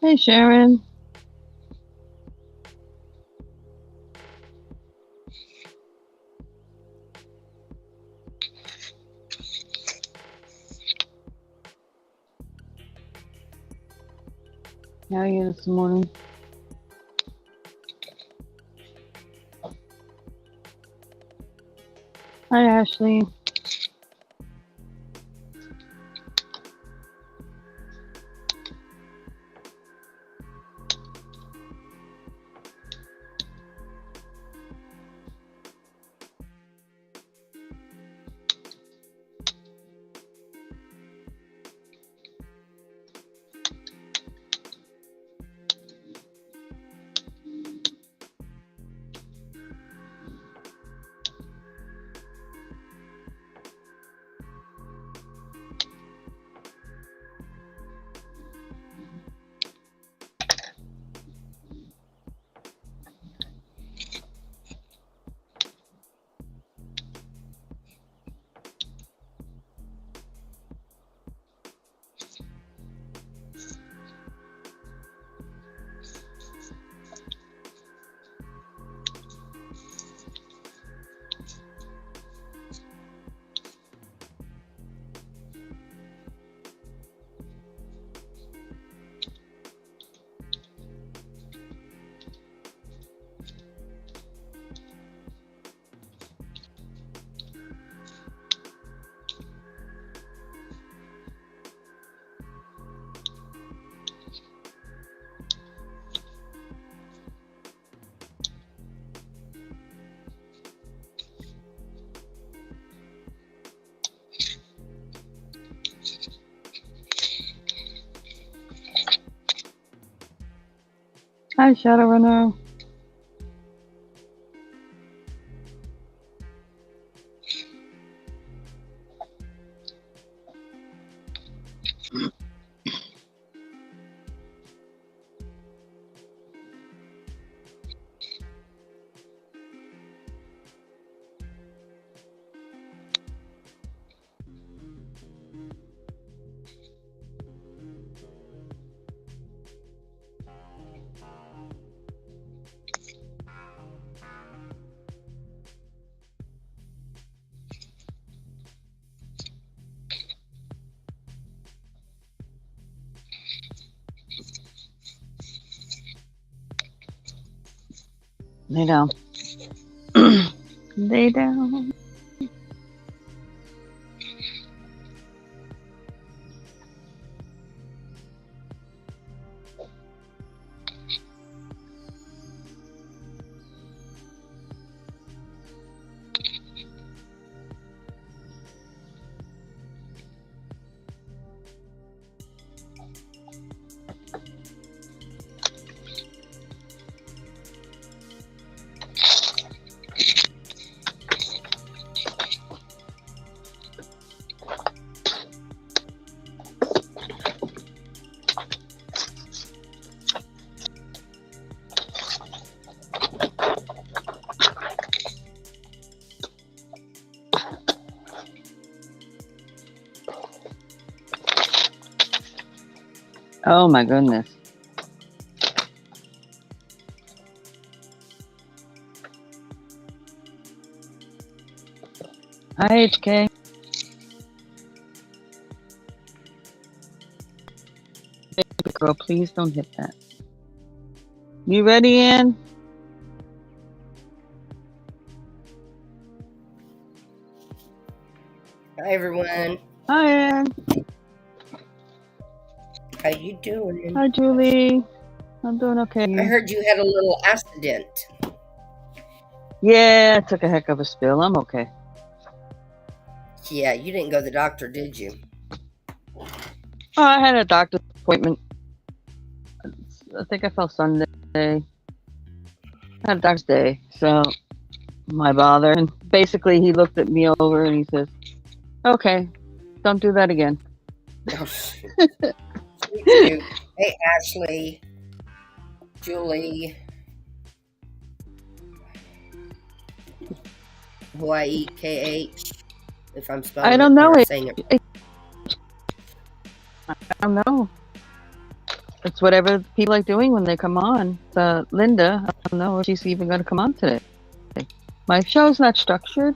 Hey, Sharon. How are you this morning? Hi, Ashley. Hi, Shadowrunner. Lay down. Lay down. Oh my goodness. Hi, HK. Baby girl, please don't hit that. You ready, Ann? Hi everyone. Hi, Ann. How you doing? Hi, Julie. I'm doing okay. I heard you had a little accident. Yeah, I took a heck of a spill. I'm okay. Yeah, you didn't go to the doctor, did you? Oh, I had a doctor's appointment. I think I fell Sunday. I had a doctor's day, so my bother. And basically, he looked at me over and he says, "Okay, don't do that again." Oh, shoot. Shoot. Hey, Ashley, Julie, Hawaii, KH, if I'm spelling I don't know or it. saying it. I don't know. it's whatever people like doing when they come on. Linda, I don't know if she's even going to come on today. My show's not structured.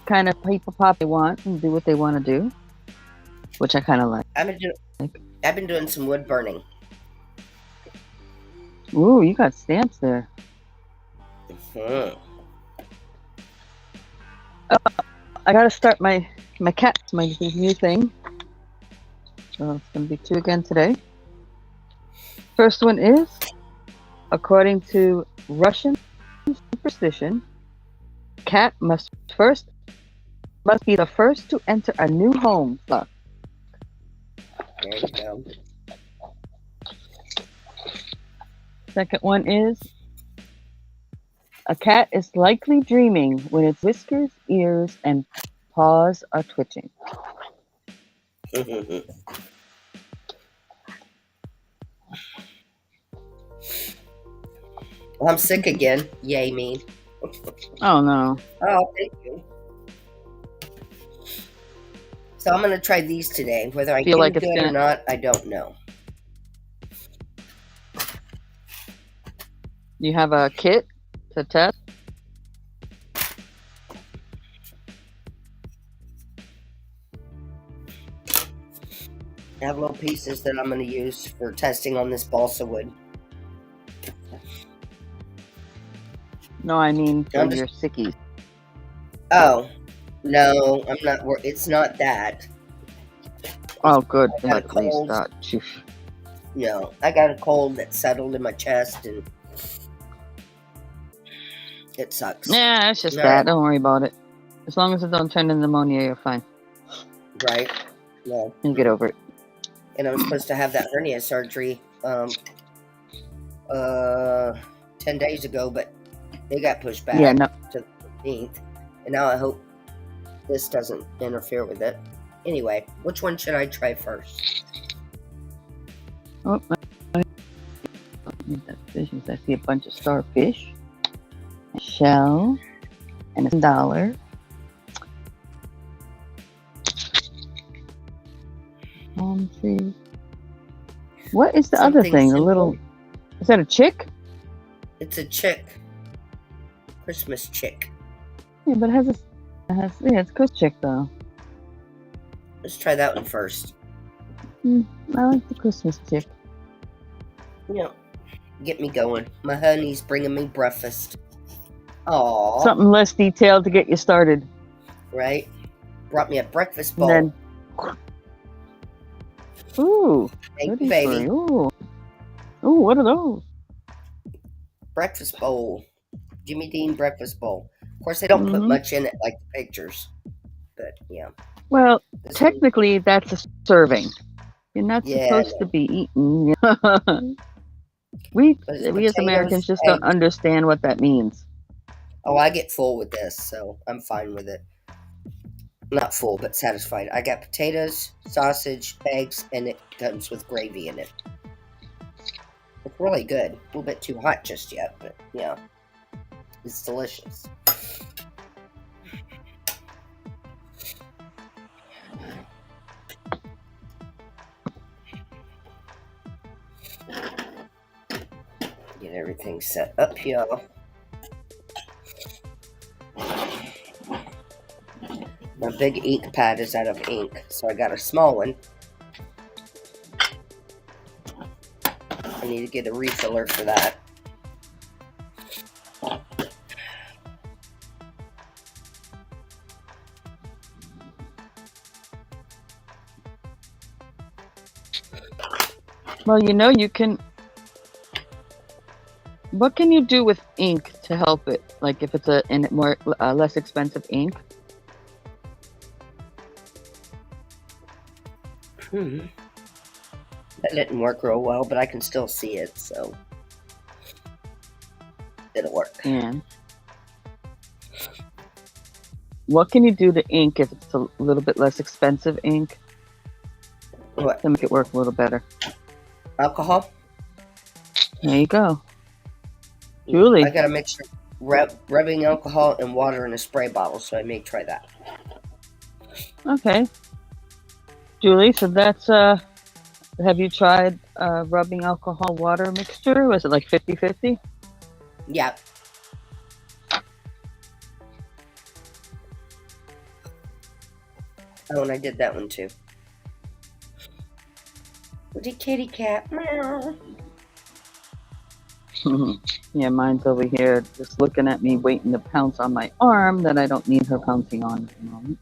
Kind of people pop they want and do what they want to do, which I kind of like. I've been doing some wood burning. Ooh, you got stamps there. Mm-hmm. I got to start my cats, my new thing. So it's going to be 2 again today. First one is, according to Russian superstition, cat must be the first to enter a new home. Look. There you go. Second one is, a cat is likely dreaming when its whiskers, ears, and paws are twitching. Well, I'm sick again. Yay me. Oh no. Oh, thank you. So I'm going to try these today. Whether I Feel can like do it's it or gonna- not, I don't know. You have a kit to test? I have little pieces that I'm going to use for testing on this balsa wood. No, I mean for your sickies. Oh, no, I'm not. It's not that. Oh, good. I got At least colds. that. No, I got a cold that settled in my chest, and it sucks. Yeah, it's just All that. right. Don't worry about it. As long as it don't turn into pneumonia, you're fine. Right? No. You get over it. And I was supposed to have that hernia surgery 10 days ago, but they got pushed back Yeah, no. to the 15th. And now I hope this doesn't interfere with it. Anyway, which one should I try first? Oh, I need that fish. I see a bunch of starfish, a shell, and $1. Let's see. What is the other Something thing? simple. A little. Is that a chick? It's a chick. Christmas chick. Yeah, but it has a. Yeah, it's Chris chick though. Let's try that one first. I like the Christmas chick. Yeah. Get me going. My honey's bringing me breakfast. Aww. Something less detailed to get you started. Right? Brought me a breakfast bowl. And then. Ooh. Thank goody you, baby. for you. Ooh, what are those? Breakfast bowl. Jimmy Dean breakfast bowl. Of course, they don't put much in it like the pictures. But, yeah. Well, This technically, that's a serving. You're not Yeah, supposed to be eating. we But it's as Americans potatoes, just don't eggs. understand what that means. Oh, I get full with this, so I'm fine with it. Not full, but satisfied. I got potatoes, sausage, eggs, and it comes with gravy in it. It's really good. A little bit too hot just yet, but yeah. It's delicious. Get everything set up here. My big ink pad is out of ink, so I got a small one. I need to get a refiller for that. Well, you can. What can you do with ink to help it? Like if it's less expensive ink? That didn't work real well, but I can still see it, so it'll work. And what can you do to ink if it's a little bit less expensive ink What? to make it work a little better? Alcohol? There you go. Julie. I got a mixture of rubbing alcohol and water in a spray bottle, so I may try that. Okay. Julie, so that's Have you tried rubbing alcohol water mixture? Was it like 50-50? Yeah. Oh, and I did that one too. Woody kitty cat. Meow. Yeah, mine's over here just looking at me, waiting to pounce on my arm that I don't need her pouncing on at the moment.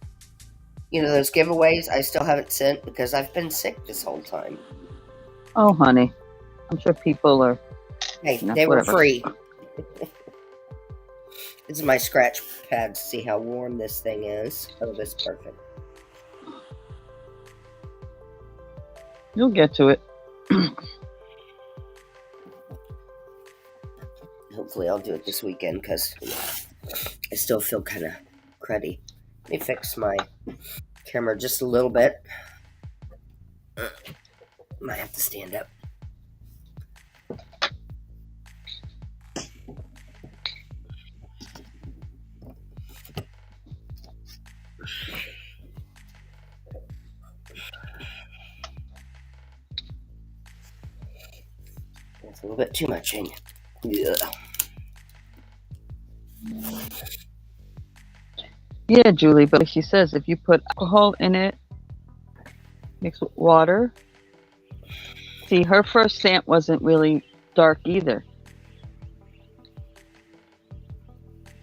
You know, those giveaways I still haven't sent because I've been sick this whole time. Oh, honey. I'm sure people are... Hey, No, they were whatever. free. This is my scratch pad to see how warm this thing is. Oh, that's perfect. You'll get to it. Hopefully I'll do it this weekend because I still feel kind of cruddy. Let me fix my camera just a little bit. Might have to stand up. That's a little bit too much in. Yeah. Yeah, Julie, but like she says, if you put alcohol in it, mixed with water. See, her first stamp wasn't really dark either.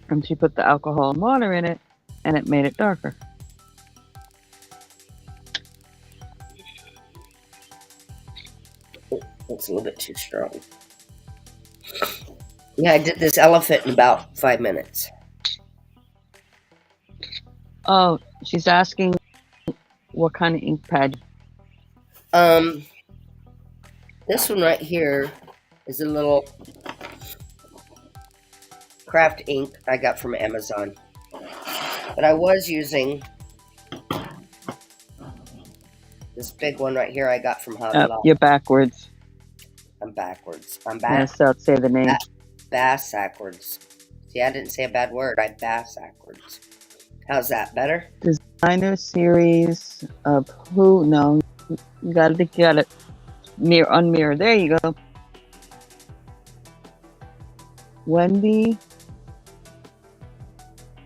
And she put the alcohol and water in it, and it made it darker. That's a little bit too strong. Yeah, I did this elephant in about 5 minutes. Oh, she's asking what kind of ink pad. This one right here is a little craft ink I got from Amazon. But I was using this big one right here I got from Hobby Lobby. You're backwards. I'm backwards. I'm Yeah, back. so say the name. Bass-ackwards. See, I didn't say a bad word. I bass-ackwards. How's that? Better? Designer series of who? No, you got it. Mirror, unmirror. There you go. Wendy. Is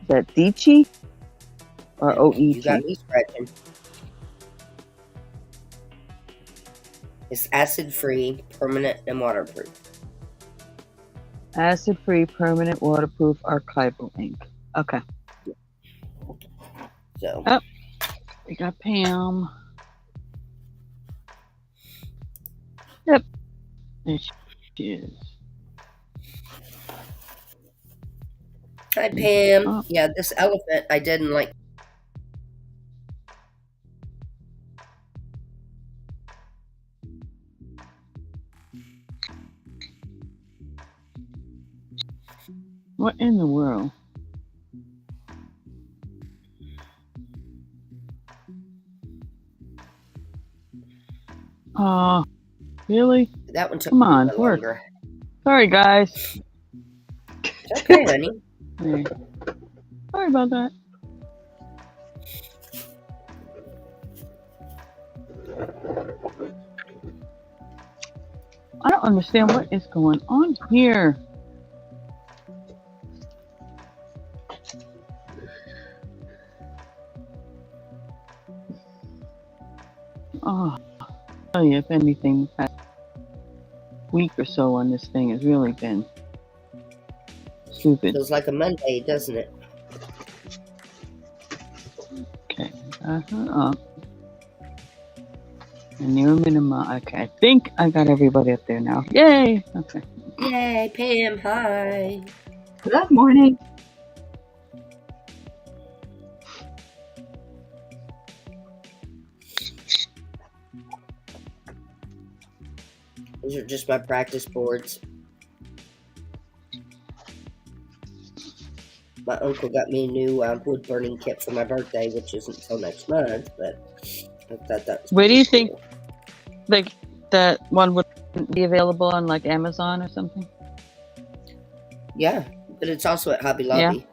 that Dici or You OET? got me scratching. It's acid-free, permanent, and waterproof. Acid-free, permanent, waterproof, archival ink. Okay. So. Oh, we got Pam. Yep. There she is. Hi, Pam. Oh. Yeah, this elephant I didn't like. What in the world? Really? That one took Come me a on, little work. longer. Sorry, guys. It's okay, honey. Hey. Sorry about that. I don't understand what is going on here. Oh, I'll tell you, if anything, the past week or so on this thing has really been stupid. Feels like a Monday, doesn't it? Okay, got her up. And near minima. Okay, I think I got everybody up there now. Yay! Okay. Yay, Pam, hi. Good morning. These are just my practice boards. My uncle got me a new wood burning kit for my birthday, which isn't until next month, but I thought that was Where do you pretty think cool. like that one would be available on like Amazon or something? Yeah, but it's also at Hobby Lobby.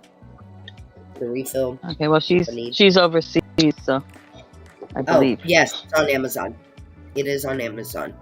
The refill. Okay, well she's overseas, so I believe. Oh, yes, it's on Amazon. It is on Amazon.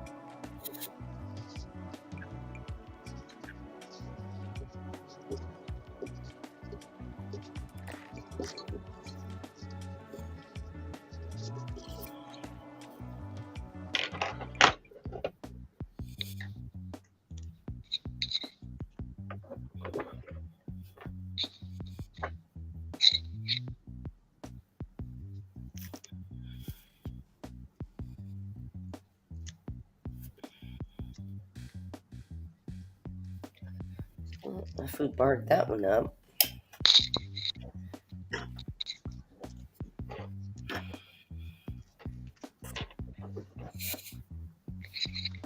If we barred that one up.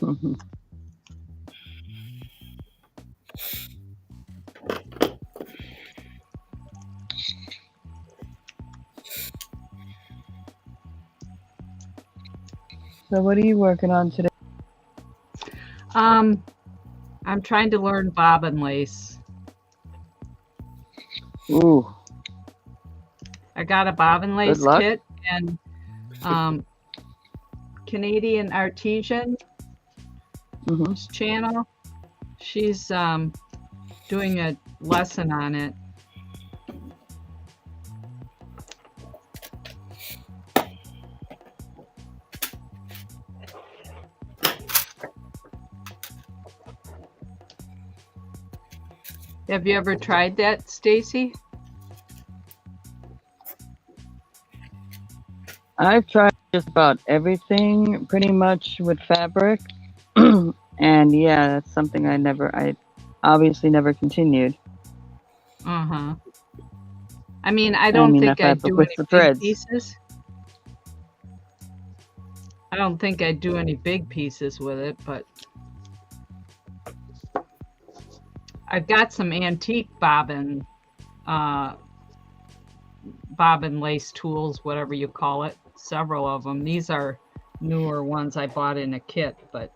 Mm-hmm. So what are you working on today? I'm trying to learn bobbin lace. Ooh, I got a bobbin lace luck. kit, and Canadian Artesian Mm-hmm. channel. She's doing a lesson on it. Have you ever tried that, Stacey? I've tried just about everything, pretty much with fabric, and yeah, that's something I obviously never continued. I mean, I don't think I'd do with any the big threads. pieces. I don't think I'd do any big pieces with it, but I've got some antique bobbin lace tools, whatever you call it, several of them. These are newer ones I bought in a kit, but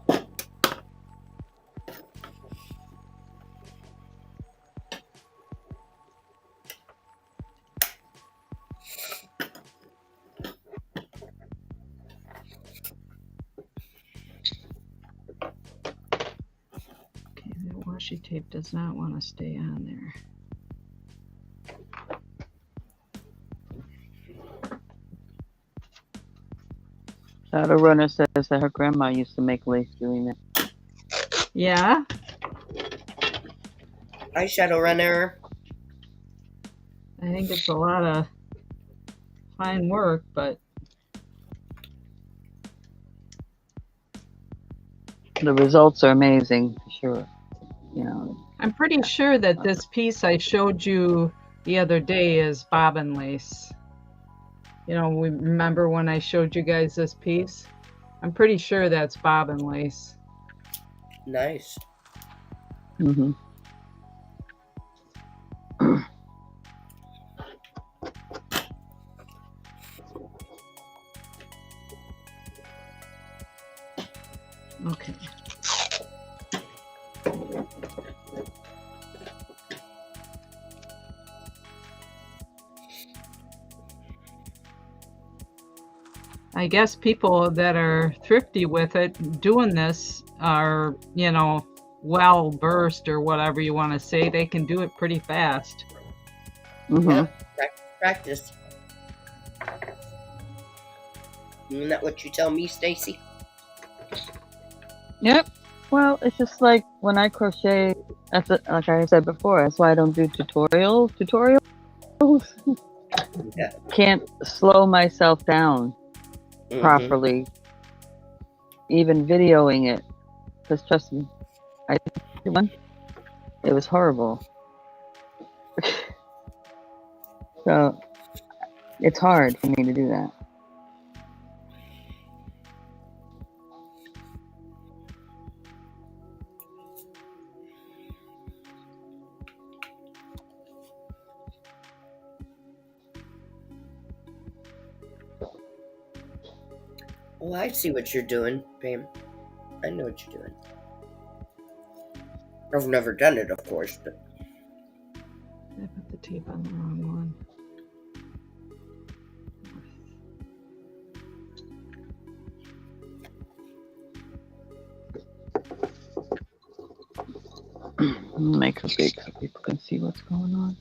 okay, that washi tape does not want to stay on there. Shadow Runner says that her grandma used to make lace doing that. Yeah? Hi, Shadowrunner. I think it's a lot of fine work, but The results are amazing, for sure. You know, I'm pretty sure that this piece I showed you the other day is bobbin lace. You know, remember when I showed you guys this piece? I'm pretty sure that's bobbin lace. Nice. mm-hmm. Okay. I guess people that are thrifty with it doing this are, you know, well versed or whatever you want to say. They can do it pretty fast. Mm-hmm. Yeah, practice. Isn't that what you tell me, Stacey? Yep. Well, it's just like when I crochet. Like I said before, that's why I don't do tutorials. Yeah. Can't slow myself down properly, even videoing it. Because trust me, I did one. It was horrible. So it's hard for me to do that. Well, I see what you're doing, Pam. I know what you're doing. I've never done it, of course, but I put the tape on the wrong one. I'm gonna make her big so people can see what's going on.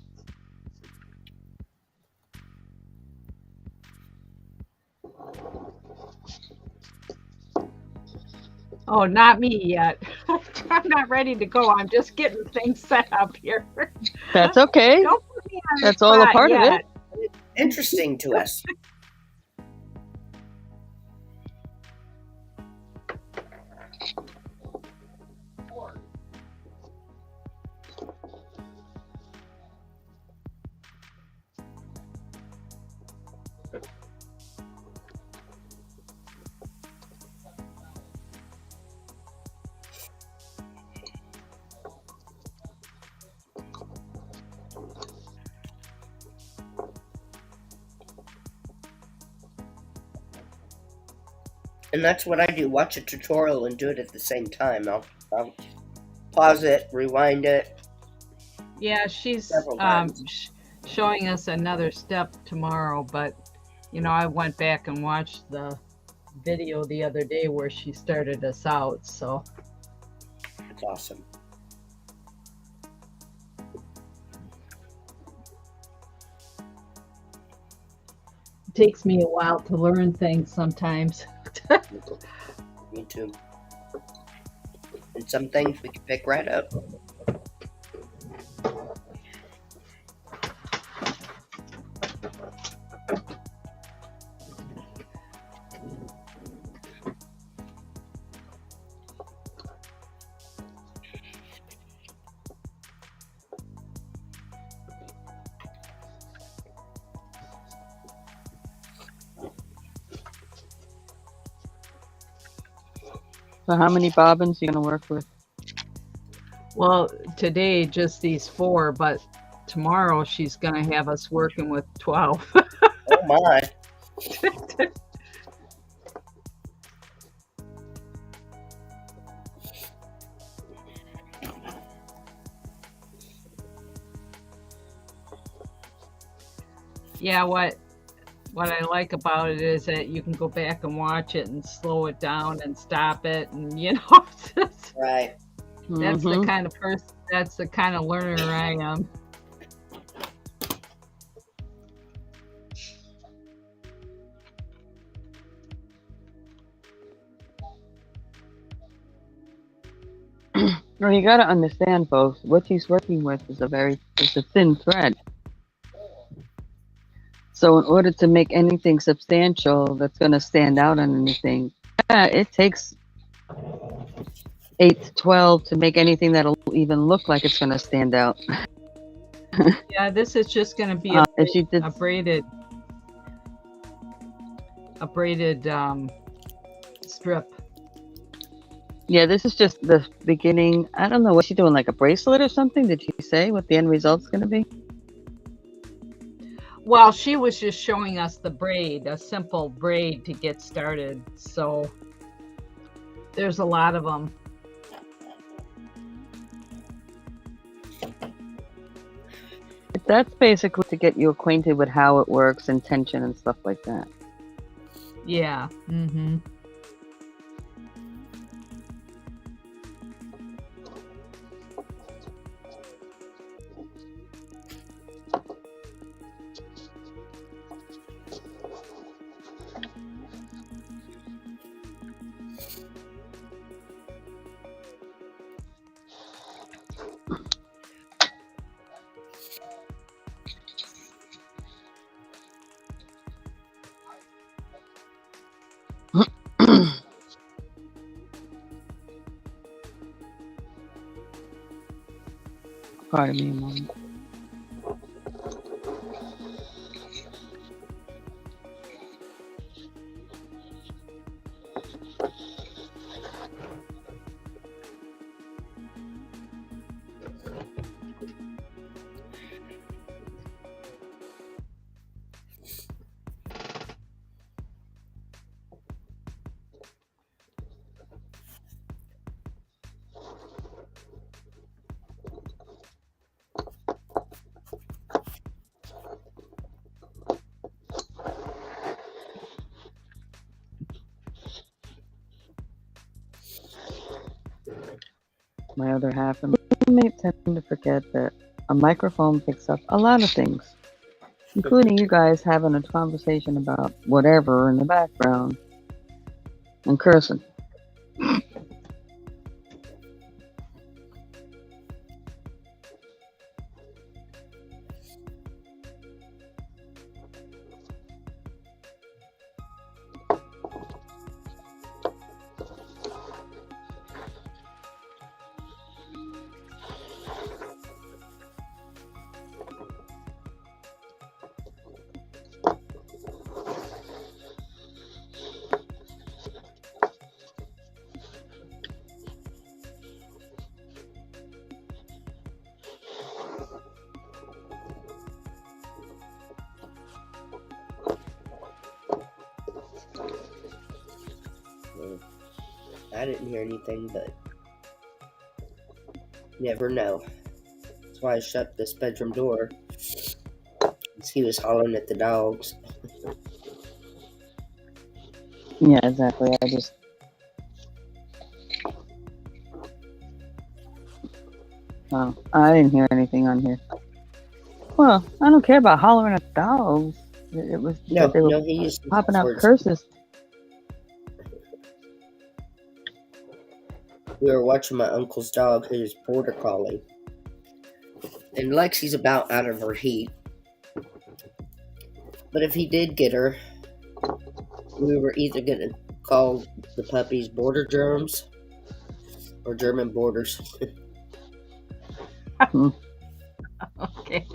Oh, not me yet. I'm not ready to go. I'm just getting things set up here. That's okay. Don't put me on the That's all a spot part of yet. it. Interesting to us. And that's what I do. Watch a tutorial and do it at the same time. I'll pause it, rewind it. Yeah, she's Several times. showing us another step tomorrow, but I went back and watched the video the other day where she started us out, so It's awesome. it takes me a while to learn things sometimes. Me too. And some things we can pick right up. So how many bobbins are you gonna work with? Well, today just these 4, but tomorrow she's gonna have us working with 12. Oh my. Yeah, what I like about it is that you can go back and watch it and slow it down and stop it, and Right. that's the kind of person, that's the kind of learner I am. Well, you got to understand, folks. What she's working with is a thin thread. So, in order to make anything substantial that's going to stand out on anything, it takes 8 to 12 to make anything that'll even look like it's going to stand out. Yeah, this is just going to be If she did, a braided strip. yeah, this is just the beginning. I don't know what she's doing, like a bracelet or something. Did she say what the end result's going to be? Well, she was just showing us the braid, a simple braid to get started. So there's a lot of them. That's basically to get you acquainted with how it works and tension and stuff like that. Yeah. Mm-hmm. Pardon me a moment. My other half. inmates tend to forget that a microphone picks up a lot of things, including you guys having a conversation about whatever in the background and cursing. I didn't hear anything, but never know. That's why I shut this bedroom door. He was hollering at the dogs. Yeah, exactly. I didn't hear anything on here. Well, I don't care about hollering at dogs. It was that they were he used popping out curses. We were watching my uncle's dog, who's border collie, and Lexi's about out of her heat. But if he did get her, we were either going to call the puppies border germs or German borders. Okay.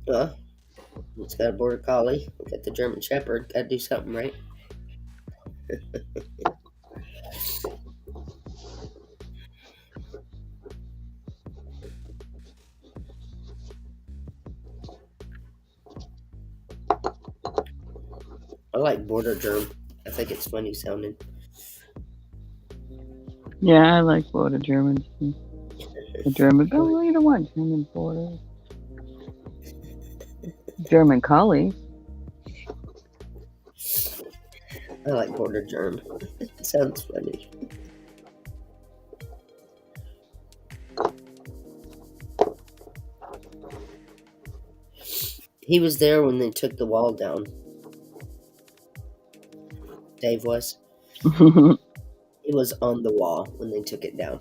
It's got a border collie. We got the German Shepherd. Got to do something, right? I like border germ. I think it's funny sounding. Yeah, I like border Germans. The German, oh, you don't want German border. German collie. I like border germ. It sounds funny. He was there when they took the wall down. Dave was. He was on the wall when they took it down.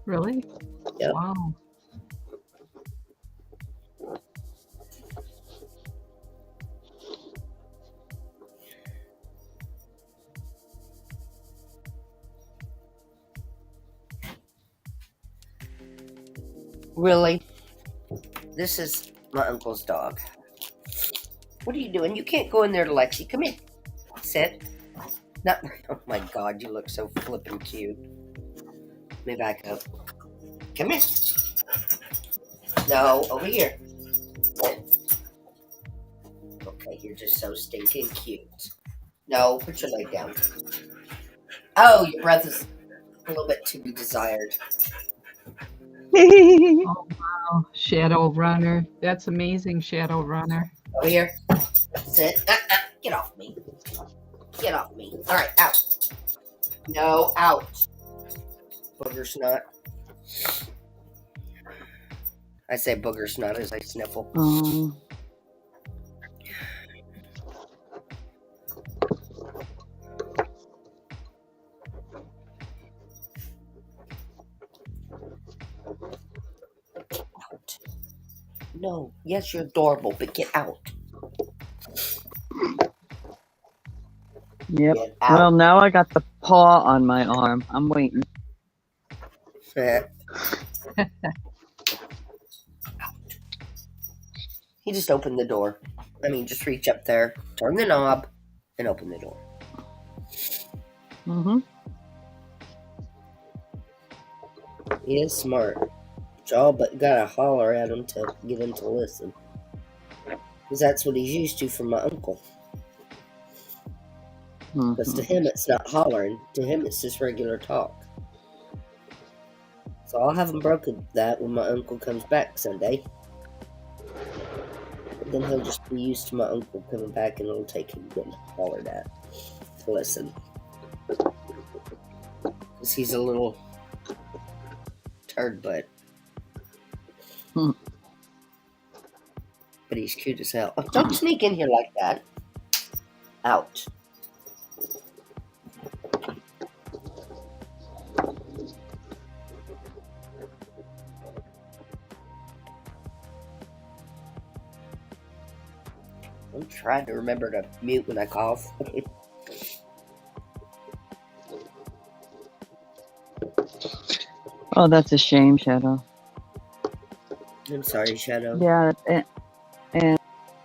Really? Yep. Wow. Really? This is my uncle's dog. What are you doing? You can't go in there, Lexi. Come here. Sit. Not. Oh my God, you look so flippin' cute. Let me back up. Come here. No, over here. Okay, you're just so stinking cute. No, put your leg down. Oh, your breath is a little bit to be desired. Oh, wow. Shadow Runner. That's amazing, Shadow Runner. Over here. Sit. Get off me. Get off me. All right, out. No, out. Booger snot. I say booger snot as I sniffle. Out. No. Yes, you're adorable, but get out. Yep. Well, now I got the paw on my arm. I'm waiting. He just opened the door. I mean, just reach up there, turn the knob, and open the door. Mm-hmm. He is smart. Y'all but gotta holler at him to get him to listen. Because that's what he's used to from my uncle. Because to him, it's not hollering. To him, it's just regular talk. So I'll have him broken that when my uncle comes back Sunday. And then he'll just be used to my uncle coming back and it'll take him getting hollered at to listen. Because he's a little turd butt. But he's cute as hell. Oh, don't sneak in here like that. Out. I'm trying to remember to mute when I cough. Oh, that's a shame, Shadow. I'm sorry, Shadow. Yeah, and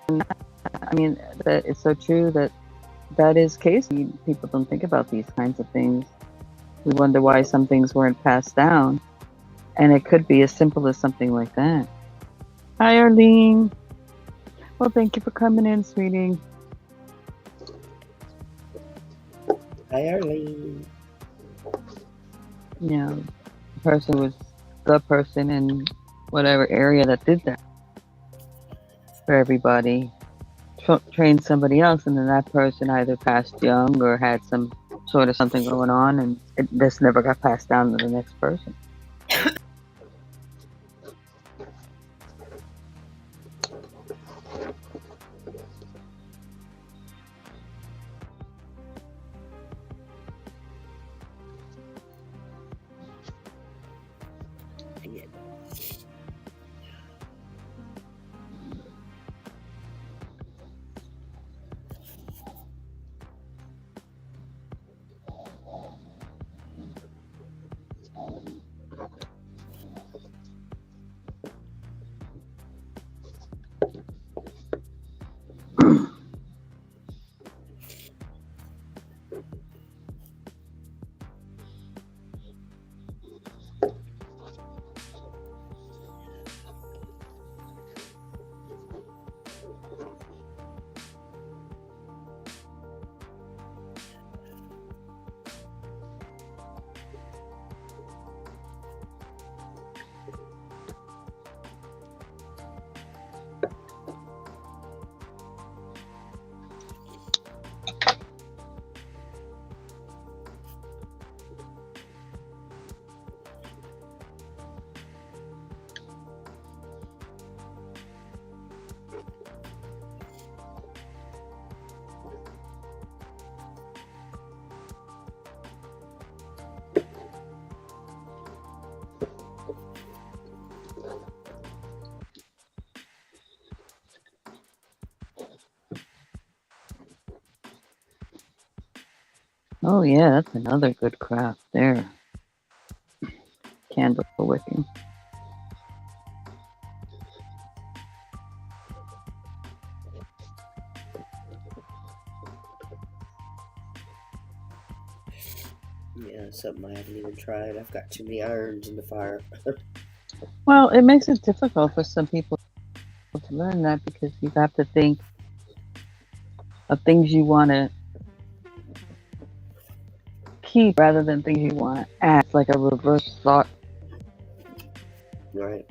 I mean, that it's so true that is case. People don't think about these kinds of things. We wonder why some things weren't passed down, and it could be as simple as something like that. Hi, Arlene. Well, thank you for coming in, sweetie. Hi, Arlene. You know, the person was the person in whatever area that did that for everybody. Trained somebody else, and then that person either passed young or had some sort of something going on, and this never got passed down to the next person. Oh yeah, that's another good craft there. Candle wicking. Yeah, something I haven't even tried. I've got too many irons in the fire. Well, it makes it difficult for some people to learn that because you have to think of things you want to keep rather than things you want to add. It's like a reverse thought. Right.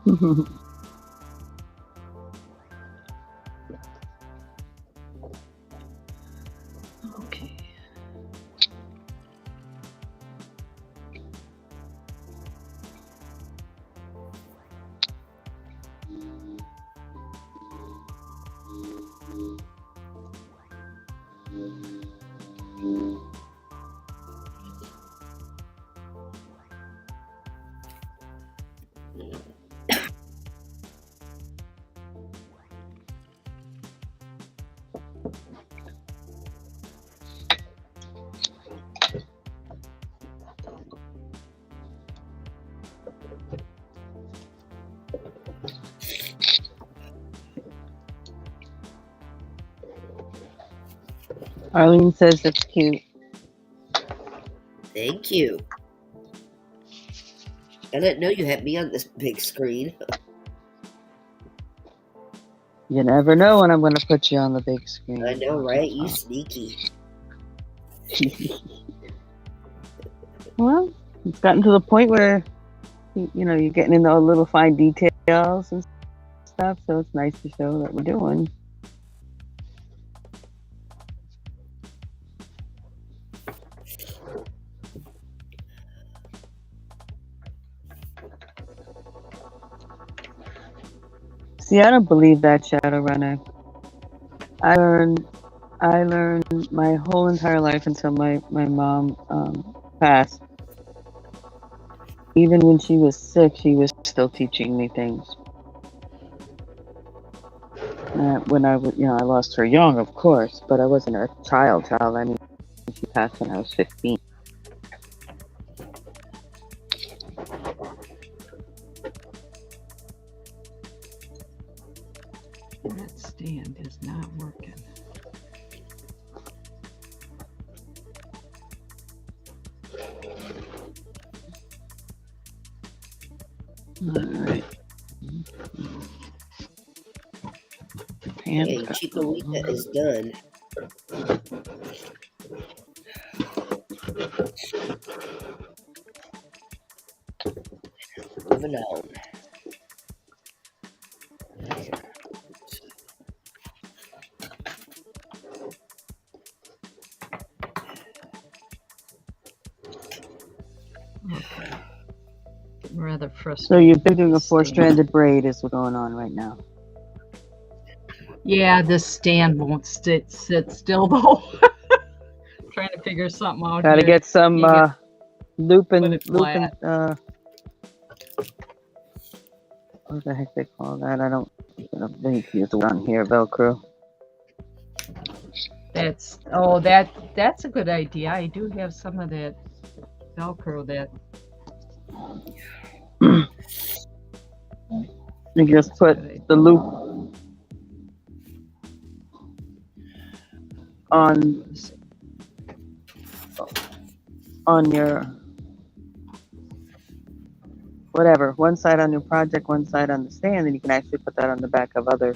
Okay. Arlene says it's cute. Thank you. I didn't know you had me on this big screen. You never know when I'm going to put you on the big screen. I know, right? You sneaky. Well, it's gotten to the point where, you're getting into all the little fine details and stuff, so it's nice to show that we're doing. See, I don't believe that, Shadowrunner. I learned my whole entire life until my mom passed. Even when she was sick, she was still teaching me things. When I lost her young, of course, but I wasn't a child. I mean, she passed when I was 15. That stand is not working. All right. Hey, Chiquita is done. Moving on. Okay. Getting rather frustrated. So you've been doing a 4-stranded braid is what's going on right now. Yeah, this stand won't sit still though. Trying to figure something out. Got to get some looping. Put it flat. What the heck they call that? I don't think use the word on here. Velcro. That's a good idea. I do have some of that Velcro that. You just put the loop on your whatever, one side on your project, one side on the stand, and you can actually put that on the back of other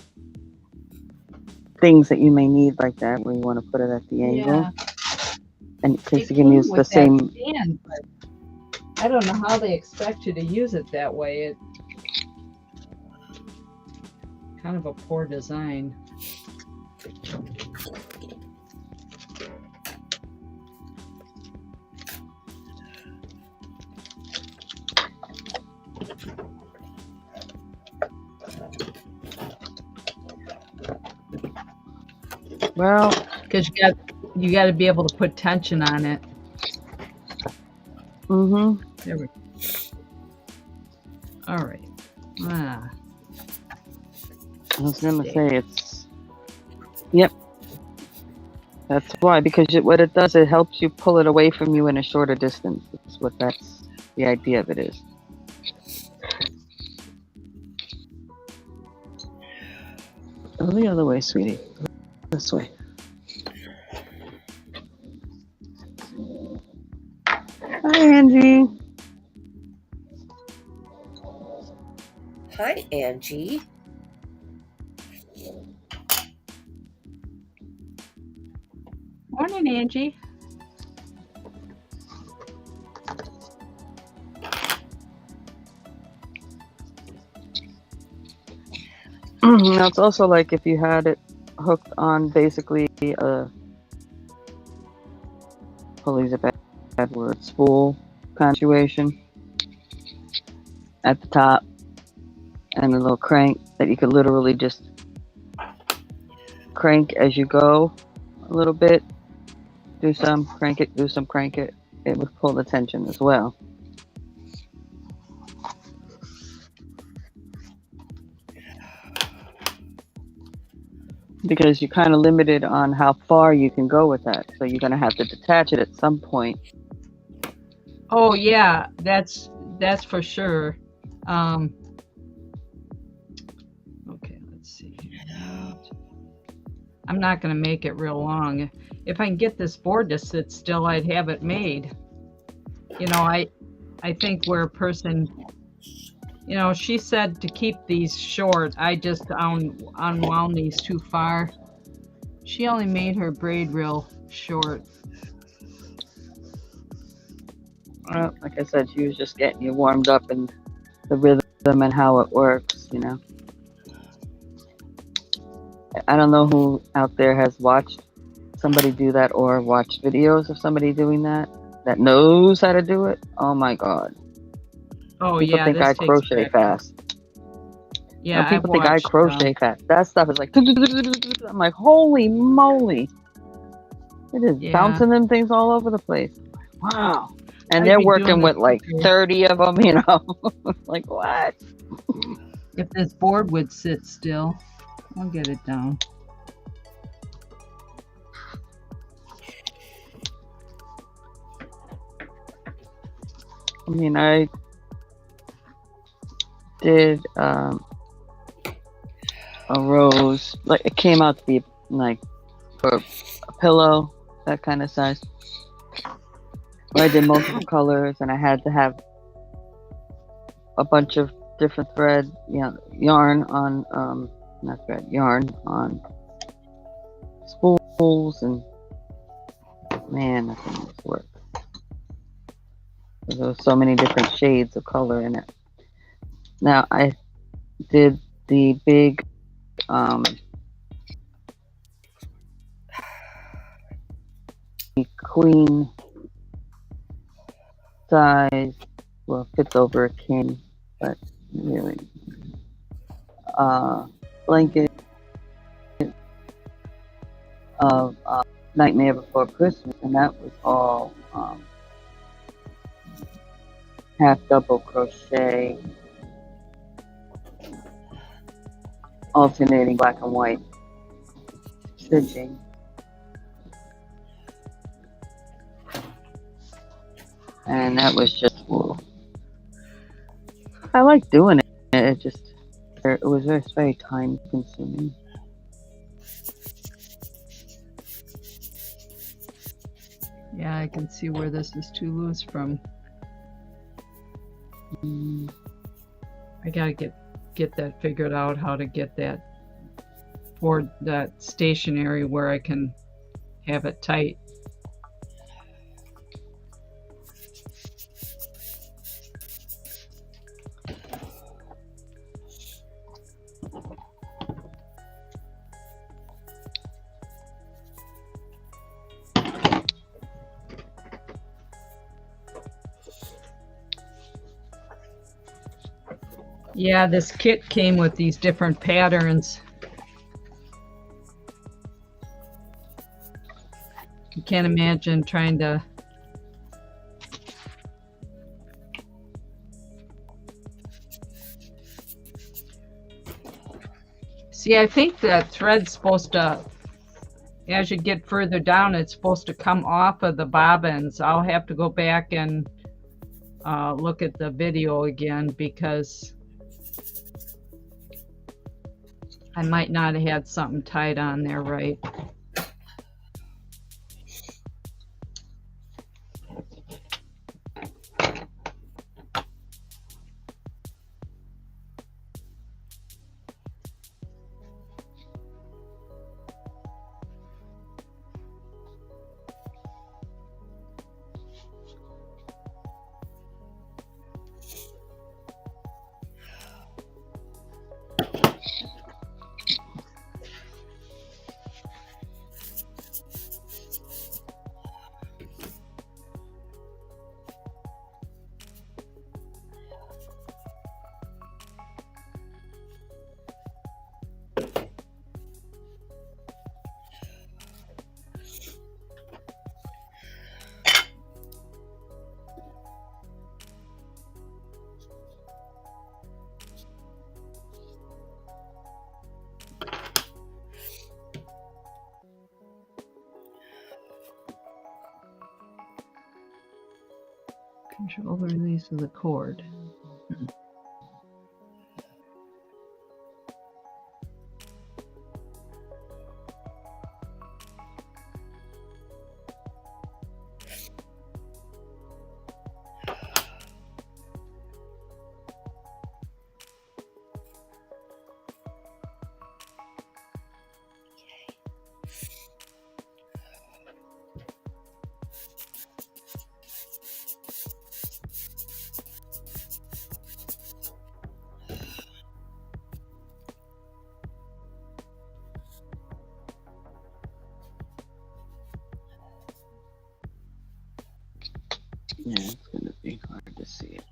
things that you may need like that, where you want to put it at the angle. And in case you can use the same stand, but I don't know how they expect you to use it that way. It's kind of a poor design. Well, because you got to be able to put tension on it. Mm-hmm. There we go. All right. I was gonna say it's. Yep. That's why, because what it does, it helps you pull it away from you in a shorter distance. That's what the idea of it is. Go the other way, sweetie. This way. Hi, Angie. Hi, Angie. Morning, Angie. Now it's also like if you had it hooked on basically a police a bad word spool kind of situation at the top, and a little crank that you could literally just crank as you go a little bit. Do some, crank it, do some, crank it. It would pull the tension as well. Because you're kind of limited on how far you can go with that. So you're going to have to detach it at some point. Oh yeah, that's for sure. Okay, let's see here. I'm not going to make it real long. If I can get this board to sit still, I'd have it made. You know, I think where a person, you know, she said to keep these short. I just unwound these too far. She only made her braid real short. Well, like I said, she was just getting you warmed up in the rhythm and how it works, you know. I don't know who out there has watched somebody do that or watched videos of somebody doing that knows how to do it. Oh my God. Oh people yeah, think this I takes crochet practice. fast. Yeah, No, people I've think I watched, crochet fast. That stuff is like, I'm like, holy moly. It is Yeah. bouncing them things all over the place. Wow. And I'd they're be working doing with this like quicker. 30 of them, you know. Like, what? If this board would sit still, I'll get it down. I mean, I did a rose, like it came out to be like for a pillow, that kind of size. Where I did multiple colors, and I had to have a bunch of different thread, you know, yarn on not thread, yarn on spools, and man, that thing was work. There was so many different shades of color in it. Now I did the big queen size, well, fits over a king, but really blanket of Nightmare Before Christmas, and that was all half double crochet, alternating black and white stitching. And that was just, whoa. I like doing it. It just, it was very time consuming. Yeah, I can see where this is too loose from. I gotta get that figured out, how to get that board, that stationary where I can have it tight. Yeah, this kit came with these different patterns. You can't imagine trying to see. I think the thread's supposed to, as you get further down, it's supposed to come off of the bobbins. I'll have to go back and look at the video again, because I might not have had something tied on there right. Control the release of the cord. Yeah, it's gonna be hard to see it.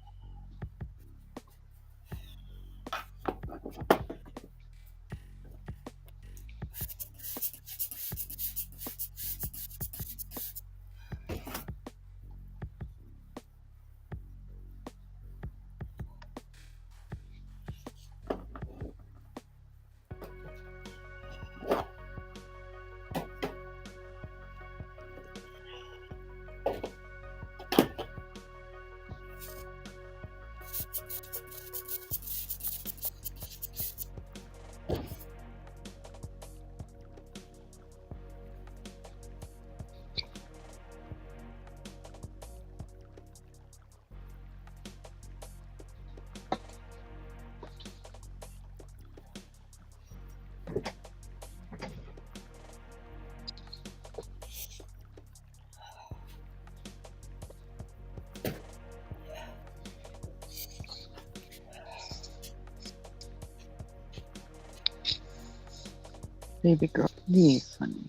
Baby girl, please, honey.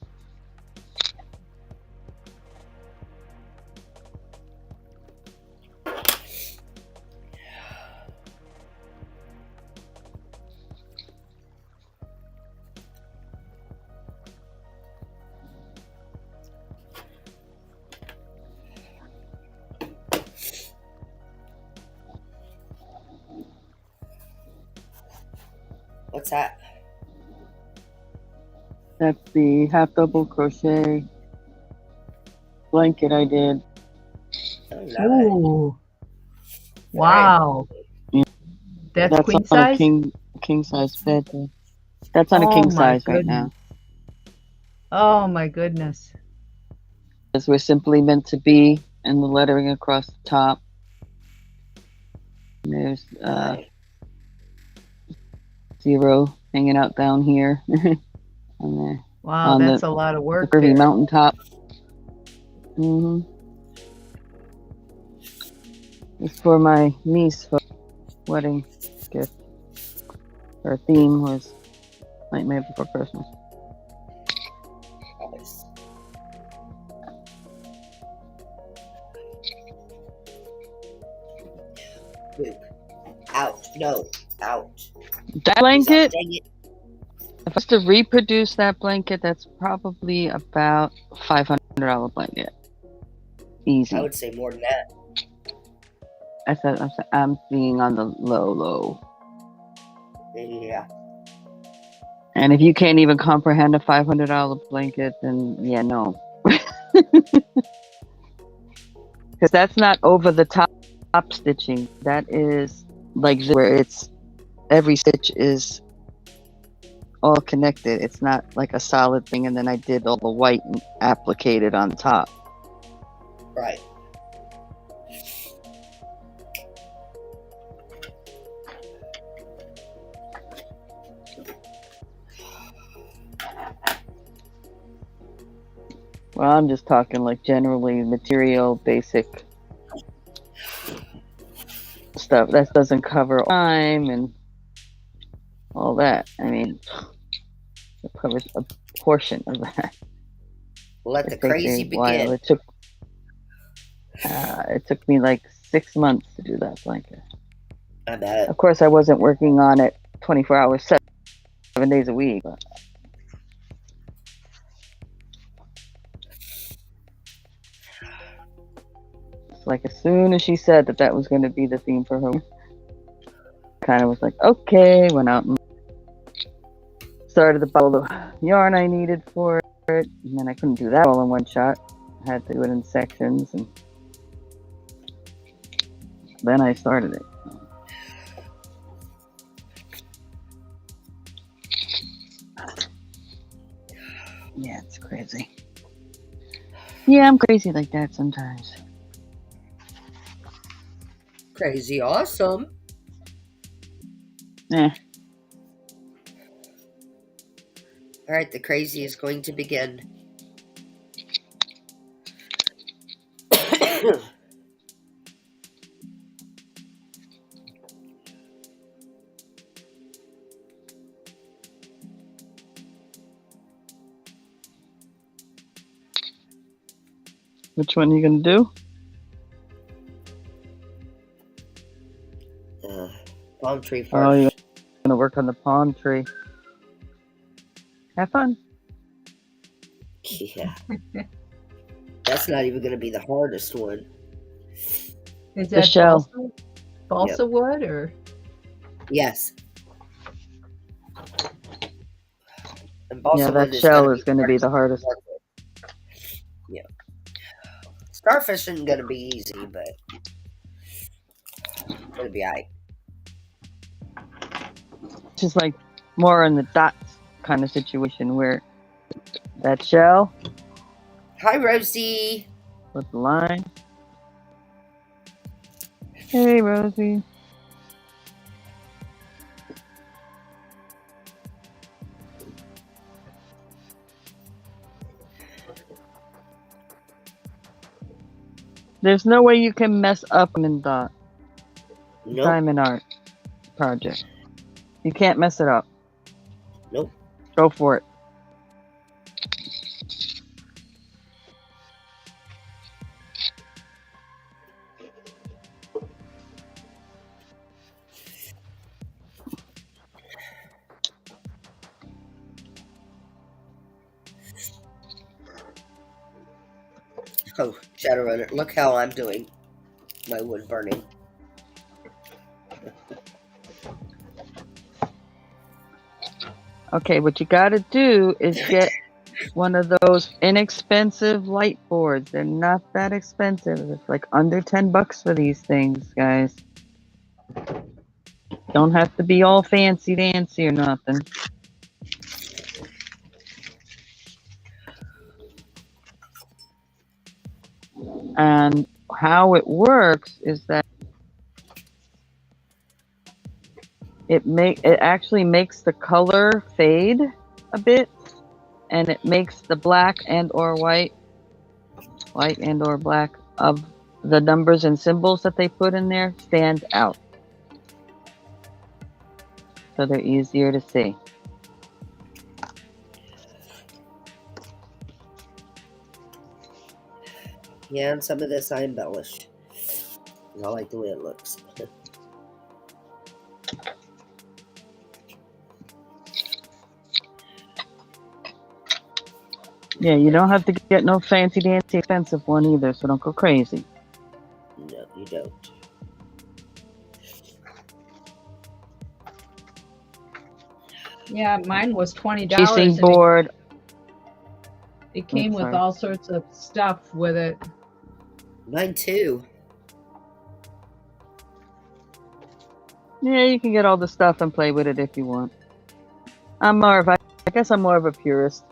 What's that? That's the half double crochet blanket I did. Oh, nice. Ooh. Wow. Yeah. That's queen on size? a king size bed. That's on a Oh king my size right now. Oh my goodness. As we're simply meant to be, and the lettering across the top. And there's zero hanging out down here. And there. Wow, that's a lot of work. The curvy there. mountaintop. It's for my niece for wedding gift. Her theme was Nightmare Before Christmas. Nice. Out. No. Out. That blanket, Dang it. if I was to reproduce that blanket, that's probably about $500 blanket. Easy. I would say more than that. I'm being on the low. Yeah. And if you can't even comprehend a $500 blanket, then yeah, no. Because that's not over the top stitching. That is like where it's every stitch is all connected. It's not like a solid thing, and then I did all the white and applicated on top. Right. Well, I'm just talking like generally material, basic stuff. That doesn't cover time and all that. I mean, it covers a portion of that. Let the crazy begin. It took me like 6 months to do that blanket. I bet. Of course, I wasn't working on it 24 hours, 7 days a week. But it's like as soon as she said that was going to be the theme for her, kind of was like, okay, went out and started the bottle of yarn I needed for it, and then I couldn't do that all in one shot. I had to do it in sections, and then I started it. Yeah, it's crazy. Yeah, I'm crazy like that sometimes. Crazy awesome. Eh. All right, the crazy is going to begin. Which one are you gonna do? Palm tree first. Oh, you're gonna work on the palm tree. Have fun. Yeah. That's not even going to be the hardest one. Is The that shell. balsa wood or? Yes. And Yeah, balsa that wood shell is gonna be the hardest. Yeah. Starfish isn't going to be easy, but it'll be alright. Just like more in the dots kind of situation where that shell Hi, Rosie. with the line. Hey, Rosie. There's no way you can mess up Diamond Dot. Nope. Diamond Art project. You can't mess it up. Nope. Go for it. Oh, Shadowrunner, look how I'm doing my wood burning. Okay, what you gotta do is get one of those inexpensive light boards. They're not that expensive. It's like under $10 for these things, guys. Don't have to be all fancy dancy or nothing. And how it works is that it actually makes the color fade a bit, and it makes the black and or white and or black of the numbers and symbols that they put in there stand out. So they're easier to see. Yeah, and some of this I embellish. I like the way it looks. Yeah, you don't have to get no fancy dancy expensive one either, so don't go crazy. No, you don't. Yeah, mine was $20. Chasing and board. It came with sorry. all sorts of stuff with it. Mine too. Yeah, you can get all the stuff and play with it if you want. I guess I'm more of a purist.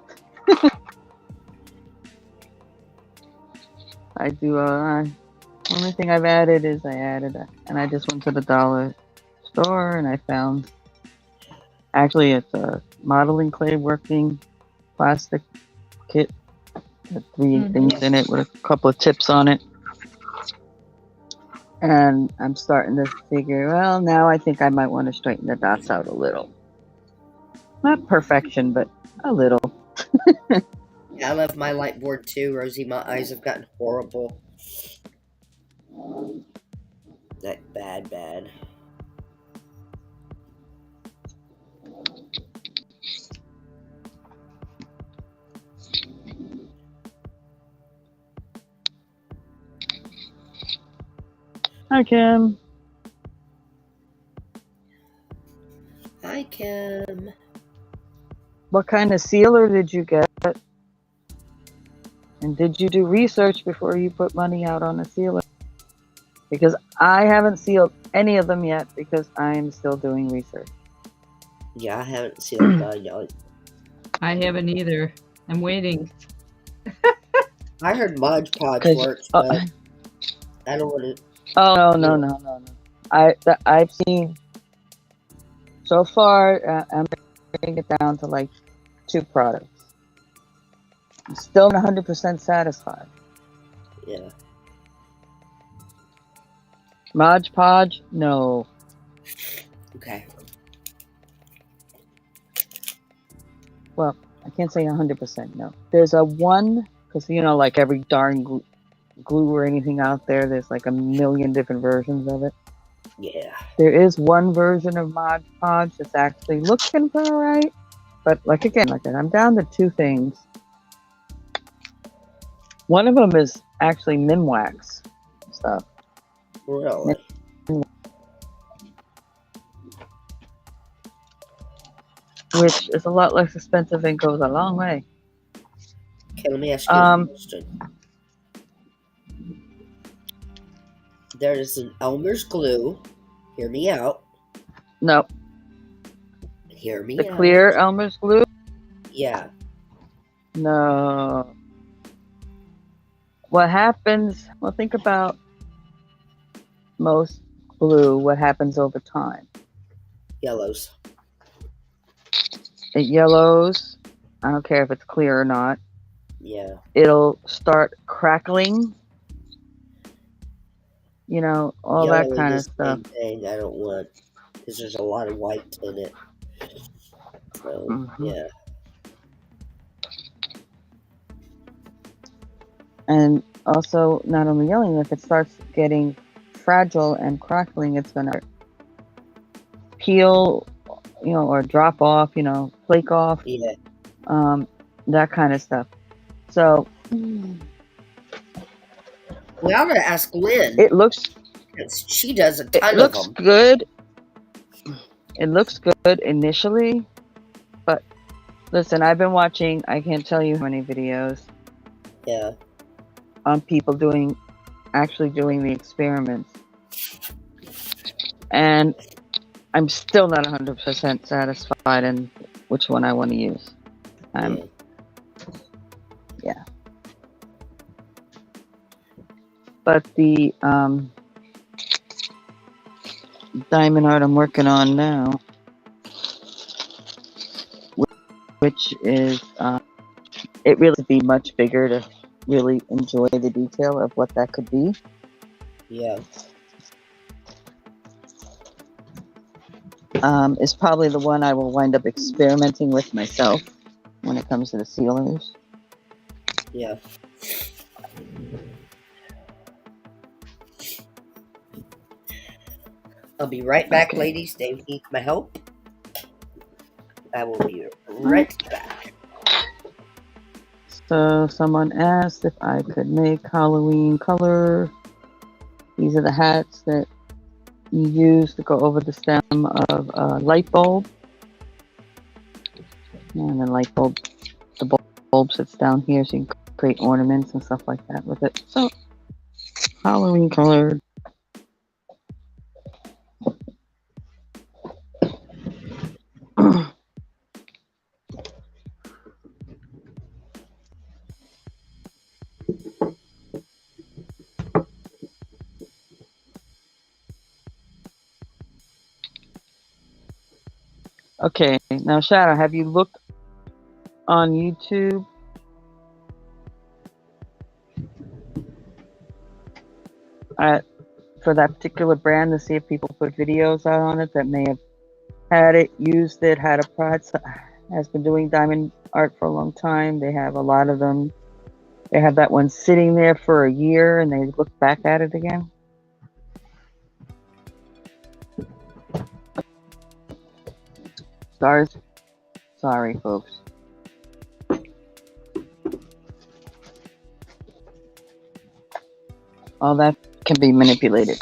I do. Only thing I've added is and I just went to the dollar store and I found. Actually, it's a modeling clay working plastic kit. Got 3 things in it with a couple of tips on it. And I'm starting to figure, well, now I think I might want to straighten the dots out a little. Not perfection, but a little. Yeah, I love my light board too, Rosie. My eyes have gotten horrible. Like, bad. Hi, Kim. Hi, Kim. What kind of sealer did you get? And did you do research before you put money out on a sealer? because I haven't sealed any of them yet because I am still doing research. Yeah, I haven't sealed mine yet. I haven't either. I'm waiting. I heard Mod Podge 'Cause, works, but I don't want to. oh no. I've seen so far. I'm bringing it down to like 2 products. I'm still not 100% satisfied. Yeah. Mod Podge, no. Okay. Well, I can't say 100% no. There's a one, because like every darn glue or anything out there, there's like a million different versions of it. Yeah. There is one version of Mod Podge that's actually looking for alright, but like I'm down to 2 things. One of them is actually Minwax stuff. Really? Which is a lot less expensive and goes a long way. Okay, let me ask you a question. There is an Elmer's glue. Hear me out. No. Hear me The out. clear Elmer's glue? Yeah. No. What happens, well, think about most glue, what happens over time. Yellows. It yellows. I don't care if it's clear or not. Yeah. It'll start crackling. All Yellow that kind of is the stuff. same thing I don't want, because there's a lot of white in it. So, yeah. And also, not only yelling, if it starts getting fragile and crackling, it's going to peel, or drop off, flake off. Yeah. That kind of stuff. So, well, I'm going to ask Lynn. It looks... She does a ton of them. It looks good. It looks good initially. But, listen, I've been watching, I can't tell you how many videos. Yeah. On people actually doing the experiments. And I'm still not 100% satisfied in which one I want to use. Yeah. But the diamond art I'm working on now, which is, it really would be much bigger to really enjoy the detail of what that could be. Yeah. Is probably the one I will wind up experimenting with myself when it comes to the sealers. Yeah. I'll be right back, ladies. They need my help. I will be right back. So someone asked if I could make Halloween color. These are the hats that you use to go over the stem of a light bulb. And the light bulb, the bulb sits down here, so you can create ornaments and stuff like that with it. So, Halloween colored. Okay, now Shadow, have you looked on YouTube for that particular brand to see if people put videos out on it that may have had it, used it, had a product, has been doing diamond art for a long time? They have a lot of them. They have that one sitting there for a year and they look back at it again. Sorry, folks. All that can be manipulated.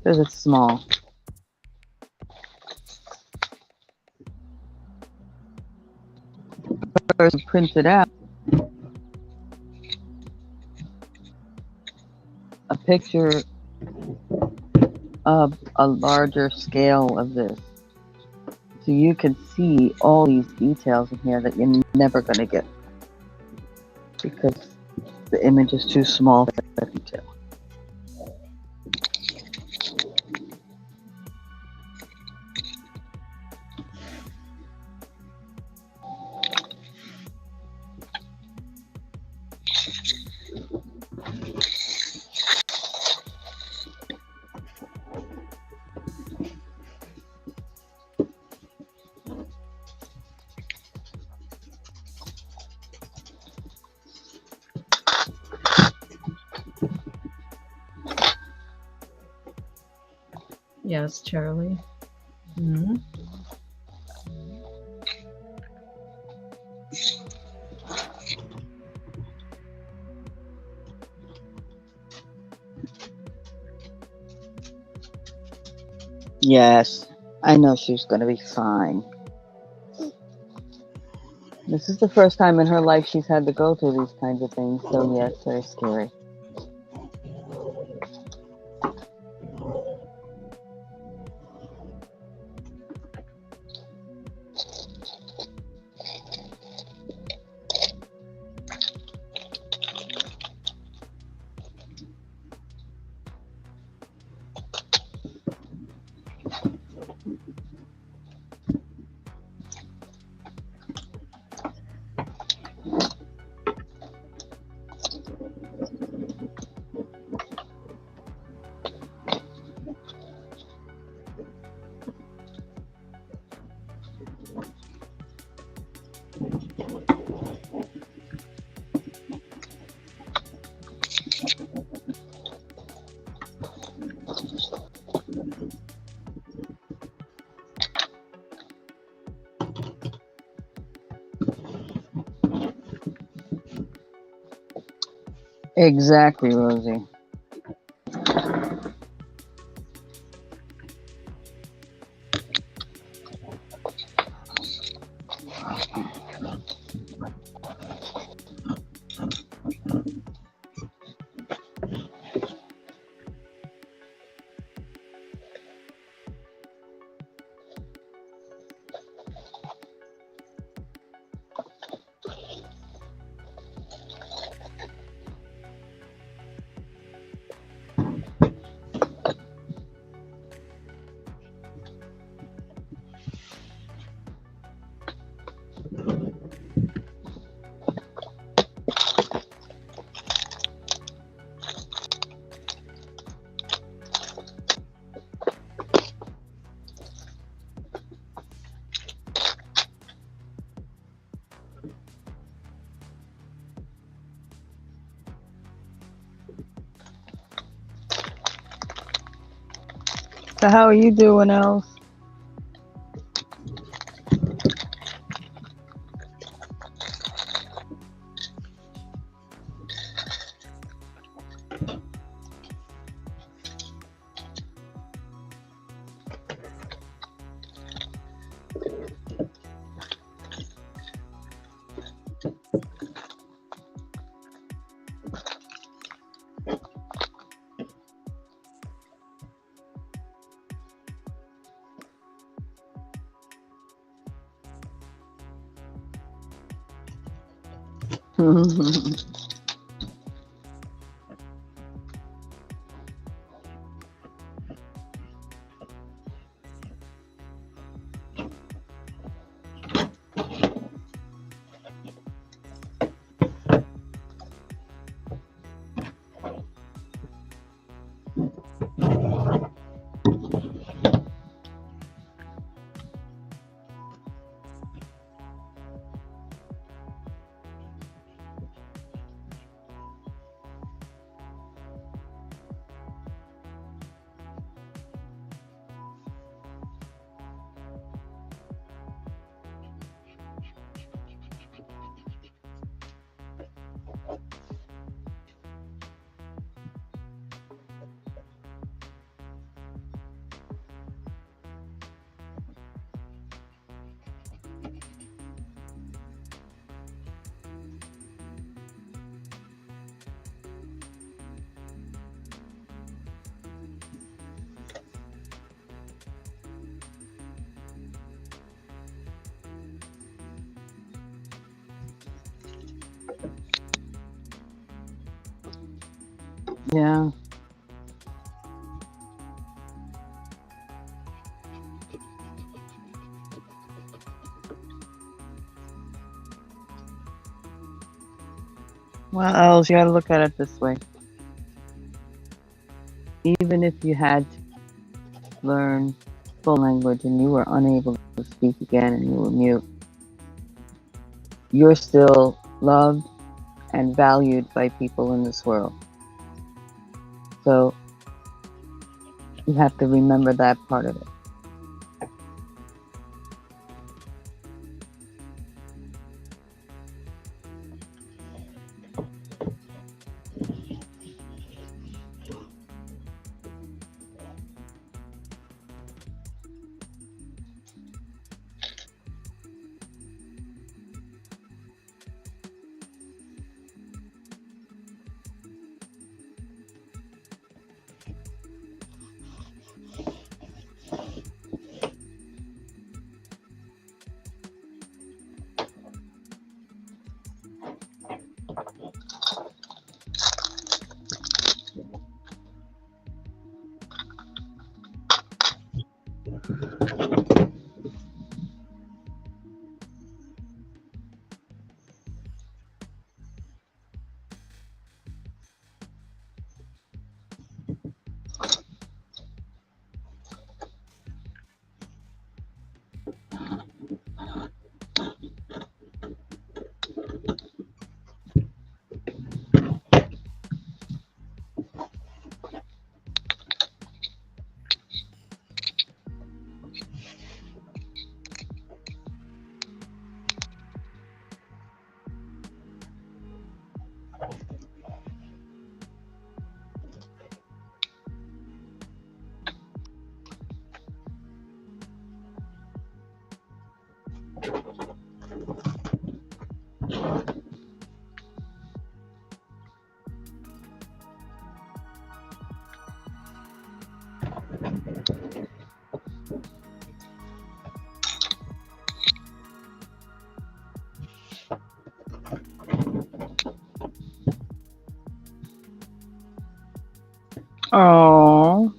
because it's small. First print it out, a picture of a larger scale of this. So you can see all these details in here that you're never going to get because the image is too small for that detail. Yes, Charlie. Mm-hmm. Yes, I know she's going to be fine. This is the first time in her life she's had to go through these kinds of things, so yeah, it's very scary. Exactly, Rosie. So how are you doing, Els? Yeah. Well, Els, you gotta look at it this way. Even if you had to learn full language and you were unable to speak again and you were mute, you're still loved and valued by people in this world. So you have to remember that part of it. Oh.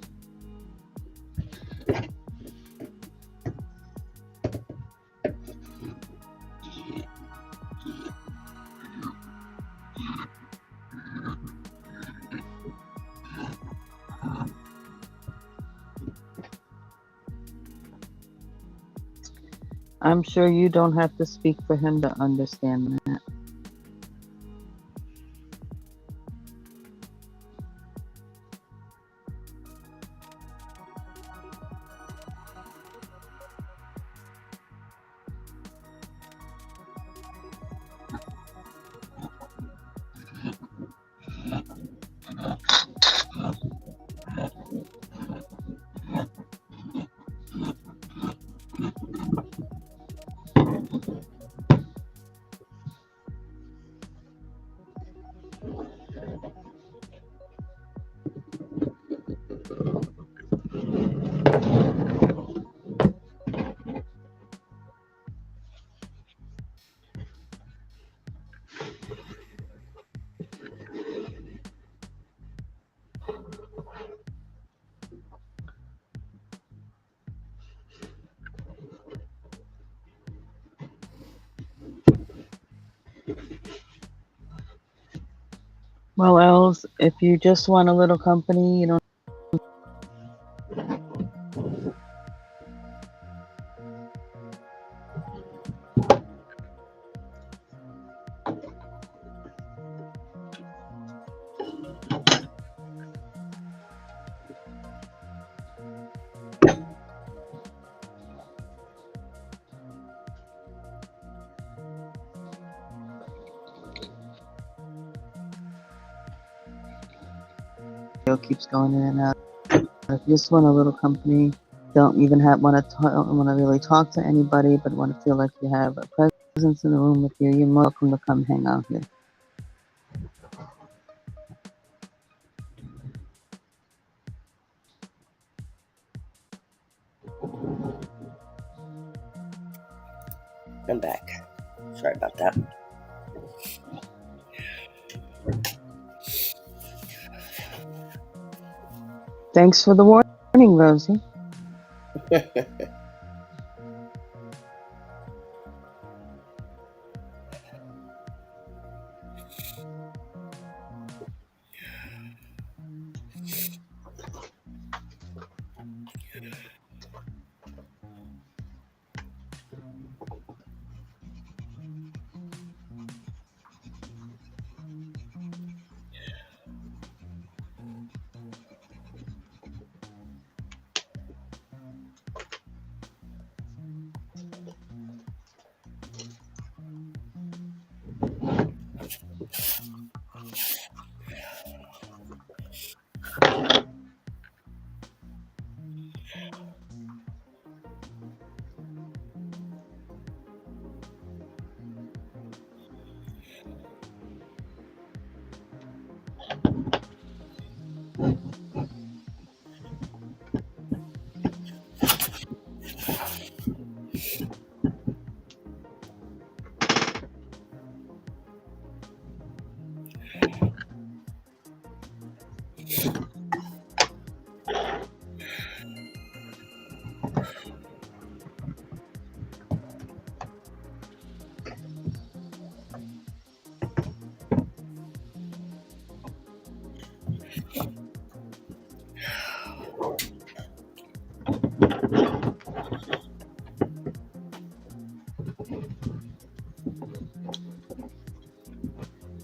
I'm sure you don't have to speak for him to understand that. Well, Els, if you just want a little company, you don't. It keeps going in and out. If you just want a little company, don't even want to really talk to anybody, but want to feel like you have a presence in the room with you, you're welcome to come hang out here. I'm back. Sorry about that. Thanks for the warning, Rosie.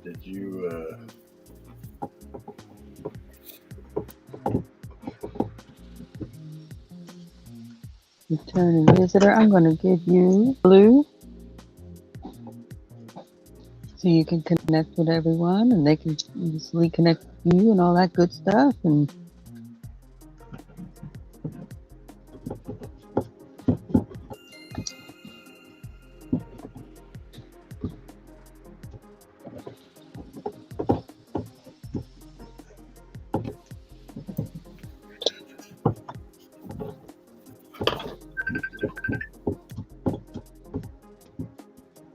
Did you Returning visitor, I'm going to give you blue so you can connect with everyone and they can easily connect with you and all that good stuff. And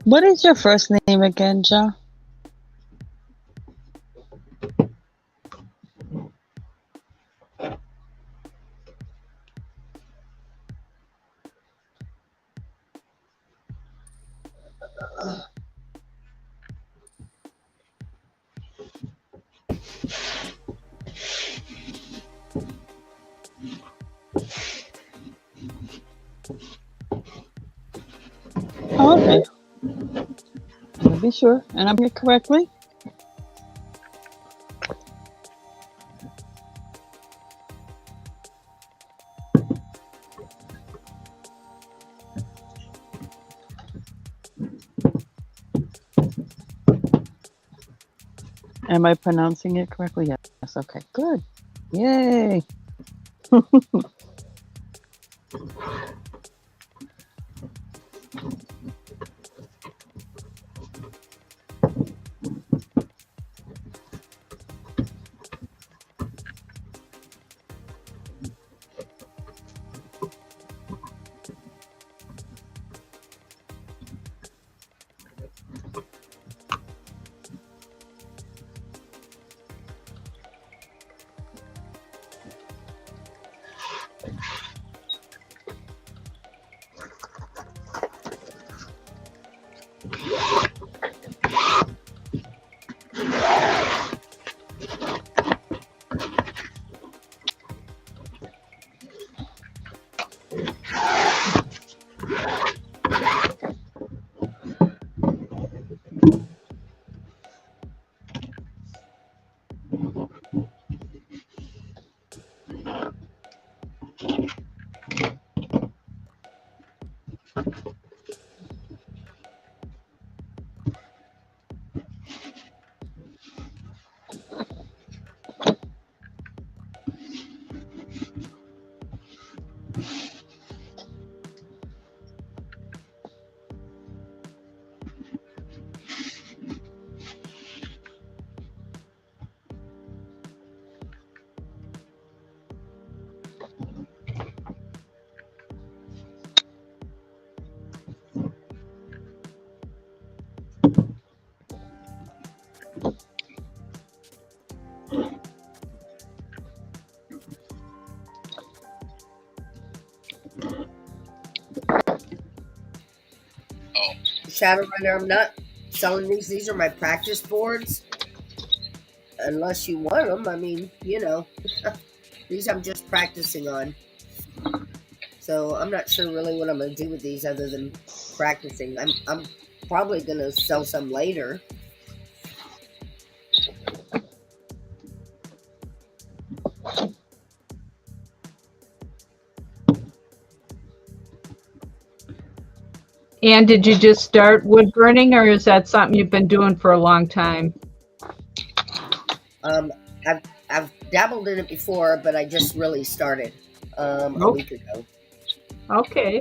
what is your first name again, Ja? Oh, okay. I'll be sure. And I'm here correctly? Am I pronouncing it correctly? Yes. Okay, good. Yay. Shadowrunner, I'm not selling these. These are my practice boards. Unless you want them, I mean, these I'm just practicing on. So I'm not sure really what I'm going to do with these other than practicing. I'm probably going to sell some later. And did you just start wood burning, or is that something you've been doing for a long time? I've dabbled in it before, but I just really started a week ago. Okay.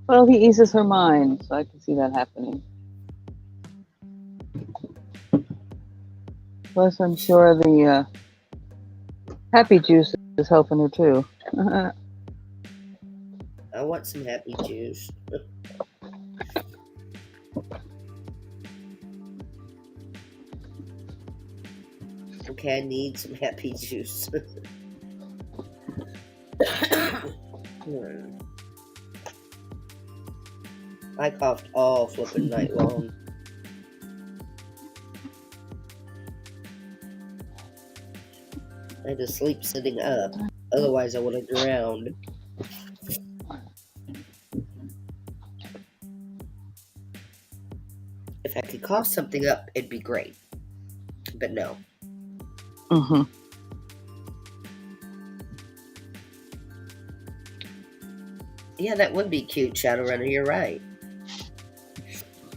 Well, he eases her mind, so I can see that happening. Plus, I'm sure the happy juice is helping her too. I want some happy juice. Okay, I need some happy juice. I coughed all flipping night long. I had to sleep sitting up. Otherwise, I would have drowned. If I could cough something up, it'd be great. But no. Mm-hmm. Yeah, that would be cute, Shadowrunner. You're right.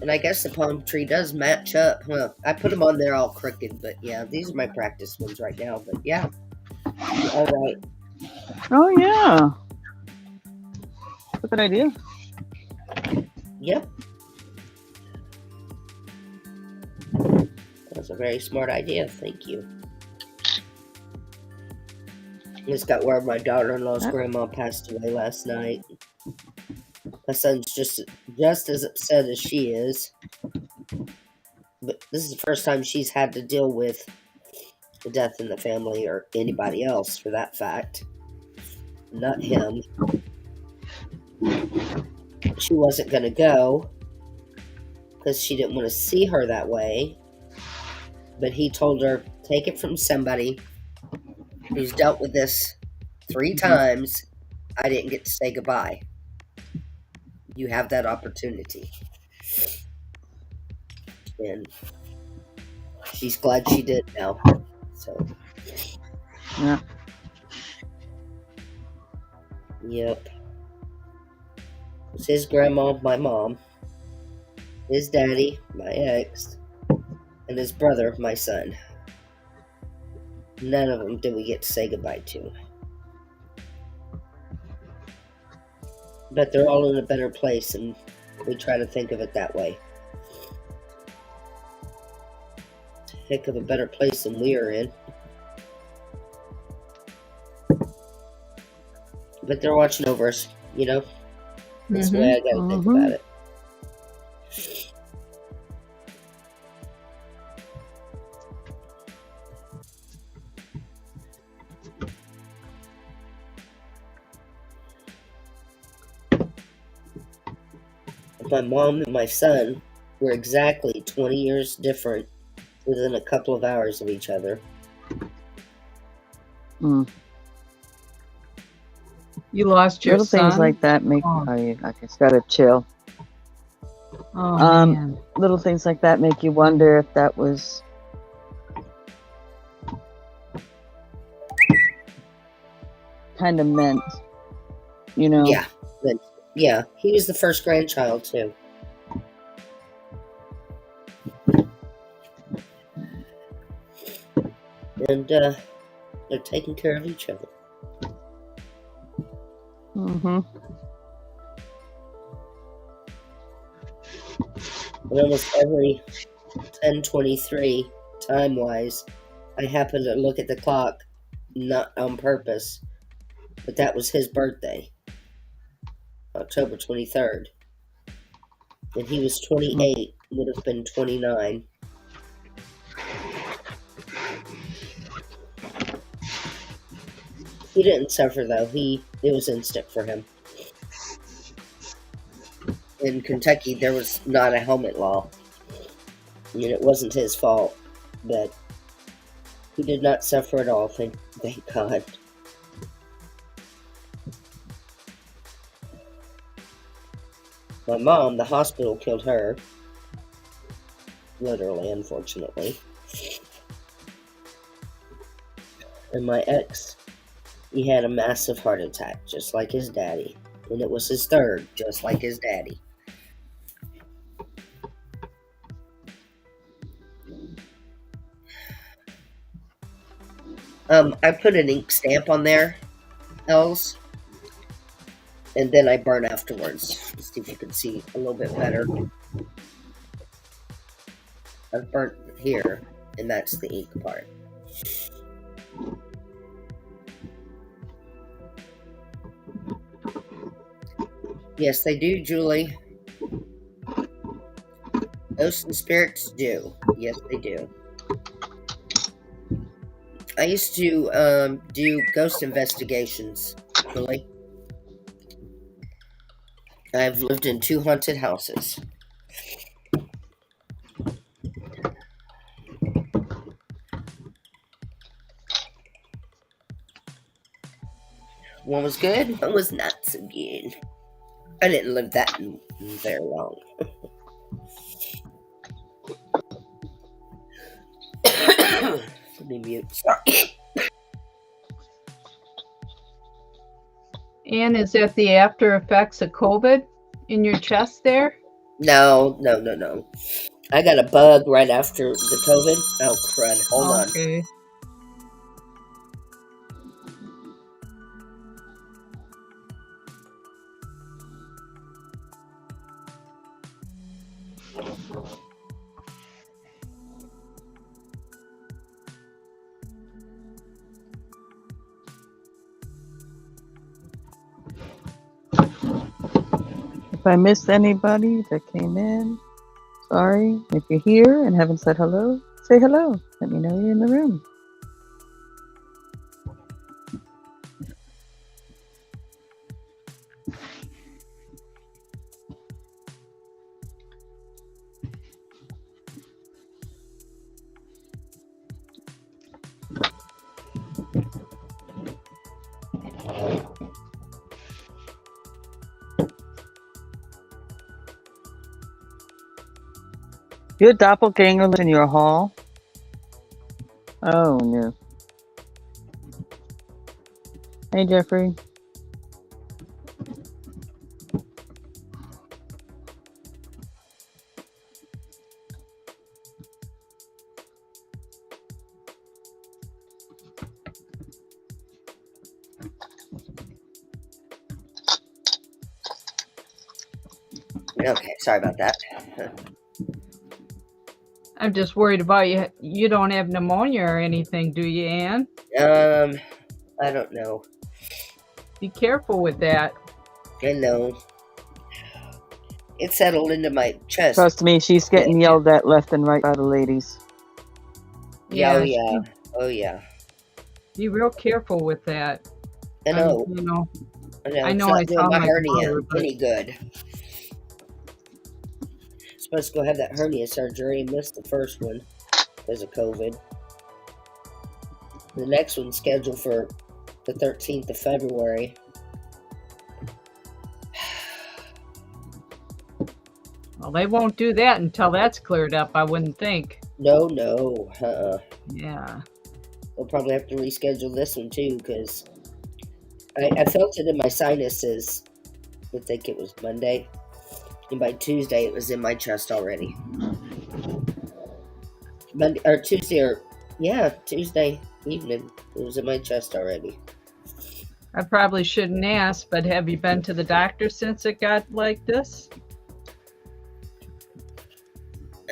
And I guess the palm tree does match up, huh? I put them on there all crooked, but yeah, these are my practice ones right now. But yeah. All right. Oh, yeah. That's a good idea. Yep. That's a very smart idea. Thank you. This got where my daughter-in-law's grandma passed away last night. My son's just as upset as she is. But this is the first time she's had to deal with the death in the family, or anybody else for that fact. Not him. She wasn't going to go because she didn't want to see her that way. But he told her, take it from somebody who's dealt with this 3 times. I didn't get to say goodbye. You have that opportunity. And she's glad she did now. So. Yeah. Yep. It's his grandma, my mom, his daddy, my ex, and his brother, my son. None of them did we get to say goodbye to. But they're all in a better place, and we try to think of it that way. Heck of a better place than we are in. But they're watching over us, That's the way I gotta think about it. My mom and my son were exactly 20 years different within a couple of hours of each other. Mm. You lost your little son? Things like that make I just gotta chill. Oh, man. Little things like that make you wonder if that was kind of meant, Yeah. Yeah, he was the first grandchild, too. And they're taking care of each other. Mm-hmm. And almost every 10:23, time-wise, I happened to look at the clock, not on purpose, but that was his birthday, October 23rd. And he was 28, would have been 29. He didn't suffer, though. It was instant for him. In Kentucky, there was not a helmet law. I mean, it wasn't his fault, but he did not suffer at all, thank God. My mom, the hospital killed her. Literally, unfortunately. And my ex, he had a massive heart attack, just like his daddy. And it was his third, just like his daddy. I put an ink stamp on there, Els, and then I burn afterwards. Let's see if you can see a little bit better. I've burnt here, and that's the ink part. Yes, they do, Julie. Ghosts and spirits do. Yes, they do. I used to do ghost investigations, Julie. I've lived in 2 haunted houses. One was good, one was not so good. I didn't live that very long. Let me mute. Sorry. Anne, is that the after effects of COVID in your chest there? No. I got a bug right after the COVID. Oh, crud. Hold on. Okay. If I missed anybody that came in, sorry. If you're here and haven't said hello, say hello. Let me know you're in the room. Your doppelganger lives in your hall? Oh, no. Hey, Jeffrey. Okay, sorry about that. I'm just worried about you. You don't have pneumonia or anything, do you, Anne? I don't know. Be careful with that. I know. It settled into my chest. Trust me, she's getting yelled at left and right by the ladies. Yeah. Oh, yeah. Be real careful with that. I know. I know. It's not doing my hernia brother, but... any good. Supposed to go have that hernia surgery. Missed the first one because of COVID. The next one's scheduled for the 13th of February. Well, they won't do that until that's cleared up, I wouldn't think. No. Yeah. We'll probably have to reschedule this one too because I felt it in my sinuses. I think it was Monday. And by Tuesday, it was in my chest already. Tuesday evening, it was in my chest already. I probably shouldn't ask, but have you been to the doctor since it got like this?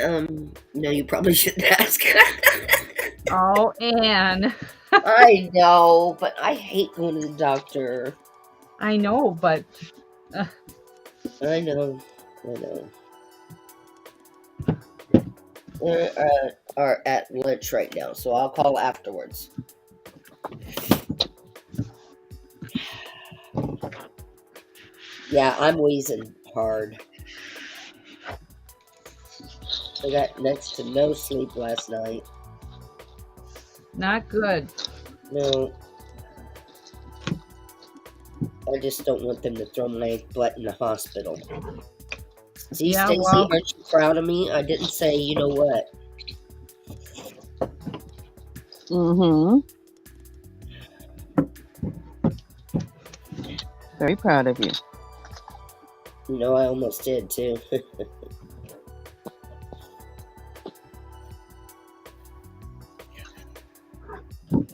No, you probably shouldn't ask. Oh, Anne. I know, but I hate going to the doctor. I know, but I know. We are at lunch right now, so I'll call afterwards. Yeah, I'm wheezing hard. I got next to no sleep last night. not good. No. I just don't want them to throw my butt in the hospital. See, Yeah, Stacey, well. aren't you proud of me? I didn't say, you know what? Mm-hmm. Very proud of you. You know, I almost did, too.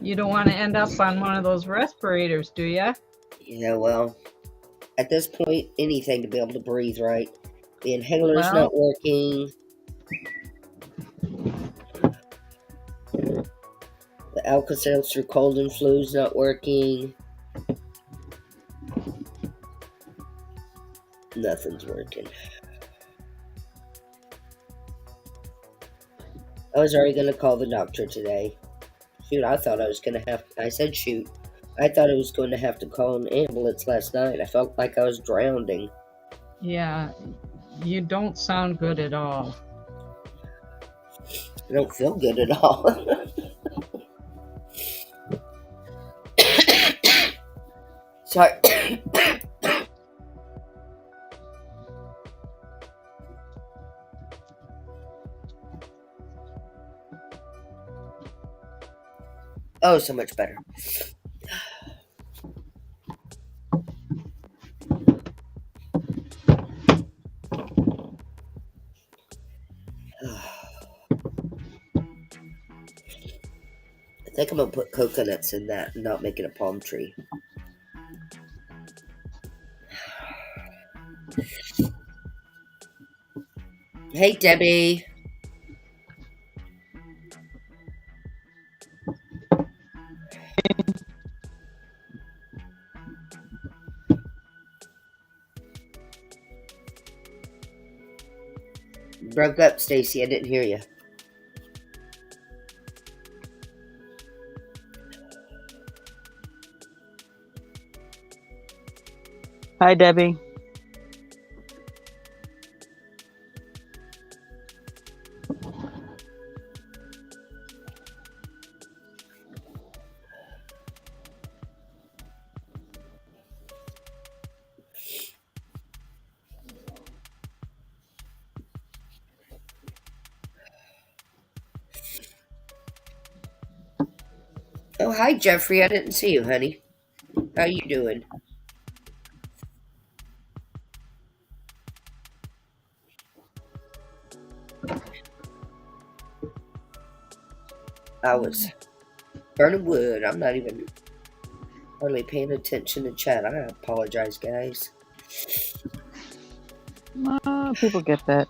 You don't want to end up on one of those respirators, do you? Yeah, well, at this point, anything to be able to breathe right. The inhaler's Well. not working. The Alka-Seltzer cold and flu's not working. Nothing's working. I was already going to call the doctor today. Shoot, I thought I was going to have... I said shoot. I thought I was going to have to call an ambulance last night. I felt like I was drowning. Yeah, you don't sound good at all. I don't feel good at all. Sorry. Oh, so much better. I think I'm going to put coconuts in that and not make it a palm tree. Hey, Debbie. You broke up, Stacey. I didn't hear you. Hi, Debbie. Oh, hi, Jeffrey. I didn't see you, honey. How you doing? I was burning wood. I'm not even hardly paying attention to chat. I apologize, guys. People get that.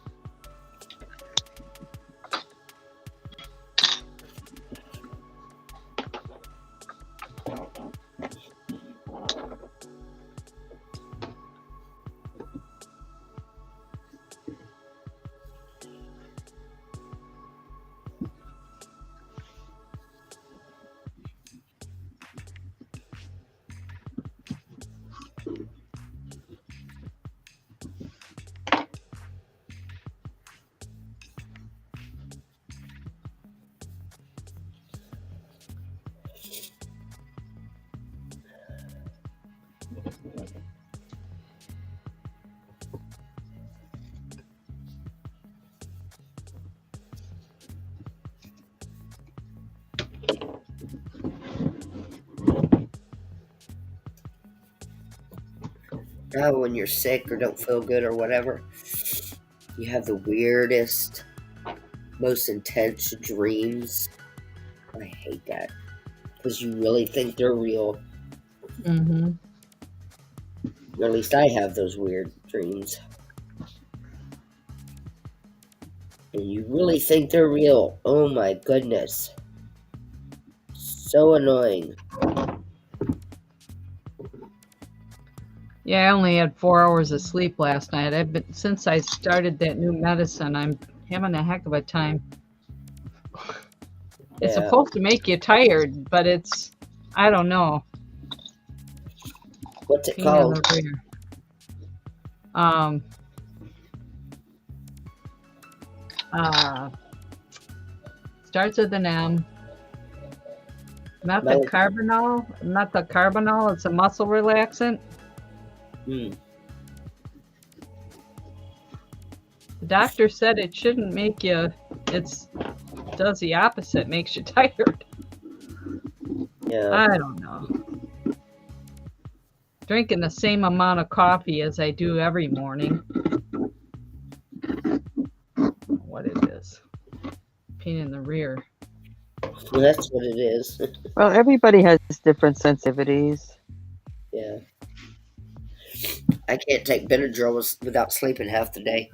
Now, when you're sick or don't feel good or whatever, you have the weirdest, most intense dreams. I hate that. Because you really think they're real. Mm-hmm. Or at least I have those weird dreams. And you really think they're real. Oh my goodness. So annoying. Yeah, I only had 4 hours of sleep last night. Since I started that new medicine, I'm having a heck of a time. It's Yeah. supposed to make you tired, but I don't know. What's it Pain in called? the rear. Um, Starts with an M. Methocarbamol. It's a muscle relaxant. Hmm. The doctor said it shouldn't make you. Does the opposite, makes you tired. Yeah. I don't know. Drinking the same amount of coffee as I do every morning. What it is. Pain in the rear. Well, that's what it is. Well, everybody has different sensitivities. Yeah. I can't take Benadryl without sleeping half the day.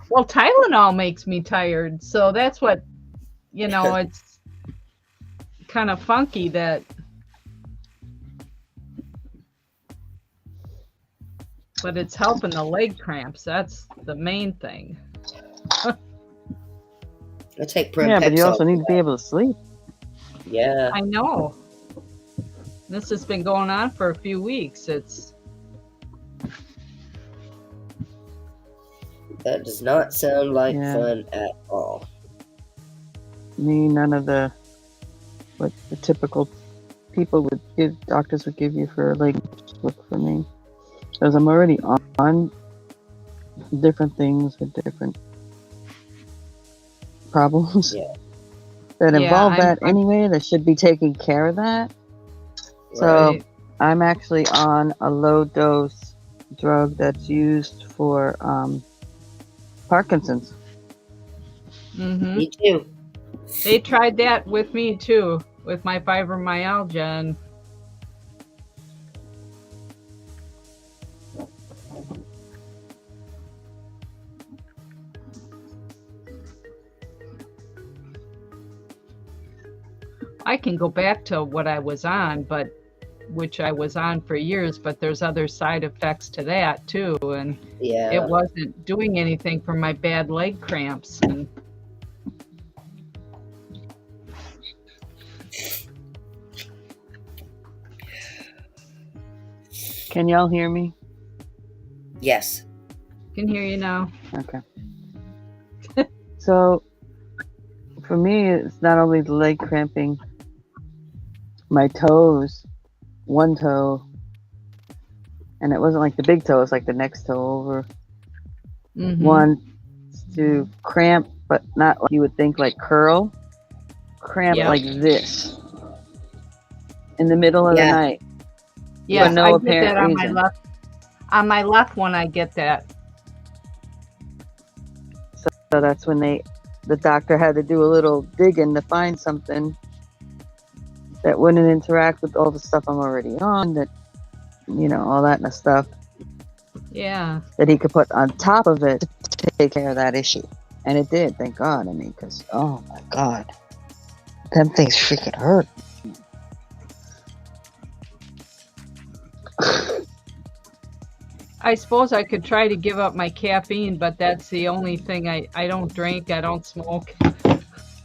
Well, Tylenol makes me tired, so that's what, it's kind of funky that. But it's helping the leg cramps. That's the main thing. I take Yeah, but you also Prempexol. need to be able to sleep. Yeah. I know. This has been going on for a few weeks. That does not sound like Yeah. fun at all. None of what the typical doctors would give you for leg work for me. Because I'm already on different things with different problems that involve that anyway, that should be taking care of that. So Right. I'm actually on a low dose drug that's used for Parkinson's. Mm-hmm. Me too. They tried that with me too, with my fibromyalgia, and I can go back to what I was on, which I was on for years, but there's other side effects to that too, and it wasn't doing anything for my bad leg cramps. And Can y'all hear me? Yes. can hear you now. Okay. So for me, it's not only the leg cramping, my toes, one toe, and it wasn't like the big toe, it's like the next toe over. Mm-hmm. One to cramp, but not like you would think, like curl. Cramp like this in the middle of the night. Yes, for no I get apparent that on reason. my left. On my left one, I get that. So that's when the doctor had to do a little digging to find something that wouldn't interact with all the stuff I'm already on, that, all that kind of stuff. Yeah. That he could put on top of it to take care of that issue. And it did, thank God. I mean, because, oh my God, them things freaking hurt. I suppose I could try to give up my caffeine, but that's the only thing. I don't drink, I don't smoke.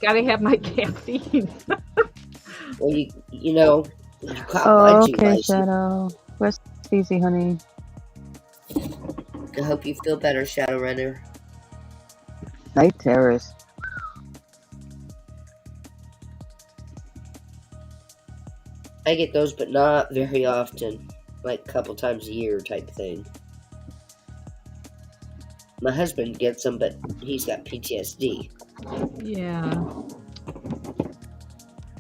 Gotta have my caffeine. Well, you caught Oh, my okay, license. Shadow. Rest easy, honey. I hope you feel better, Shadowrunner. Night terrors. I get those, but not very often. Like a couple times a year type thing. My husband gets them, but he's got PTSD. Yeah.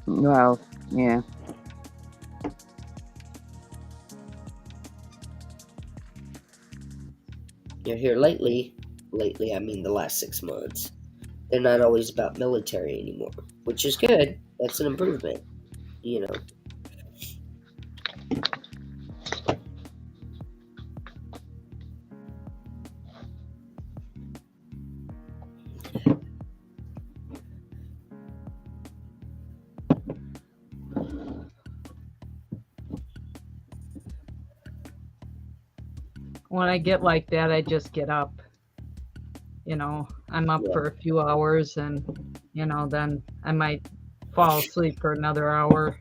Well, yeah. You're here lately I mean the last 6 months, they're not always about military anymore, which is good. That's an improvement, when I get like that, I just get up. You know, I'm up Yeah. for a few hours and, you know, then I might fall asleep for another hour.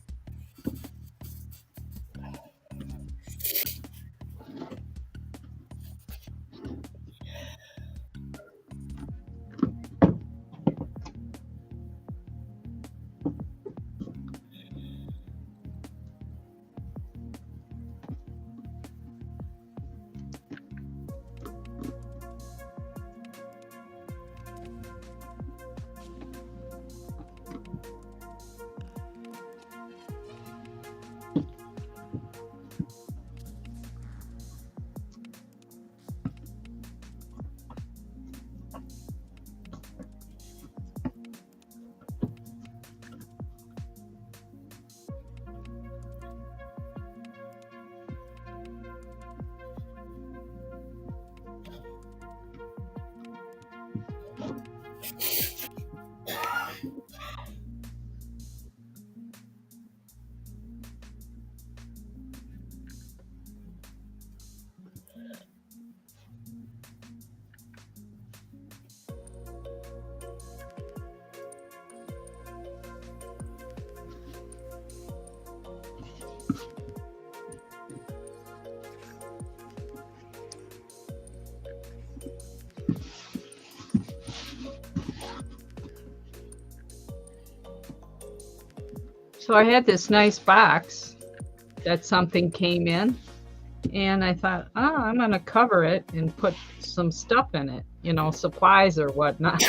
So I had this nice box that something came in, and I thought, oh, I'm going to cover it and put some stuff in it, you know, supplies or whatnot.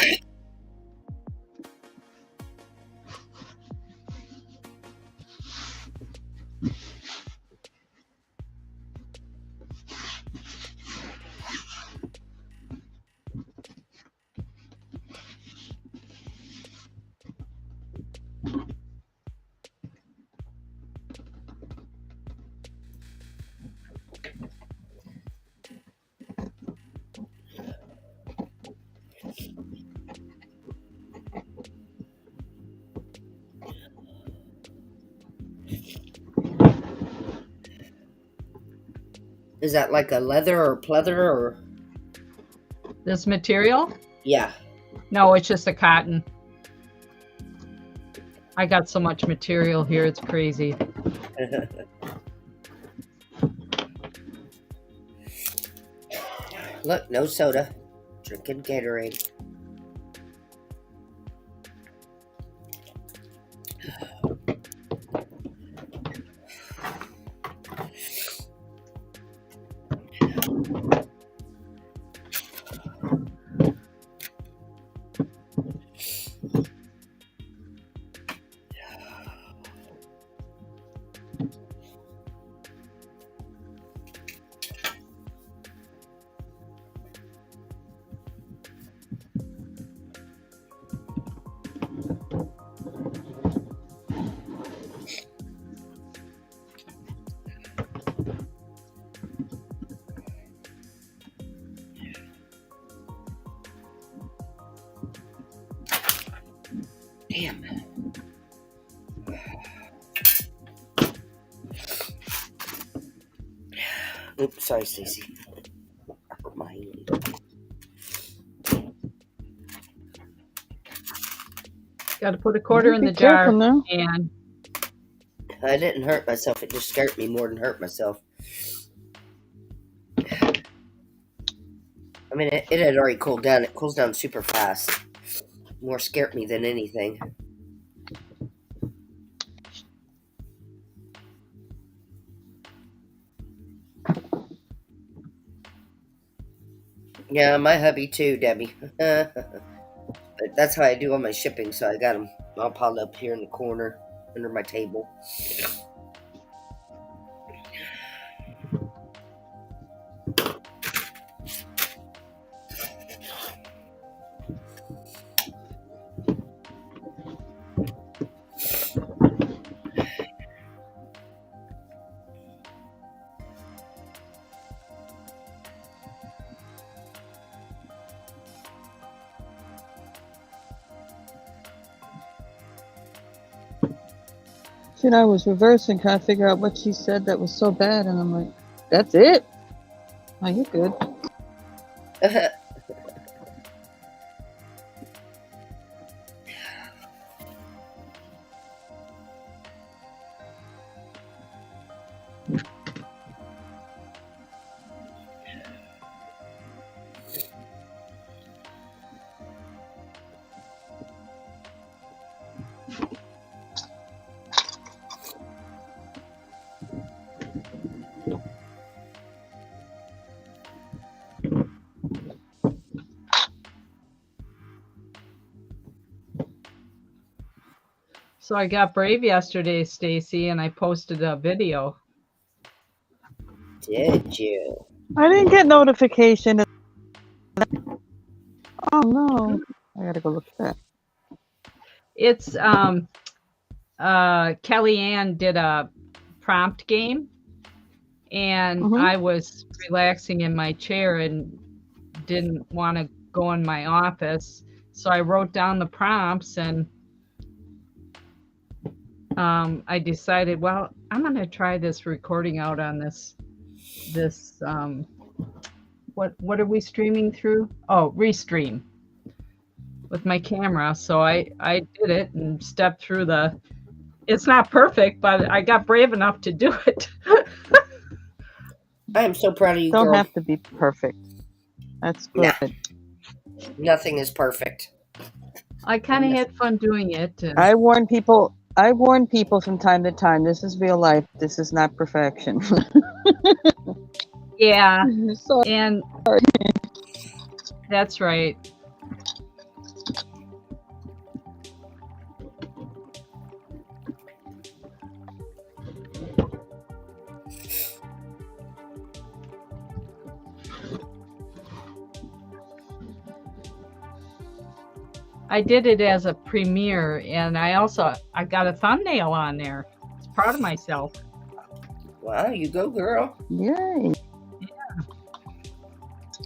Is that like a leather or pleather or? This material? Yeah. No, it's just a cotton. I got so much material here, it's crazy. Look, no soda. Drinking Gatorade. Damn. Oops, sorry, Stacey. I hurt my hand. Got to put a quarter in Be the jar, careful now. and I didn't hurt myself. It just scared me more than hurt myself. I mean, it had already cooled down. It cools down super fast. More scared me than anything. Yeah, my hubby too, Debbie. But that's how I do all my shipping, so I got them all piled up here in the corner under my table. Shit, I was reversing, trying to figure out what she said that was so bad, and I'm like, that's it? Oh, you're good. So I got brave yesterday, Stacy, and I posted a video. Did you? I didn't get notification. Oh no! I gotta go look at that. It's Kellyanne did a prompt game, and Mhm. I was relaxing in my chair and didn't want to go in my office, so I wrote down the prompts, and I decided, well, I'm going to try this recording out on this what are we streaming through? Oh, Restream with my camera. So I did it and stepped through the. It's not perfect, but I got brave enough to do it. I am so proud of you, Don't girl. have to be perfect. That's good. Nah. Nothing is perfect. I kind of had fun doing it. And I warn people. I warn people from time to time. This is real life. This is not perfection. yeah, So and that's right. I did it as a premiere, and I got a thumbnail on there. I was proud of myself. Wow, you go, girl. yay!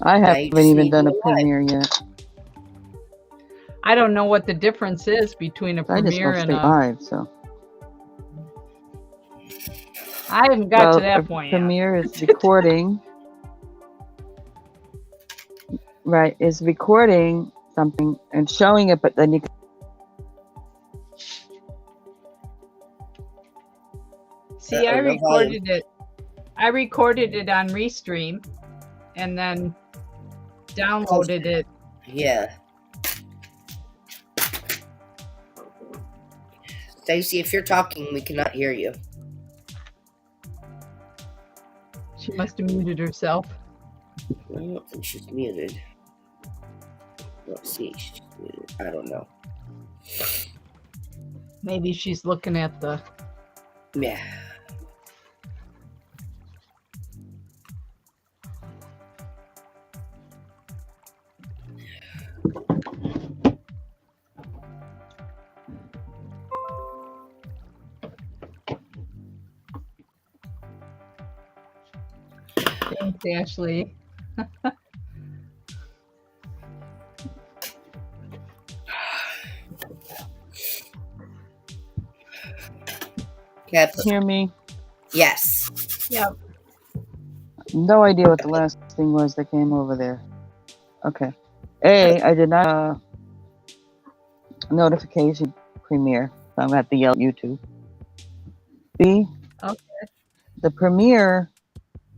I Now you haven't just even need done a to go live. premiere yet. I don't know what the difference is between a I just premiere go and straight a. live. So I haven't got to that point yet. premiere is recording. Right, is recording something and showing it, but then you. See, I no recorded it. I recorded it on Restream, and then downloaded it. Yeah. Stacey, if you're talking, we cannot hear you. She must have muted herself. I don't think she's muted. Let's see. She's muted. I don't know. Maybe she's looking at the. Yeah. Thanks, Ashley. Cap. Hear me? Yes. Yep. No idea what the last thing was that came over there. Okay. A, I did not notification premiere. So I'm gonna have to yell at YouTube. B, Okay. the premiere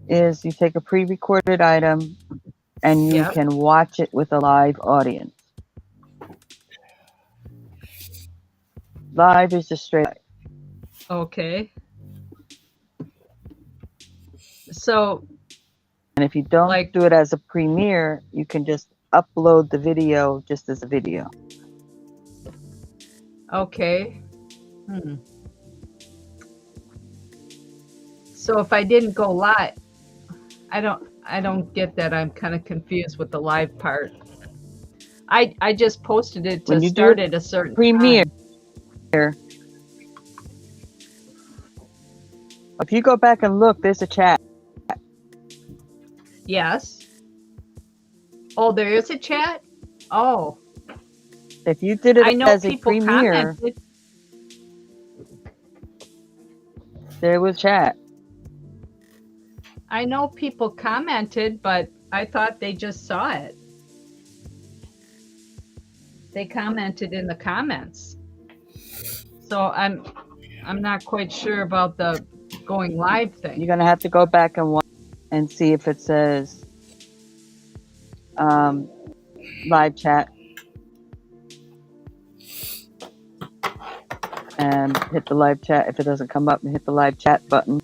is you take a pre-recorded item and you Yep. can watch it with a live audience. Live is just straight. Okay. So, And if you don't Like- do it as a premiere, you can just upload the video just as a video. okay. So if I didn't go live, I don't get that. I'm kind of confused with the live part. I just posted it to When you do start it at a certain premiere, time. if you go back and look, there's a chat. Yes. Oh, there is a chat? Oh, If you did it I know as a people premiere, commented. there was chat. I know people commented, but I thought they just saw it. They commented in the comments. So I'm not quite sure about the going live thing. You're gonna have to go back and watch and see if it says live chat, and hit the live chat. If it doesn't come up, and hit the live chat button.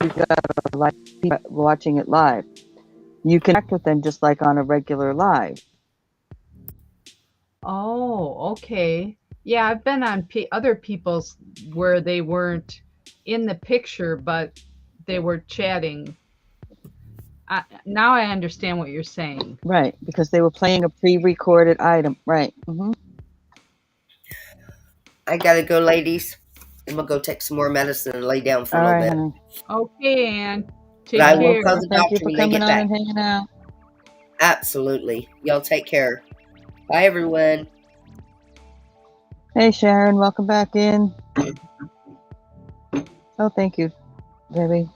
You got a live people watching it live. You can connect with them just like on a regular live. Oh, okay. Yeah, I've been on other people's where they weren't in the picture, but they were chatting. Now I understand what you're saying. Right, because they were playing a pre-recorded item. Right. Mm-hmm. I gotta go, ladies. I'm gonna go take some more medicine and lay down for All a little right, bit. honey. Okay, Ann. Take But I care. will call the Thank you doctor for when they coming get on back. and hanging out. Absolutely. Y'all take care. Bye, everyone. Hey, Sharon, welcome back in. Oh, thank you, Debbie.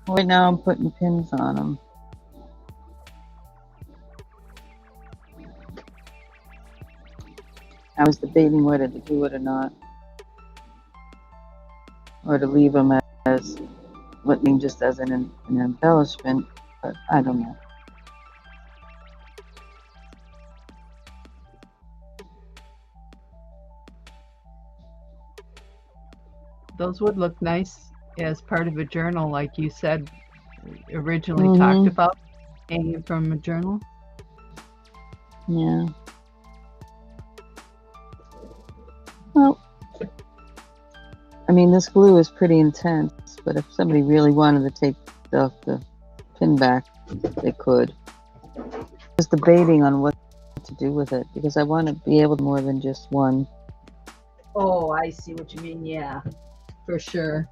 Right now, I'm putting pins on them. I was debating whether to do it or not, or to leave them as looking just as an embellishment, but I don't know. Those would look nice as part of a journal, like you said originally talked about, hanging from a journal. Yeah. Well, I mean, this glue is pretty intense, but if somebody really wanted to take the pin back, they could. Just debating on what to do with it, because I want to be able to more than just one. Oh, I see what you mean. Yeah, for sure.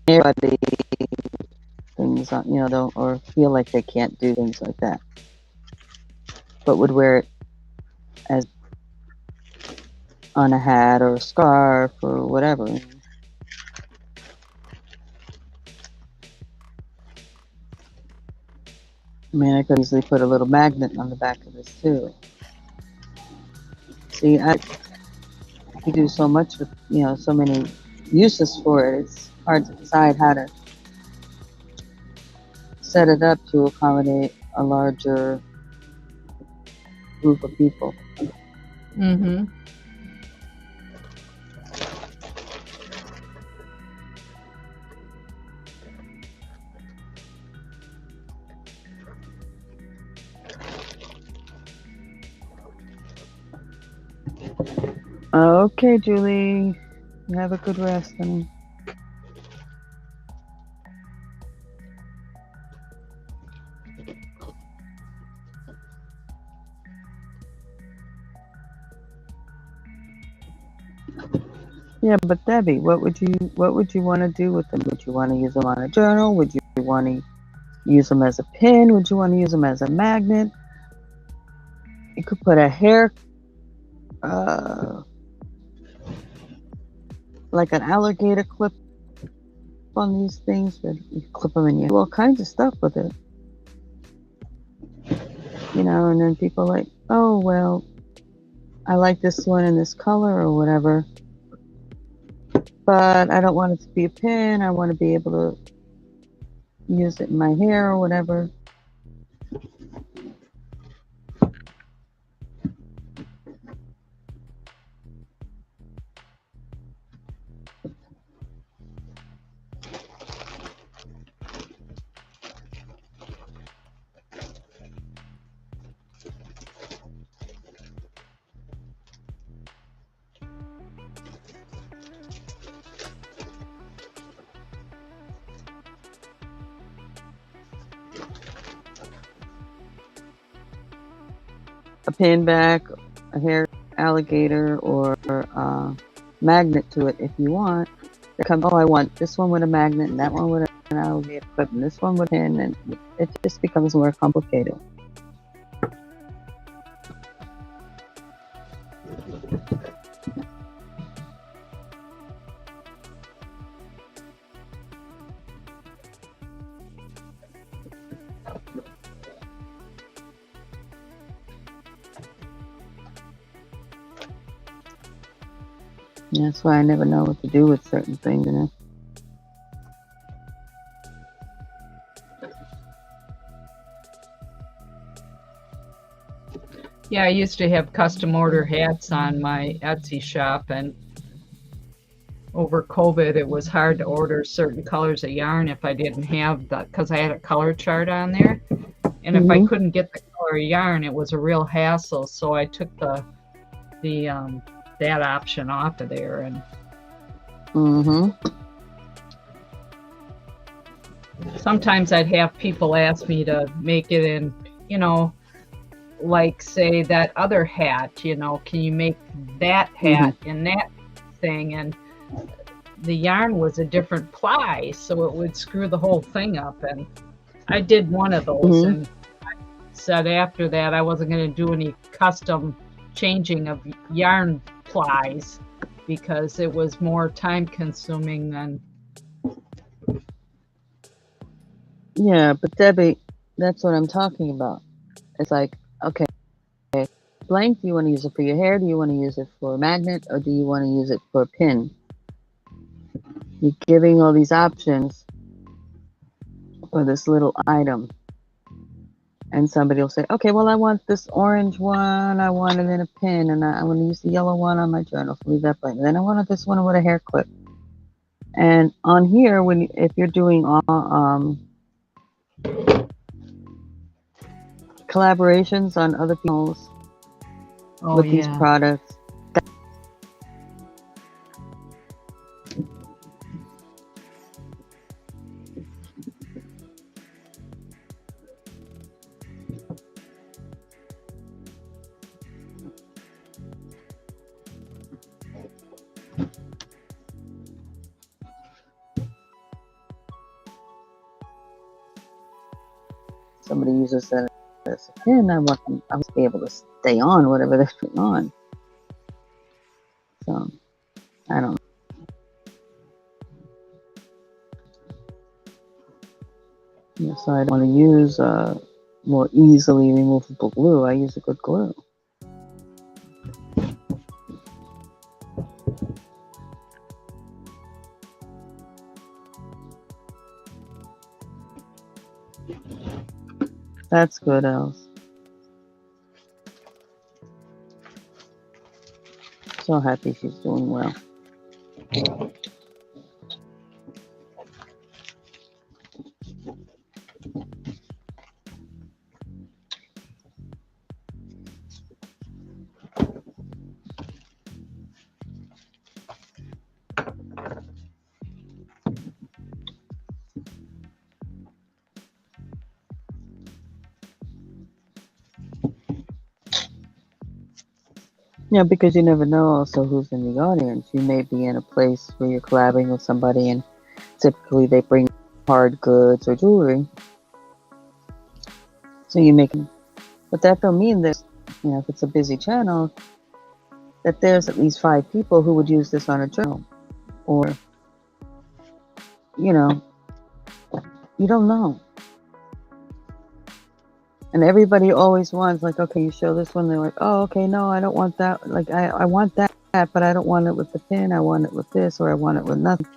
Everybody things on, don't, or feel like they can't do things like that, but would wear it as on a hat or a scarf or whatever. I mean, I could easily put a little magnet on the back of this too. See, you do so much with, so many uses for it. It's hard to decide how to set it up to accommodate a larger group of people. Mm-hmm. Okay, Julie. Have a good rest, honey. Yeah, but Debbie, what would you want to do with them? Would you want to use them on a journal? Would you want to use them as a pin? Would you want to use them as a magnet? You could put a hair, like an alligator clip on these things, but you clip them and you do all kinds of stuff with it. And then people are like, oh, well, I like this one in this color or whatever, but I don't want it to be a pin. I want to be able to use it in my hair or whatever. A pin back, a hair alligator or magnet to it if you want. They come, oh, I want this one with a magnet and that one with an alligator clip and this one with a pin, and it just becomes more complicated. Yeah, that's why I never know what to do with certain things, you know. Yeah, I used to have custom order hats on my Etsy shop, and over COVID, it was hard to order certain colors of yarn if I didn't have that, because I had a color chart on there. And if I couldn't get the color of yarn, it was a real hassle. So I took the that option off of there. And sometimes I'd have people ask me to make it in, you know, like say that other hat, you know, can you make that hat in that thing? And the yarn was a different ply, so it would screw the whole thing up. And I did one of those and I said after that I wasn't going to do any custom changing of yarn plies because it was more time consuming than. Yeah, but Debbie, that's what I'm talking about. It's like, okay, blank, do you want to use it for your hair? Do you want to use it for a magnet? Or do you want to use it for a pin? You're giving all these options for this little item. And somebody will say, okay, well, I want this orange one. I want it in a pin. And I want to use the yellow one on my journal. So leave that blank. And then I want this one with a hair clip. And on here, if you're doing collaborations on other people's with these products, somebody uses that as a pin, I want them to be able to stay on whatever they're putting on. So, I don't know. Yeah, so I don't want to use more easily removable glue. I use a good glue. That's good, Els. So happy she's doing well. Yeah, because you never know also who's in the audience. You may be in a place where you're collabing with somebody and typically they bring hard goods or jewelry. So you make them. But that don't mean that, you know, if it's a busy channel, that there's at least 5 people who would use this on a journal. Or, you know, you don't know. And everybody always wants, like, okay, you show this one, they're like, oh, okay, no, I don't want that. Like, I want that, but I don't want it with the pin. I want it with this, or I want it with nothing.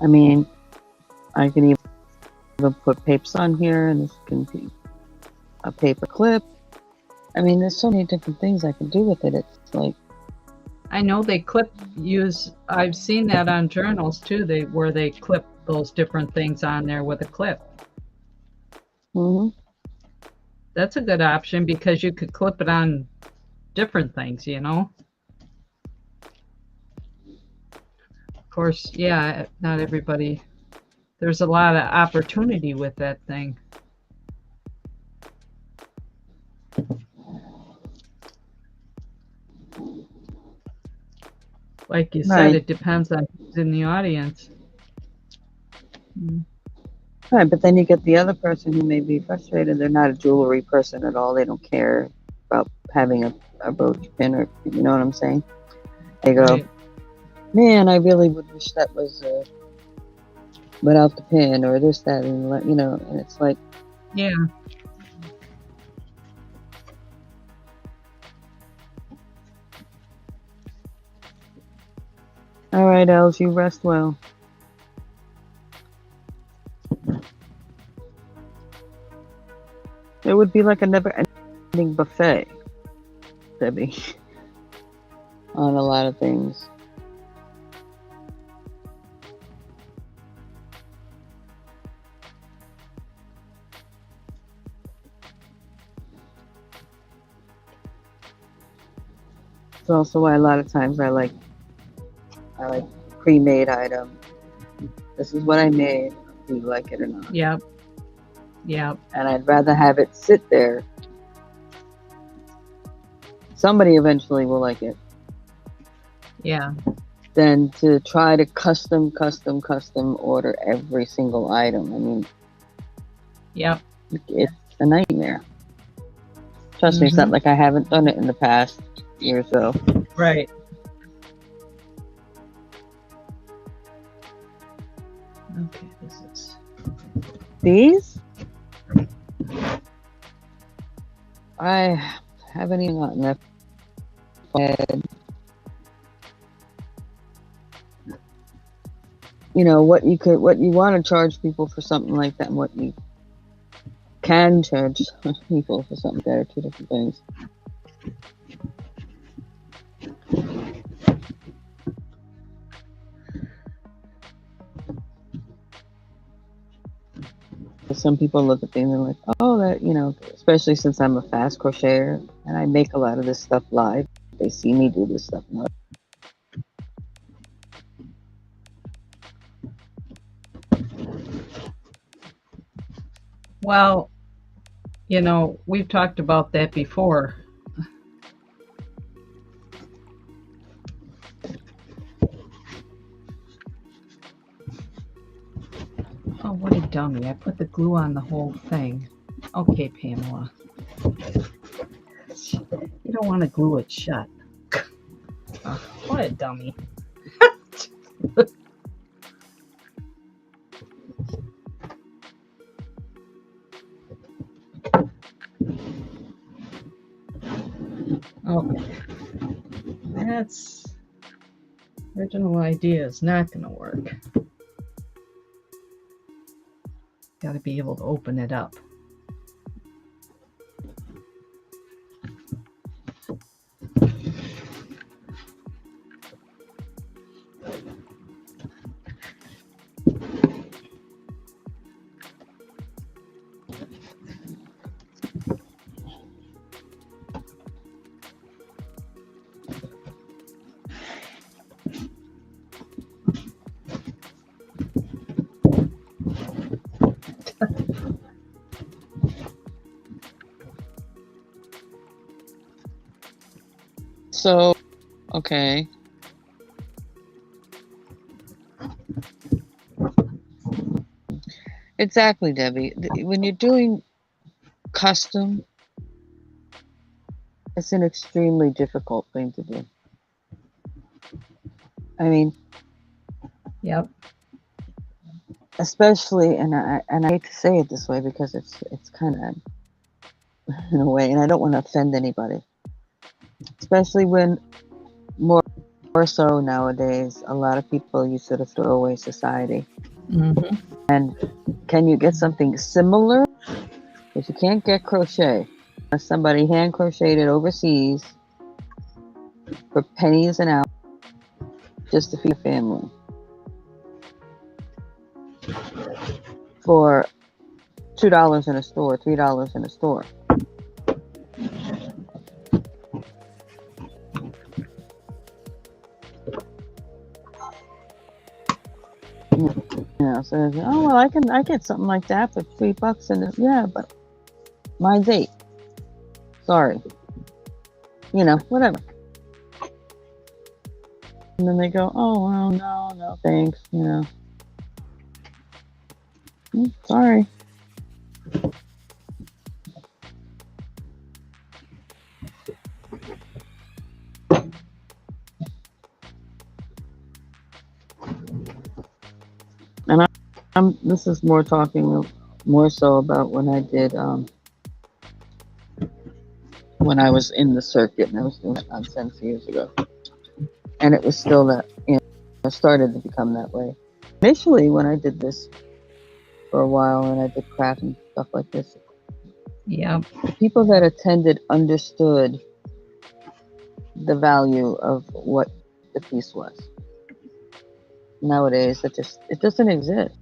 I mean, I can even put papers on here, and this can be a paper clip. I mean, there's so many different things I can do with it. It's like, I know they I've seen that on journals too, where they clip those different things on there with a clip. mm-hmm. That's a good option because you could clip it on different things, you know? Of course, yeah, not everybody. There's a lot of opportunity with that thing. Like you said, Right. it depends on who's in the audience. Right, but then you get the other person who may be frustrated. They're not a jewelry person at all. They don't care about having a brooch pin, or you know what I'm saying? They go, Right. man, I really would wish that was without the pin, or this, that, and you know. And it's like, Yeah. all right, Els, you rest well. It would be like a never-ending buffet, Debbie, on a lot of things. It's also why a lot of times I like pre-made item. This is what I made. Do you like it or not? Yep. Yep. And I'd rather have it sit there. Somebody eventually will like it. Yeah. Than to try to custom order every single item. I mean, Yep. it's a nightmare. Trust me, it's not like I haven't done it in the past year or so. Right. Okay, this is These? I haven't even gotten that far. You know, what you want to charge people for something like that, and what you can charge people for something like that are two different things. Some people look at things and they're like, oh, that, you know, especially since I'm a fast crocheter and I make a lot of this stuff live. They see me do this stuff live. Well, you know, we've talked about that before. Oh, what a dummy. I put the glue on the whole thing. Okay, Pamela. You don't want to glue it shut. Oh, what a dummy. Okay. That's original idea is not going to work. Got to be able to open it up. So, okay. Exactly, Debbie. When you're doing custom, it's an extremely difficult thing to do. I mean, Yep. especially, and I hate to say it this way because it's kind of in a way, and I don't want to offend anybody. Especially when more More so nowadays, a lot of people use it as a throwaway society. Mm-hmm. And can you get something similar? If you can't get crochet, somebody hand crocheted it overseas for pennies an hour just to feed a family. For $2 in a store, $3 in a store. Yeah, so oh well, I get something like that for $3 and yeah, but mine's 8. Sorry, whatever. And then they go, oh well, no, thanks, sorry. And this is more talking more so about when I did when I was in the circuit and I was doing nonsense years ago, and it was still that started to become that way. Initially, when I did this for a while and I did craft and stuff like this, Yeah. the people that attended understood the value of what the piece was. Nowadays, it doesn't exist.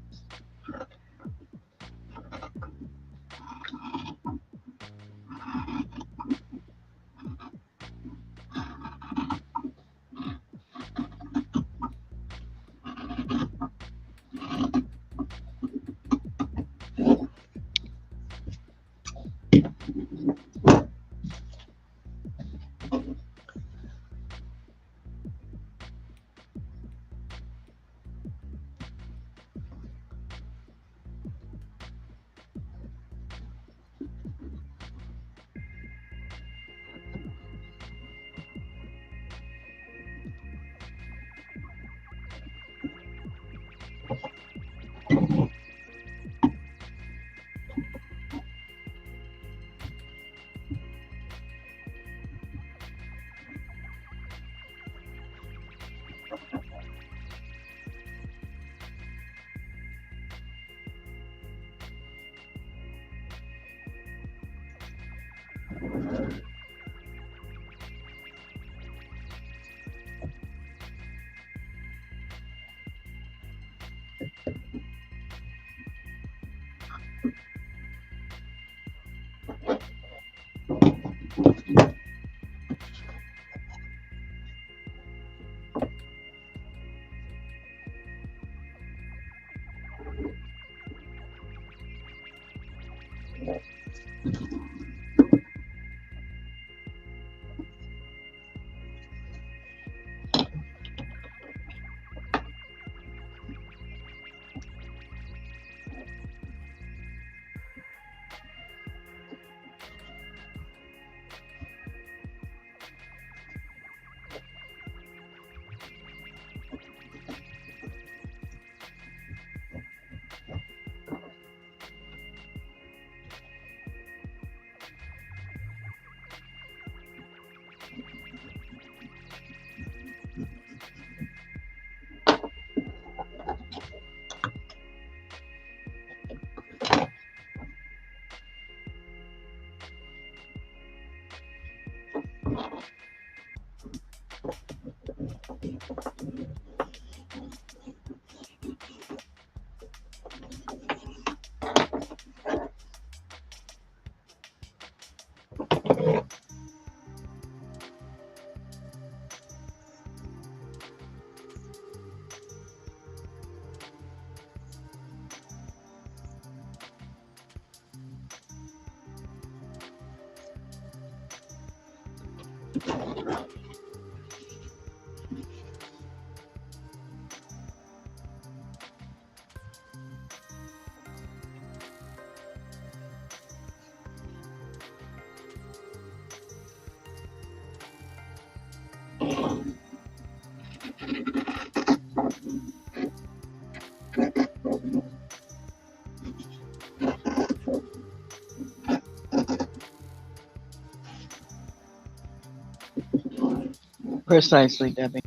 Precisely, Debbie.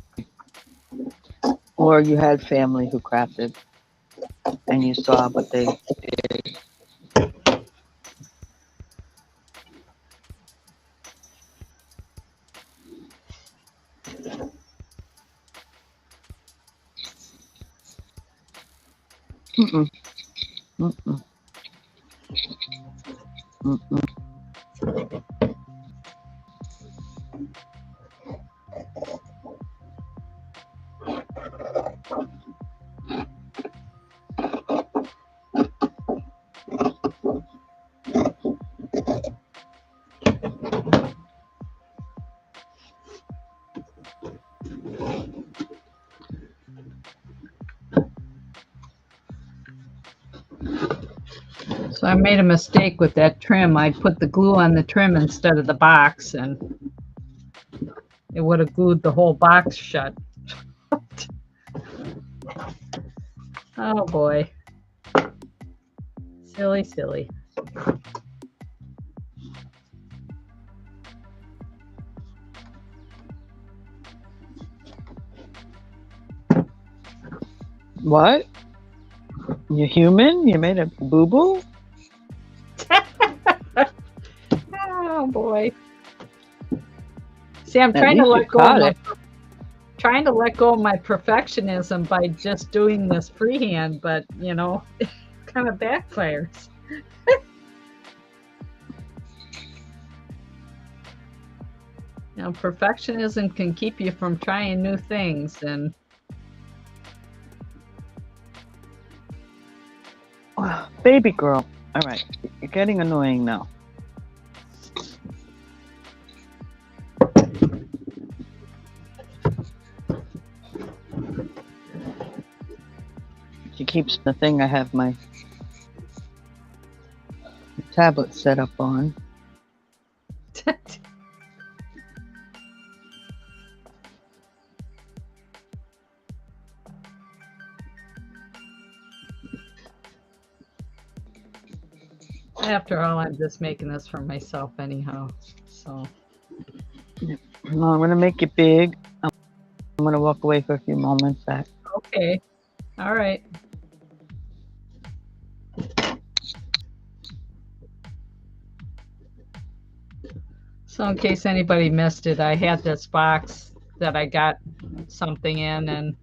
Or you had family who crafted and you saw what they did. Mm-mm. Mm-mm. Mm-mm. So I made a mistake with that trim. I put the glue on the trim instead of the box, and it would have glued the whole box shut. Oh boy. Silly, silly. What? You human? You made a boo-boo? Oh boy. See, I'm At trying to least you let go of caught my it. perfectionism by just doing this freehand, but you know, it kind of backfires. You know, perfectionism can keep you from trying new things, and Baby girl. All right. You're getting annoying now. She keeps the thing I have my tablet set up on. after all, I'm just making this for myself anyhow. So Well, I'm going to make it big. I'm going to walk away for a few moments. okay, all right. So in case anybody missed it, I had this box that I got something in, and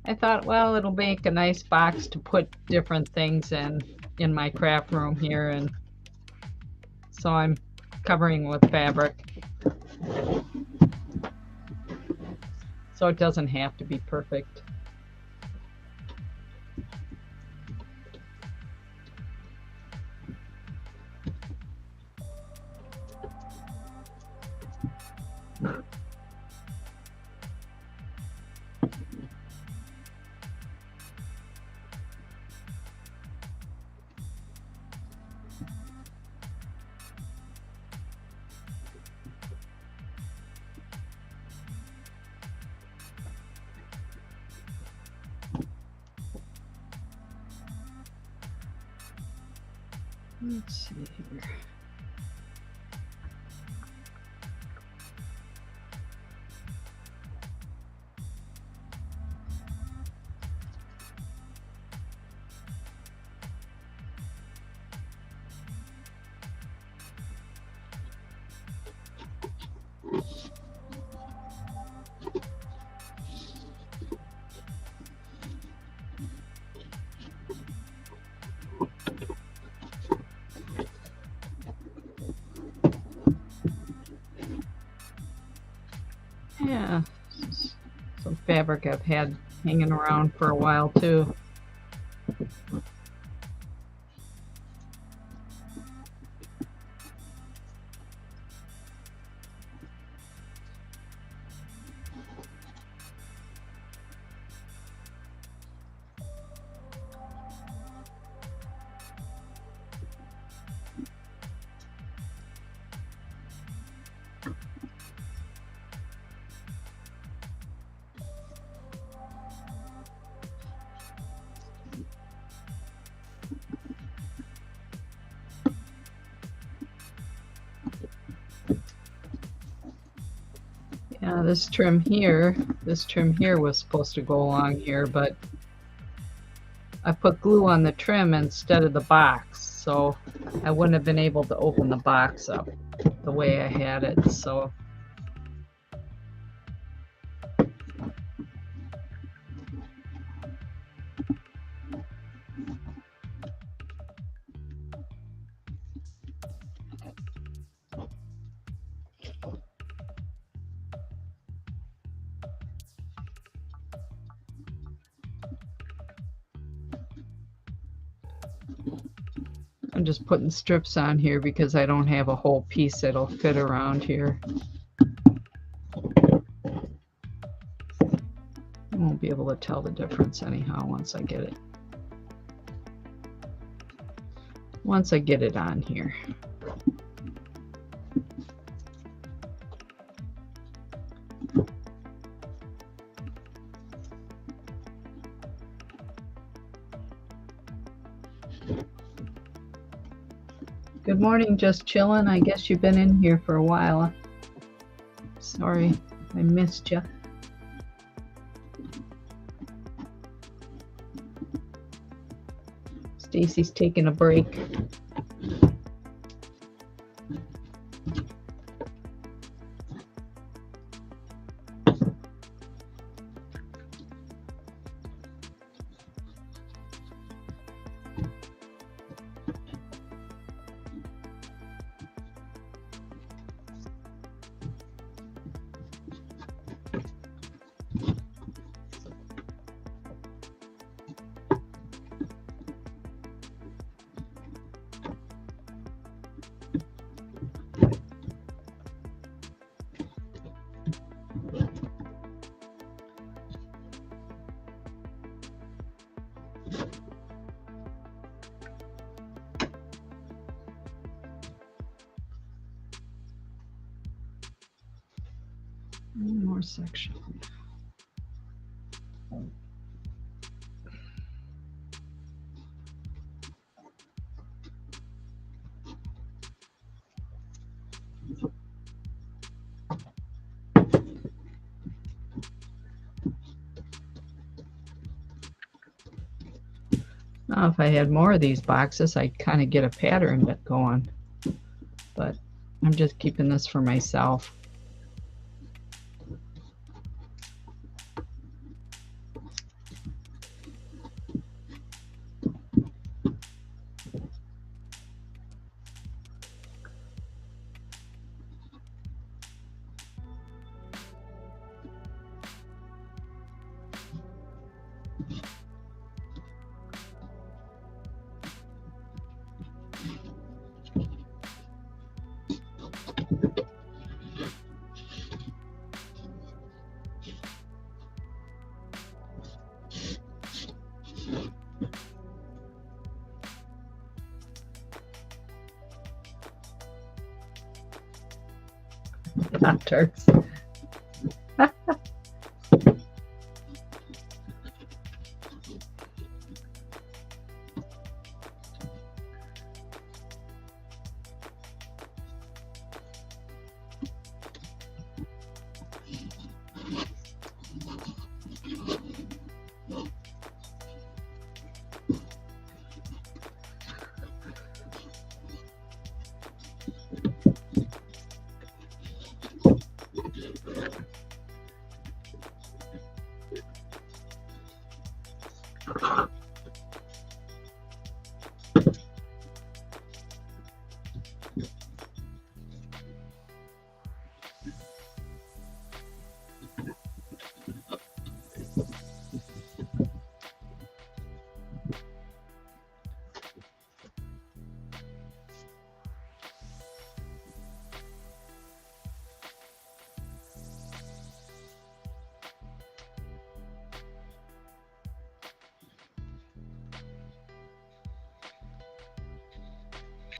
I thought, well, it'll make a nice box to put different things in my craft room here, and so I'm covering with fabric. So it doesn't have to be perfect. Let's see here. Yeah, some fabric I've had hanging around for a while too. Yeah, this trim here was supposed to go along here, but I put glue on the trim instead of the box, so I wouldn't have been able to open the box up the way I had it. So I'm just putting strips on here because I don't have a whole piece that'll fit around here. I won't be able to tell the difference anyhow once I get it. Once I get it on here. Good morning, just chilling. I guess you've been in here for a while. Sorry, I missed you. Stacy's taking a break. One more section. Now, if I had more of these boxes, I'd kind of get a pattern going, but I'm just keeping this for myself. Pop-Tarts.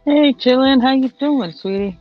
Hey, chillin'. How you doing, sweetie?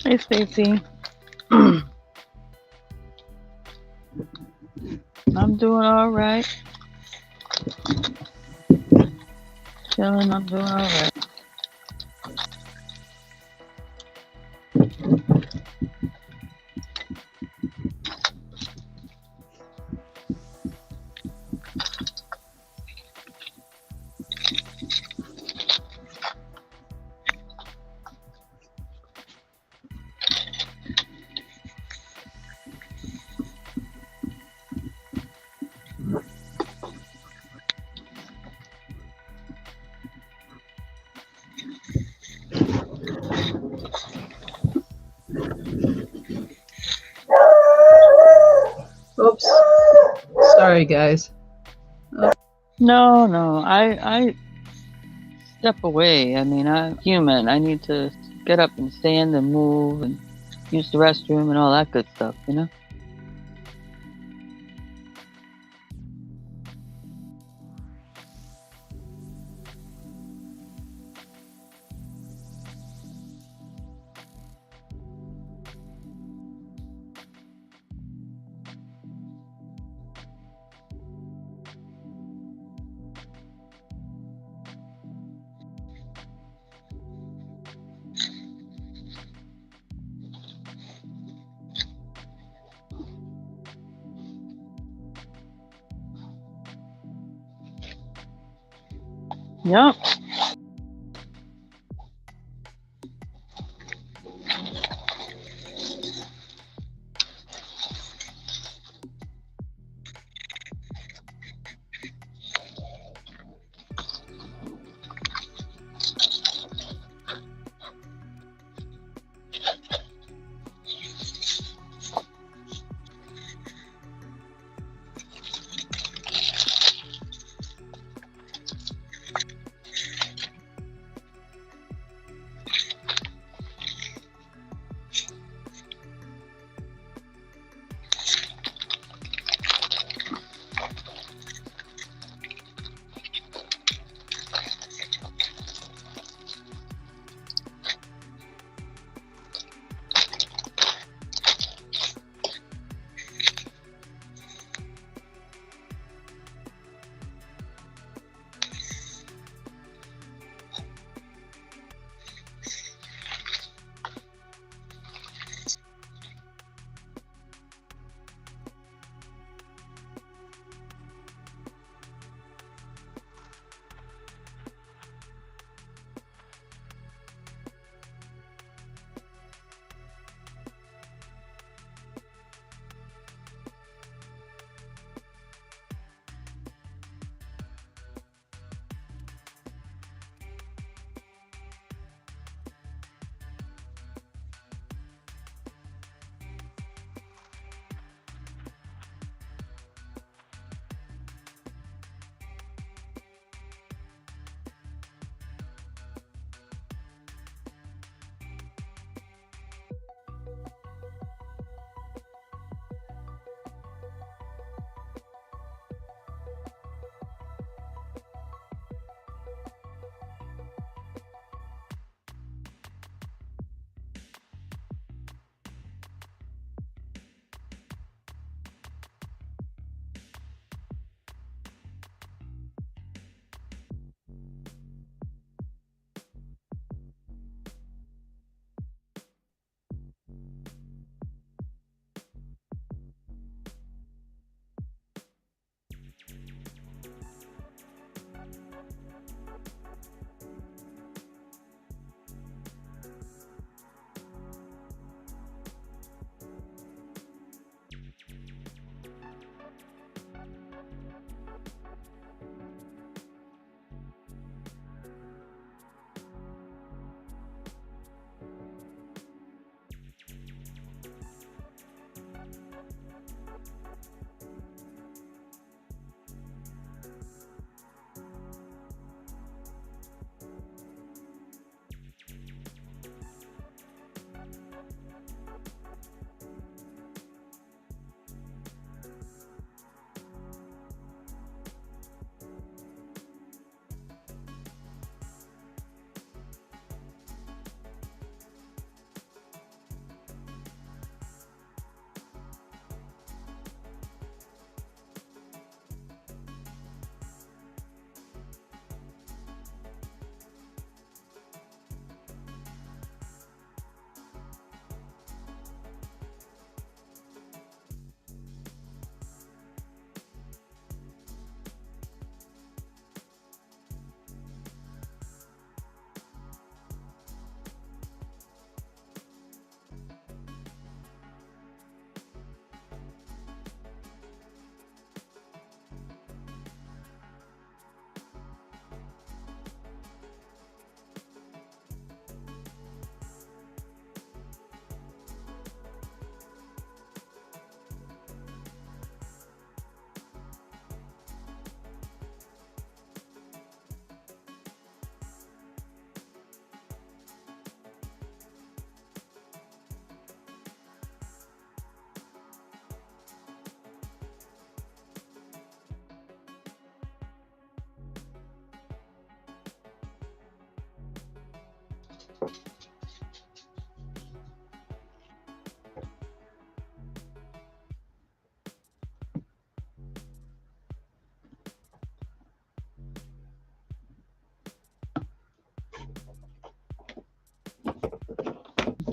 Hey, Stacey. I'm doing all right. Chilling, I'm doing all right. Oops. Sorry, guys. No, I step away. I mean, I'm human. I need to get up and stand and move and use the restroom and all that good stuff, you know? Yep.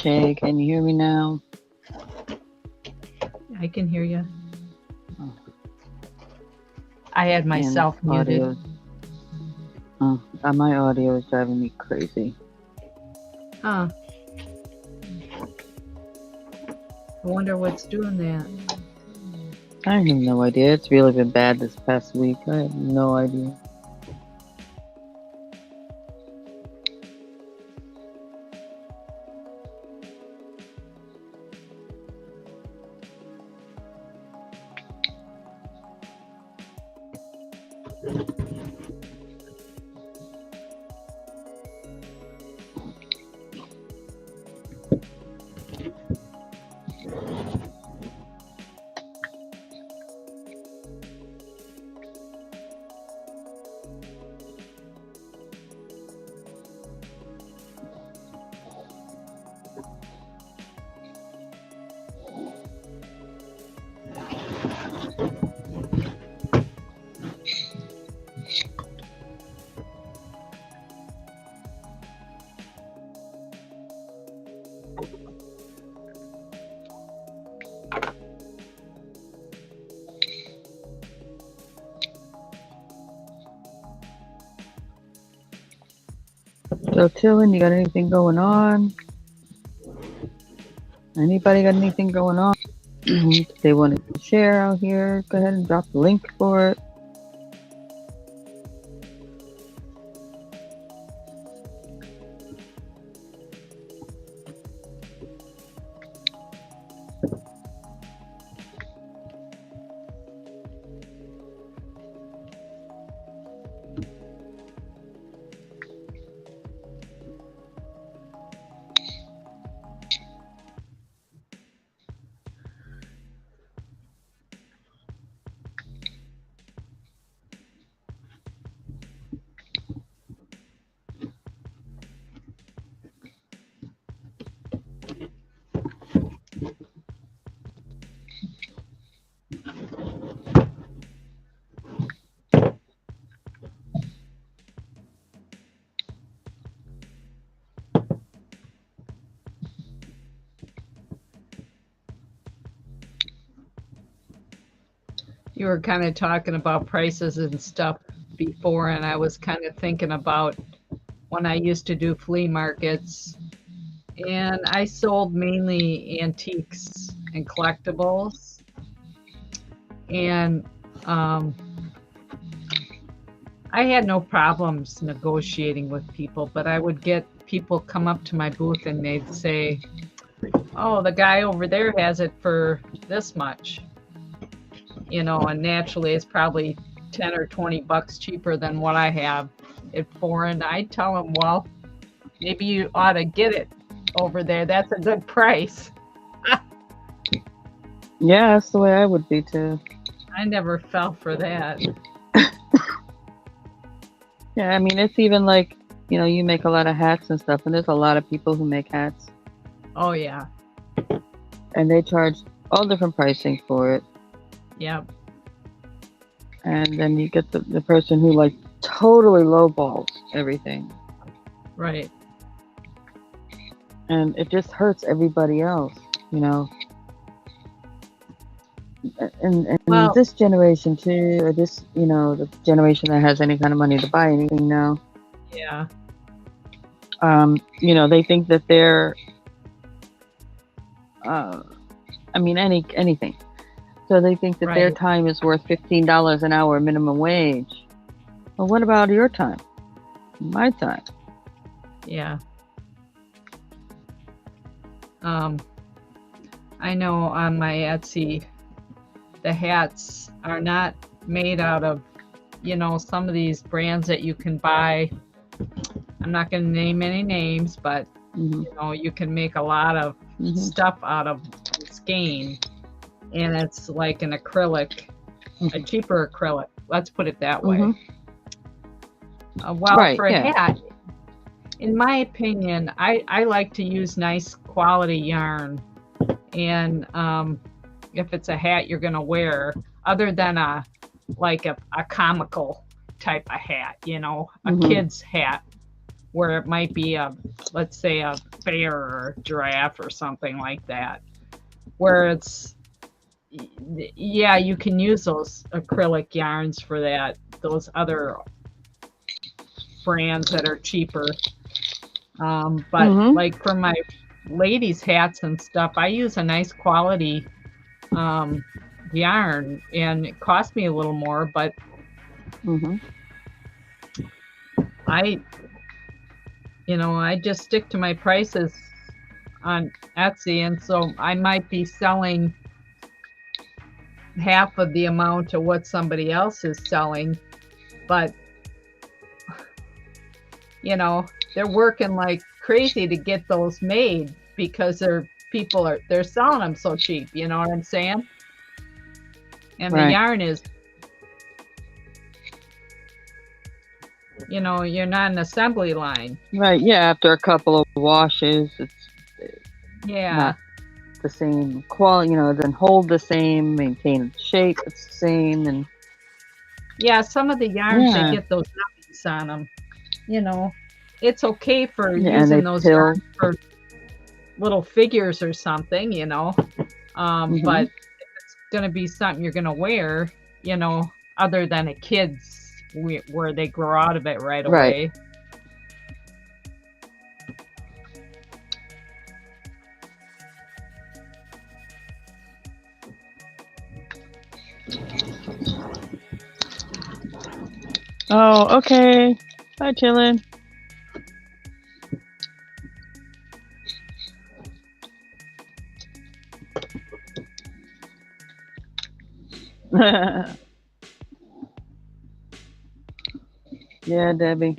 Okay, can you hear me now? I can hear you. Oh. I had myself muted. My audio is driving me crazy. Huh. I wonder what's doing that. I have no idea. It's really been bad this past week. I have no idea. So, Tillin, you got anything going on? Anybody got anything going on? If they want to share out here, go ahead and drop the link for it. You were kind of talking about prices and stuff before, and I was kind of thinking about when I used to do flea markets, and I sold mainly antiques and collectibles. And I had no problems negotiating with people, but I would get people come up to my booth and they'd say, "Oh, the guy over there has it for this much." You know, and naturally it's probably 10 or 20 bucks cheaper than what I have it for. And I tell them, well, maybe you ought to get it over there. That's a good price. Yeah, that's the way I would be too. I never fell for that. Yeah, I mean, it's even like, you make a lot of hats and stuff, and there's a lot of people who make hats. Oh, yeah. And they charge all different pricing for it. Yep. And then you get the person who like totally lowballs everything. Right. And it just hurts everybody else, And Well, this generation too, or this, the generation that has any kind of money to buy anything now. Yeah. They think that they're, anything. So they think that their Right. time is worth $15 an hour minimum wage. Well, what about your time? My time. Yeah. I know on my Etsy, the hats are not made out of, some of these brands that you can buy. I'm not going to name any names, but, you can make a lot of stuff out of skein. And it's like an acrylic, a cheaper acrylic. Let's put it that way. For a hat, in my opinion, I like to use nice quality yarn. And if it's a hat you're going to wear, other than a comical type of hat, a kid's hat, where it might be let's say a bear or a giraffe or something like that, where it's, yeah, you can use those acrylic yarns for that, those other brands that are cheaper. But like for my ladies' hats and stuff, I use a nice quality yarn, and it cost me a little more, but I just stick to my prices on Etsy, and so I might be selling half of the amount of what somebody else is selling, but they're working like crazy to get those made because they're selling them so cheap, you know what I'm saying? And the yarn is, you're not an assembly line. Right, yeah, after a couple of washes, it's not the same quality, it doesn't hold the same, maintain its shape, it's the same, and some of the yarns, they get those nubbies on them. It's okay for using those yarns for little figures or something, but if it's going to be something you're going to wear, other than a kid's where they grow out of it right away. Oh, okay. Bye, chillin'. Yeah, Debbie.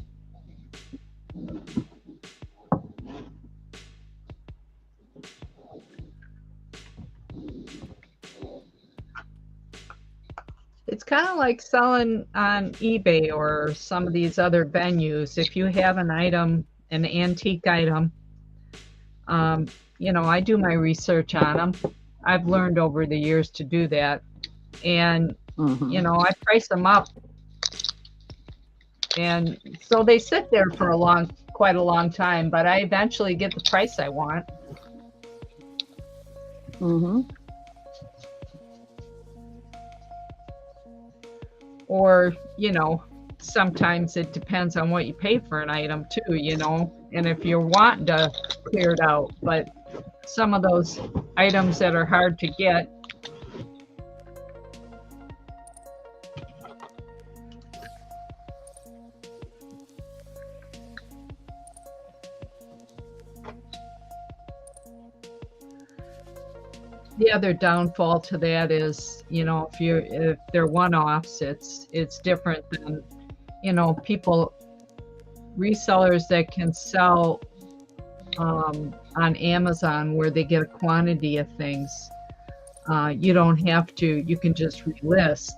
It's kind of like selling on eBay or some of these other venues. If you have an item, an antique item, I do my research on them. I've learned over the years to do that. And, I price them up. And so they sit there for quite a long time, but I eventually get the price I want. Or, sometimes it depends on what you pay for an item too, and if you're wanting to clear it out. But some of those items that are hard to get, the other downfall to that is, if they're one-offs, it's different than, resellers that can sell on Amazon where they get a quantity of things. You don't have to, you can just relist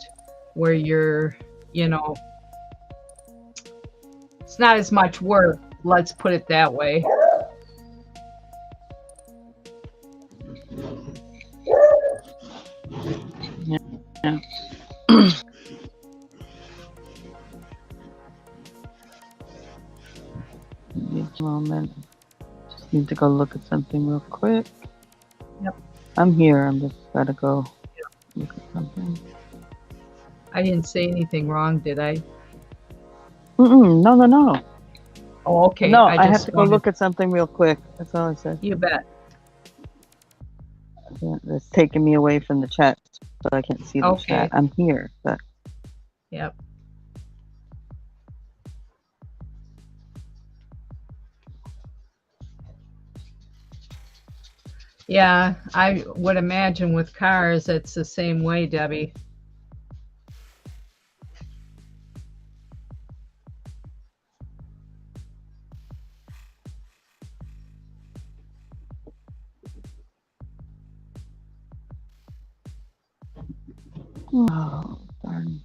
where you're, it's not as much work, let's put it that way. Yeah. Just a moment. Just need to go look at something real quick. Yep. I'm here. I'm just gotta go look at something. I didn't say anything wrong, did I? No. Oh, okay. No, I have to go look at something real quick. That's all I said. You bet. Yeah, it's taking me away from the chat, so I can't see the chat. I'm here, but. Yep. Yeah, I would imagine with cars, it's the same way, Debbie. Oh, darn.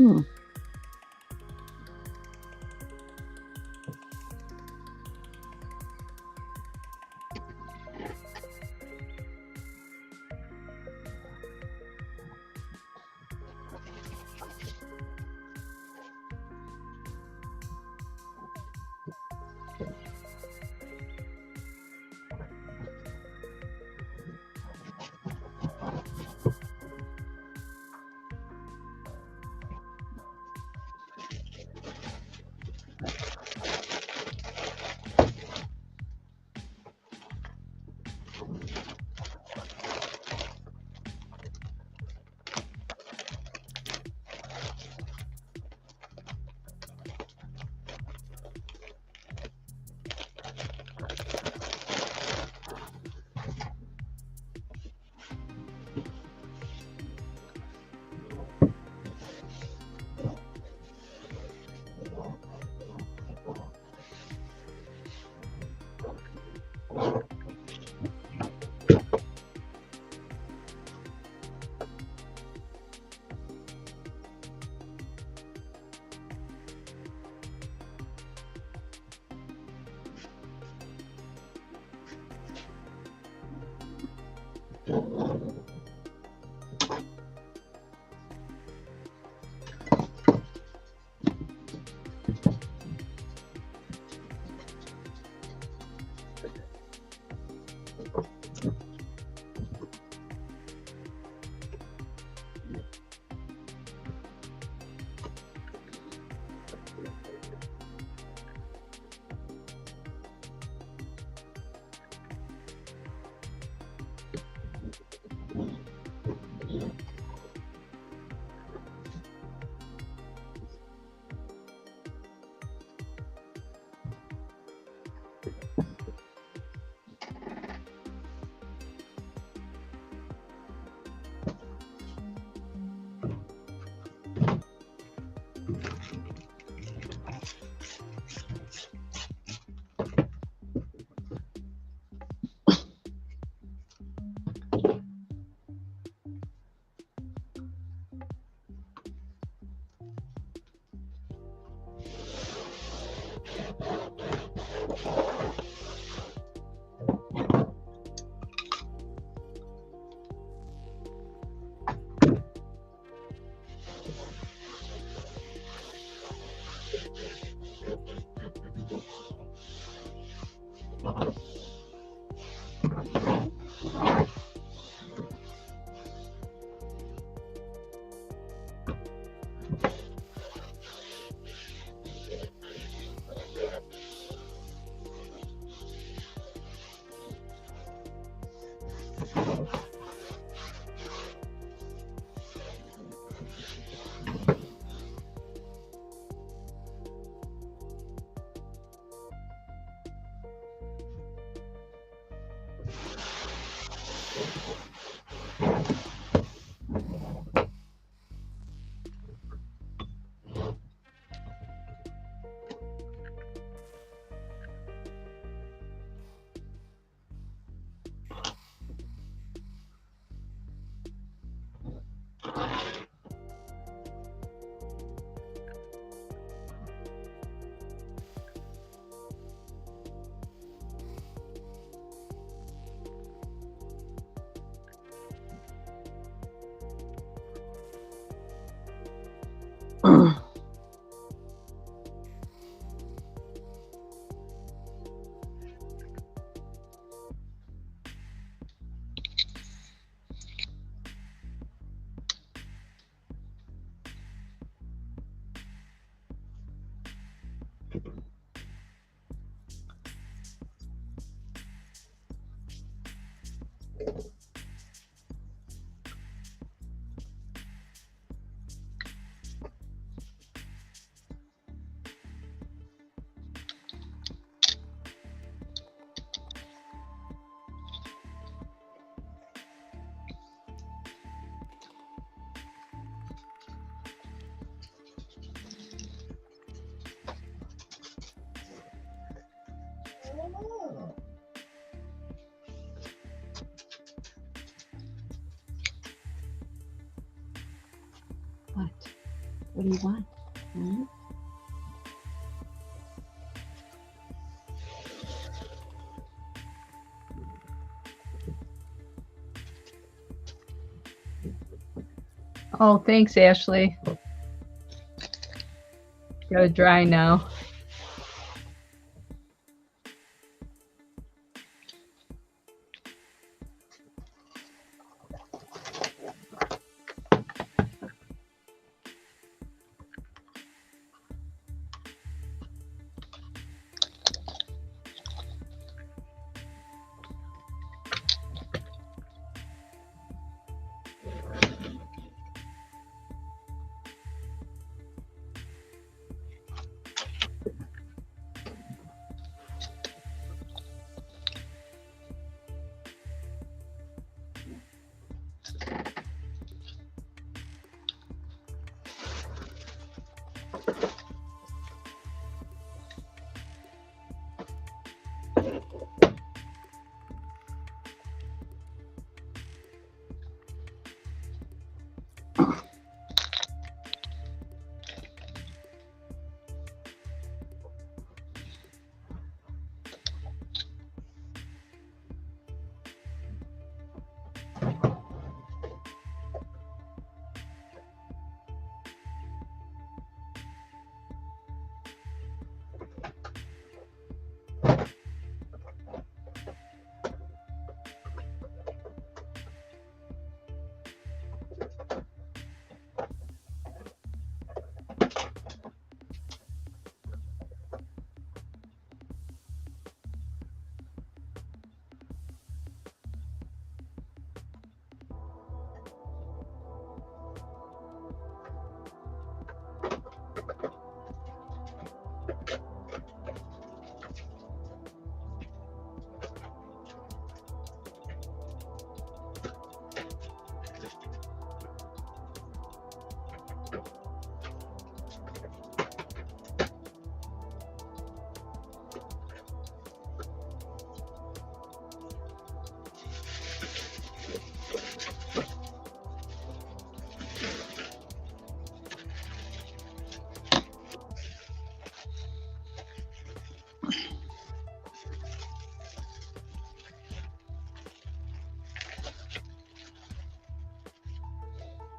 Hmm. What do you want? Hmm? Oh, thanks, Ashley. Gotta dry now.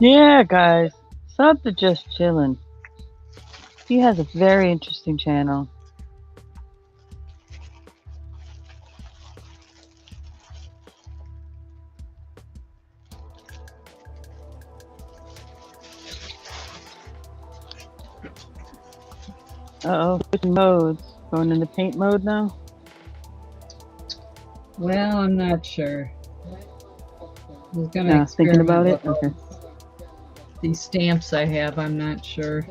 Yeah, guys. Sub to Just Chillin'. He has a very interesting channel. Uh-oh, switching modes. Going into paint mode now? Well, I'm not sure. I was gonna No, thinking experiment about it? with Okay. these stamps I have. I'm not sure.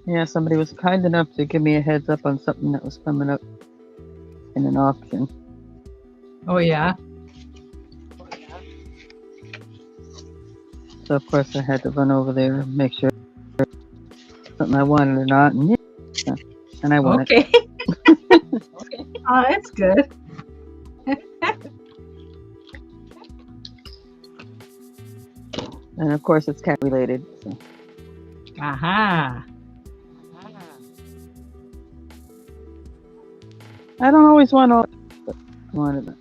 Yeah, somebody was kind enough to give me a heads up on something that was coming up in an auction. Oh yeah. So of course I had to run over there and make sure something I wanted or not, and yeah, and I won Okay. Oh, that's good. it. And of course it's cat related. So. Aha. I don't always want all, but I wanted it.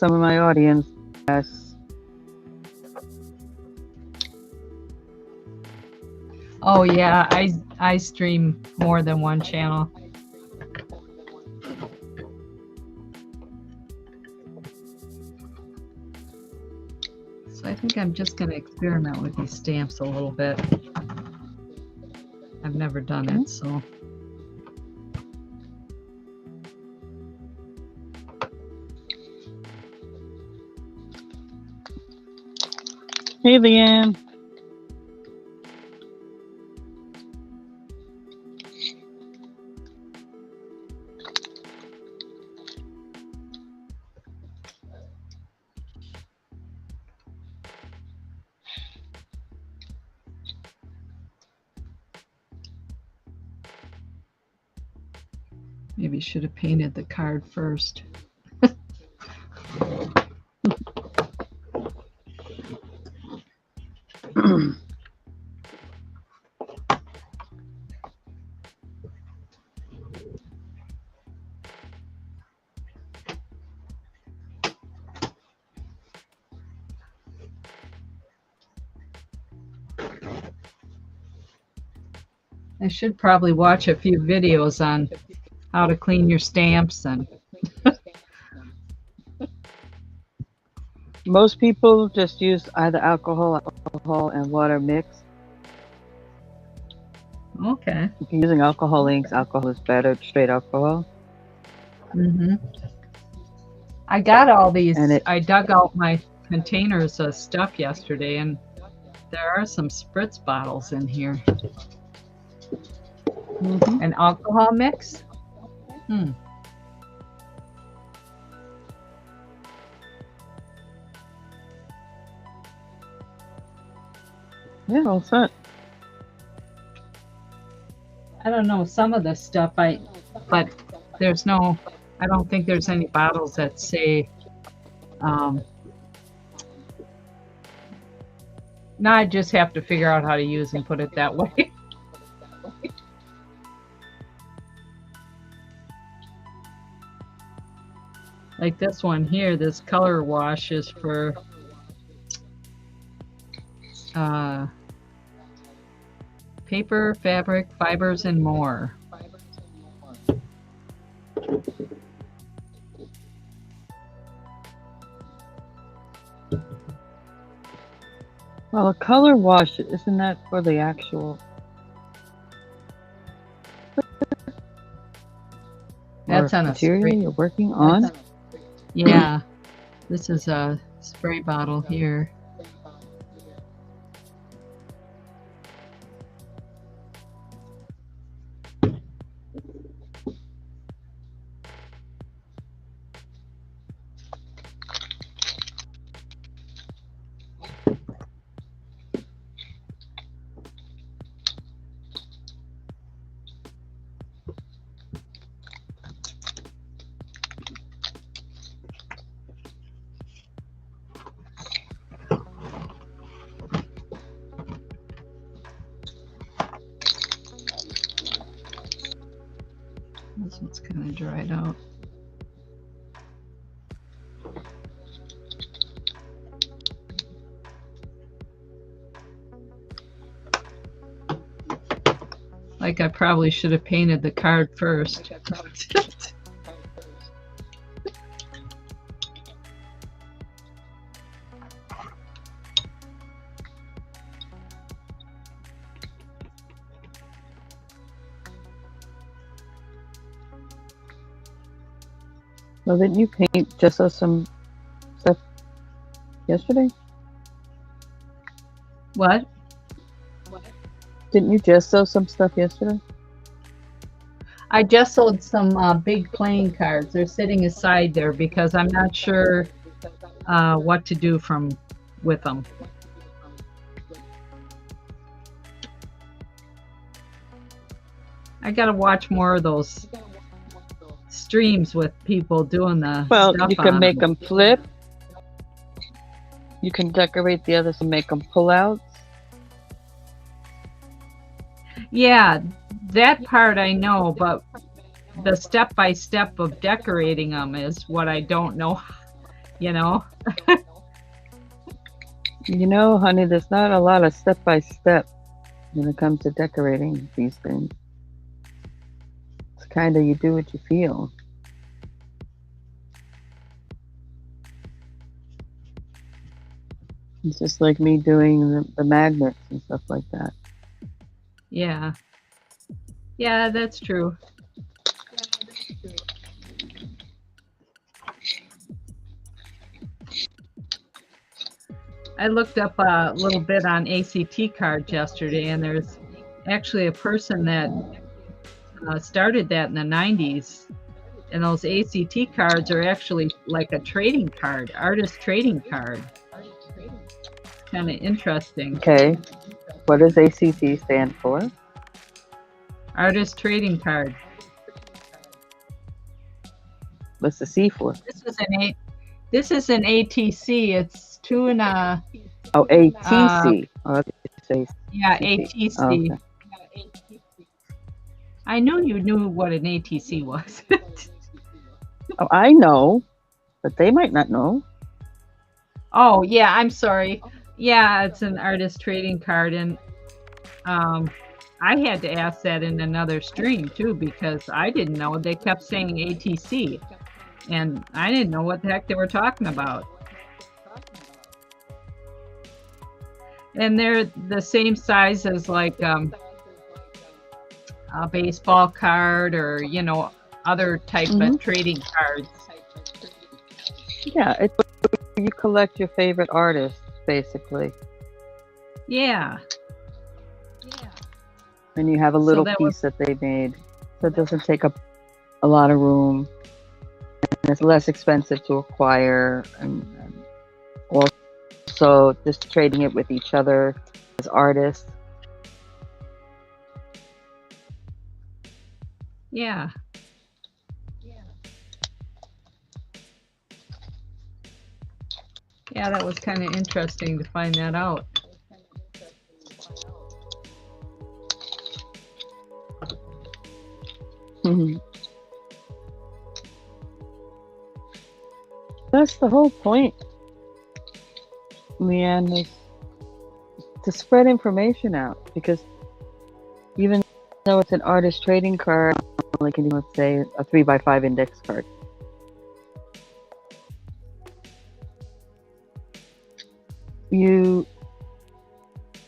some of my audience. Yes. Oh yeah, I stream more than one channel. So I think I'm just gonna experiment with these stamps a little bit. I've never done it, so. Hey, Leanne. Maybe should have painted the card first. I should probably watch a few videos on how to clean your stamps and Most people just use either alcohol and water mix. okay. If you're using alcohol inks, alcohol is better, straight alcohol. I got all these. And I dug out my containers of stuff yesterday, and there are some spritz bottles in here. An alcohol mix? Yeah, all set. I don't know some of the stuff but there's no, I don't think there's any bottles that say, now I just have to figure out how to use and put it that way. Like this one here, this color wash is for paper, fabric, fibers, and more. Well, a color wash, isn't that for the actual? That's on a material spray. you're working on? Yeah, this is a spray bottle here. This one's kind of dried out. Like I probably should have painted the card first. Well, didn't you paint just some stuff yesterday? What? Didn't you just sew some stuff yesterday? I just sold some big playing cards. They're sitting aside there because I'm not sure what to do with them. I gotta watch more of those streams with people doing the Well, stuff you can on make them. them flip. You can decorate the others and make them pull out. Yeah, that part I know, but the step-by-step of decorating them is what I don't know. you know? You know, honey, there's not a lot of step by step when it comes to decorating these things. It's kind of you do what you feel. It's just like me doing the magnets and stuff like that. Yeah. Yeah, that's true. I looked up a little bit on ACT cards yesterday, and there's actually a person that started that in the 90s. And those ACT cards are actually like a trading card, artist trading card. Kind of interesting. Okay. What does ACT stand for? Artist trading card. What's the C for? This is an ATC. It's two and a. Oh, ATC. Yeah, ATC. Oh, okay. I knew you knew what an ATC was. Oh, I know, but they might not know. Oh, yeah, I'm sorry. Yeah, it's an artist trading card, and I had to ask that in another stream too because I didn't know. They kept saying ATC, and I didn't know what the heck they were talking about. And they're the same size as like a baseball card or, you know, other type of trading cards. Yeah, it's you collect your favorite artists, basically. Yeah. And you have a little piece that they made. So it doesn't take up a lot of room. And it's less expensive to acquire. And also just trading it with each other as artists. Yeah. Yeah, that was kind of interesting to find that out. That's the whole point, Leanne, is to spread information out, because even though it's an artist trading card, like let's say a 3x5 index card,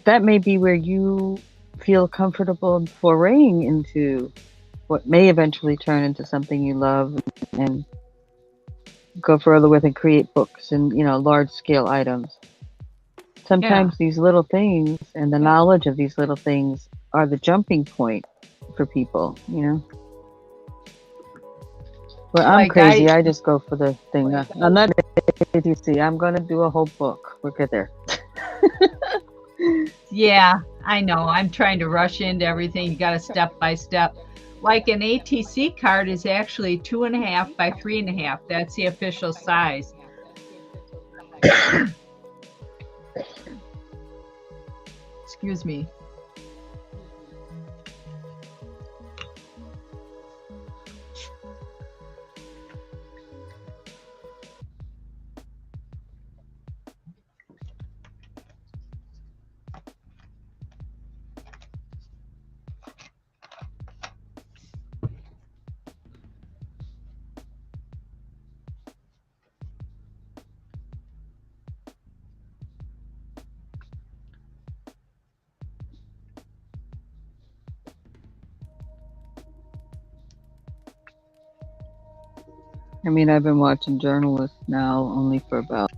that may be where you feel comfortable foraying into what may eventually turn into something you love and go further with and create books and, you know, large scale items. Sometimes these little things and the knowledge of these little things are the jumping point for people, you know. Well, I'm crazy. I just go for the thing. I'm not ATC. I'm going to do a whole book. We'll get there. Yeah, I know. I'm trying to rush into everything. You got to step by step. Like an ATC card is actually 2.5 by 3.5. That's the official size. Excuse me. I mean, I've been watching journalists now only for about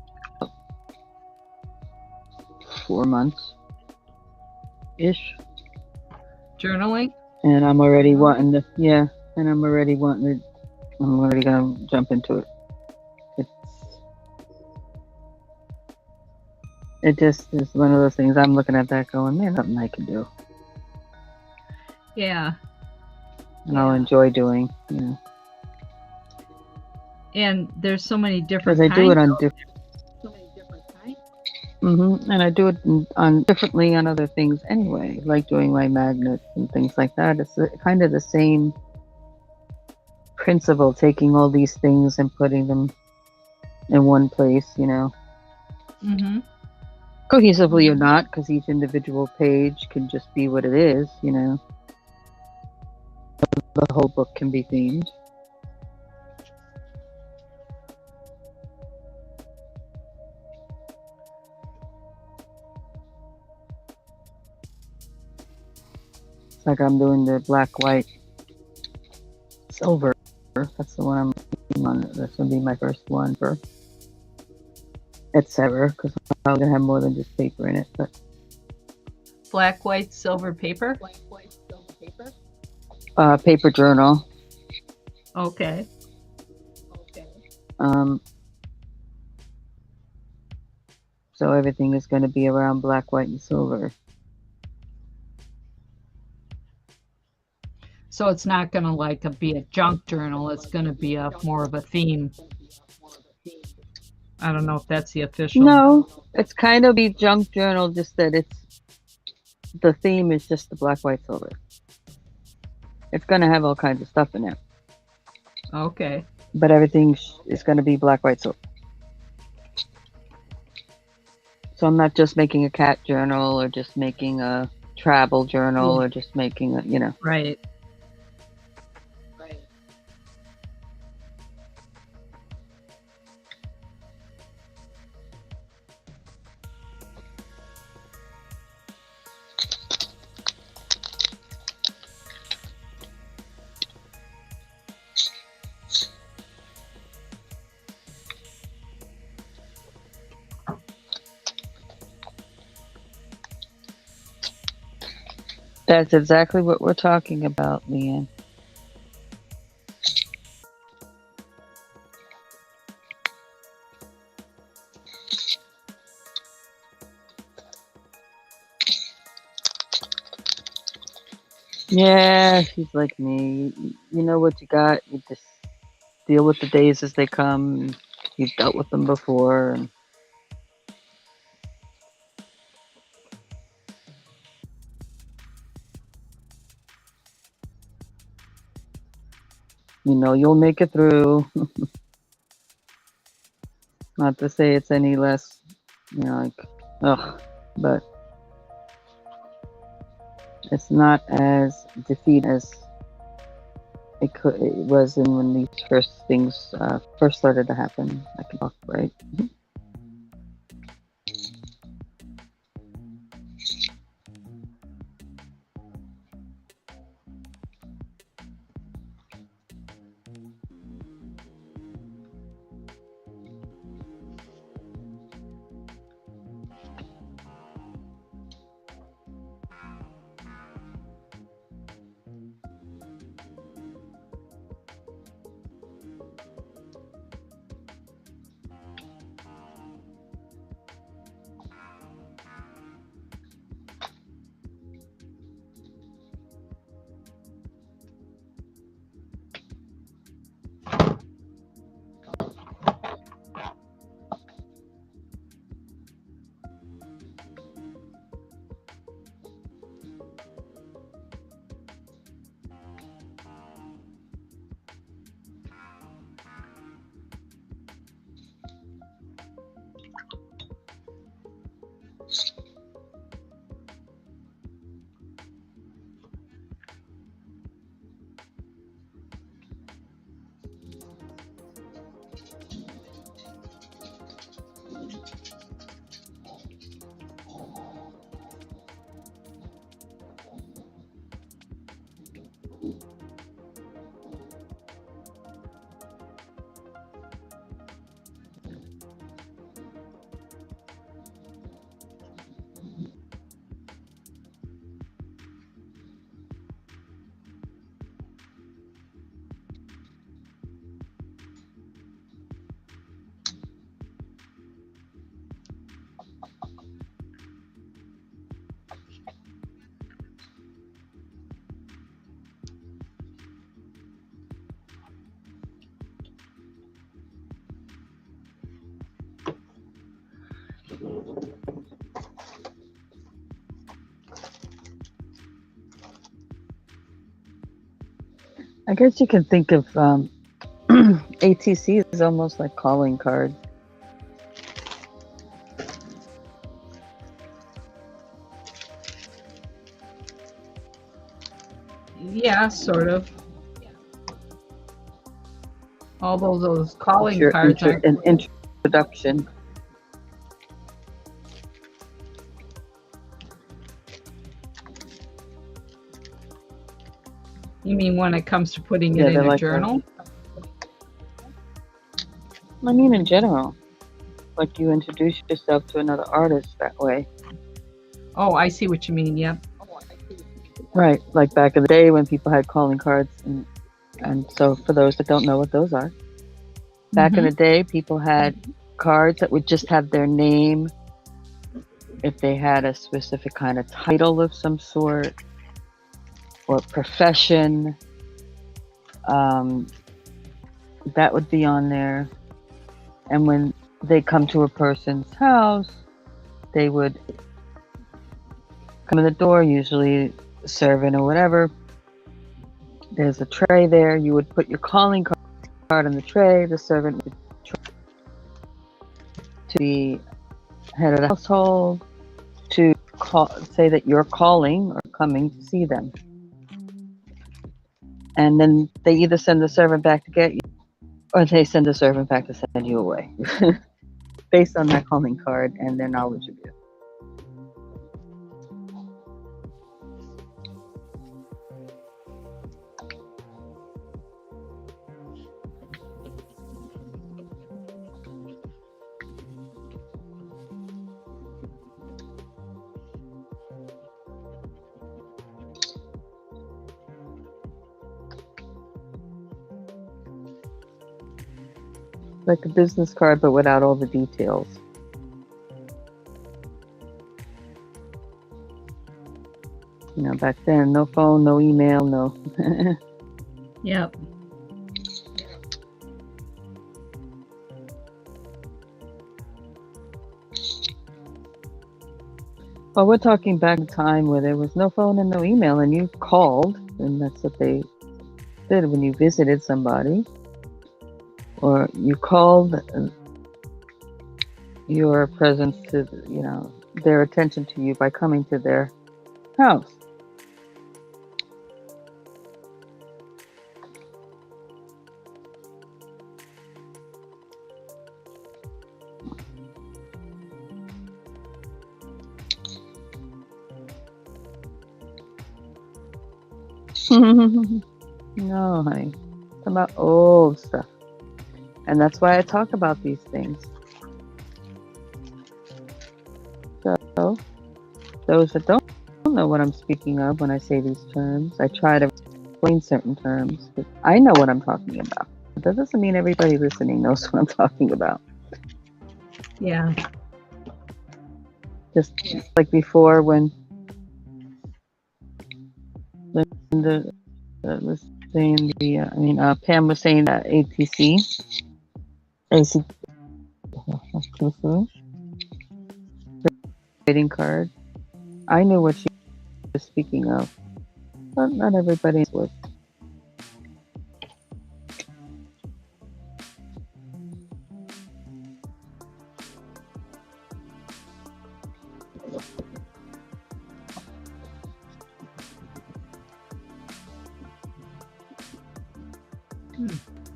4 months-ish. Journaling? And I'm already wanting to, I'm already going to jump into it. It just is one of those things I'm looking at that going, man, something I can do. Yeah. And I'll enjoy doing, you know. And there's so many different kinds. Because I do it on different. And I do it on differently on other things anyway, like doing my magnets and things like that. It's kind of the same principle, taking all these things and putting them in one place, you know, Mm-hmm. cohesively or not, because each individual page can just be what it is, you know. The whole book can be themed. It's like I'm doing the black, white, silver. That's the one I'm working on. This will be my first one for etc. Because I'm probably gonna have more than just paper in it. But Black, white, silver paper. paper journal. Okay. Um, so everything is going to be around black, white, and silver. So it's not going to like be a junk journal. It's going to be a more of a theme. I don't know if that's the official. No, it's kind of be junk journal, just that it's the theme is just the black, white, silver. It's going to have all kinds of stuff in it. Okay. But everything is going to be black, white, silver. So I'm not just making a cat journal or just making a travel journal or just making a, you know. Right. That's exactly what we're talking about, Leanne. Yeah, she's like me. You know what you got. You just deal with the days as they come. You've dealt with them before. And you know you'll make it through. Not to say it's any less, you know, like, ugh, but it's not as defeat as it was in when these first things first started to happen. I can talk, right? I guess you can think of ATC is almost like calling cards. Yeah, sort of. Although those It's calling your cards aren't. an introduction. You mean when it comes to putting Yeah, it in they're a like journal? I mean, in general, like you introduce yourself to another artist that way. Oh, I see what you mean. Yep. Right, like back in the day when people had calling cards, and so for those that don't know what those are, back in the day, people had cards that would just have their name, if they had a specific kind of title of some sort, or profession, that would be on there. And when they come to a person's house, they would come in the door, usually a servant or whatever. There's a tray there. You would put your calling card on the tray. The servant would to the head of the household to say that you're calling or coming to see them. And then they either send the servant back to get you, or they send the servant back to send you away, based on that calling card and their knowledge of you. Like a business card, but without all the details. You know, back then, no phone, no email, no. Yep. Well, we're talking back in time where there was no phone and no email, and you called, and that's what they did when you visited somebody, or you called your presence to, you know, their attention to you by coming to their house. No, honey. It's about old stuff. And that's why I talk about these things. So, those that don't know what I'm speaking of when I say these terms, I try to explain certain terms. But I know what I'm talking about. But that doesn't mean everybody listening knows what I'm talking about. Yeah. Just like before when Linda was saying Pam was saying that ATC, trading card. I knew what she was speaking of, but not everybody would.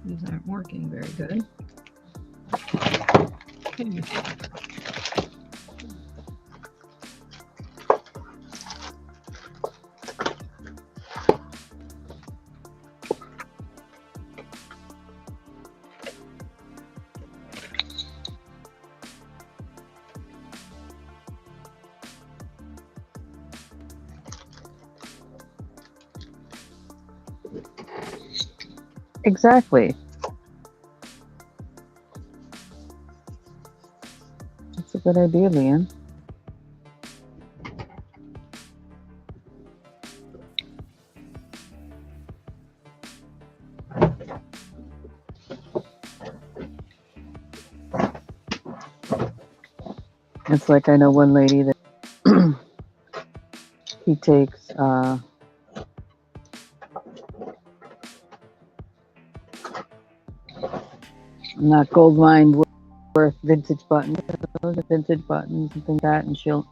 These aren't working very good. Okay. Exactly. That's a good idea, Leanne. It's like I know one lady that he takes not gold lined worth vintage buttons, vintage buttons and things like that, and she'll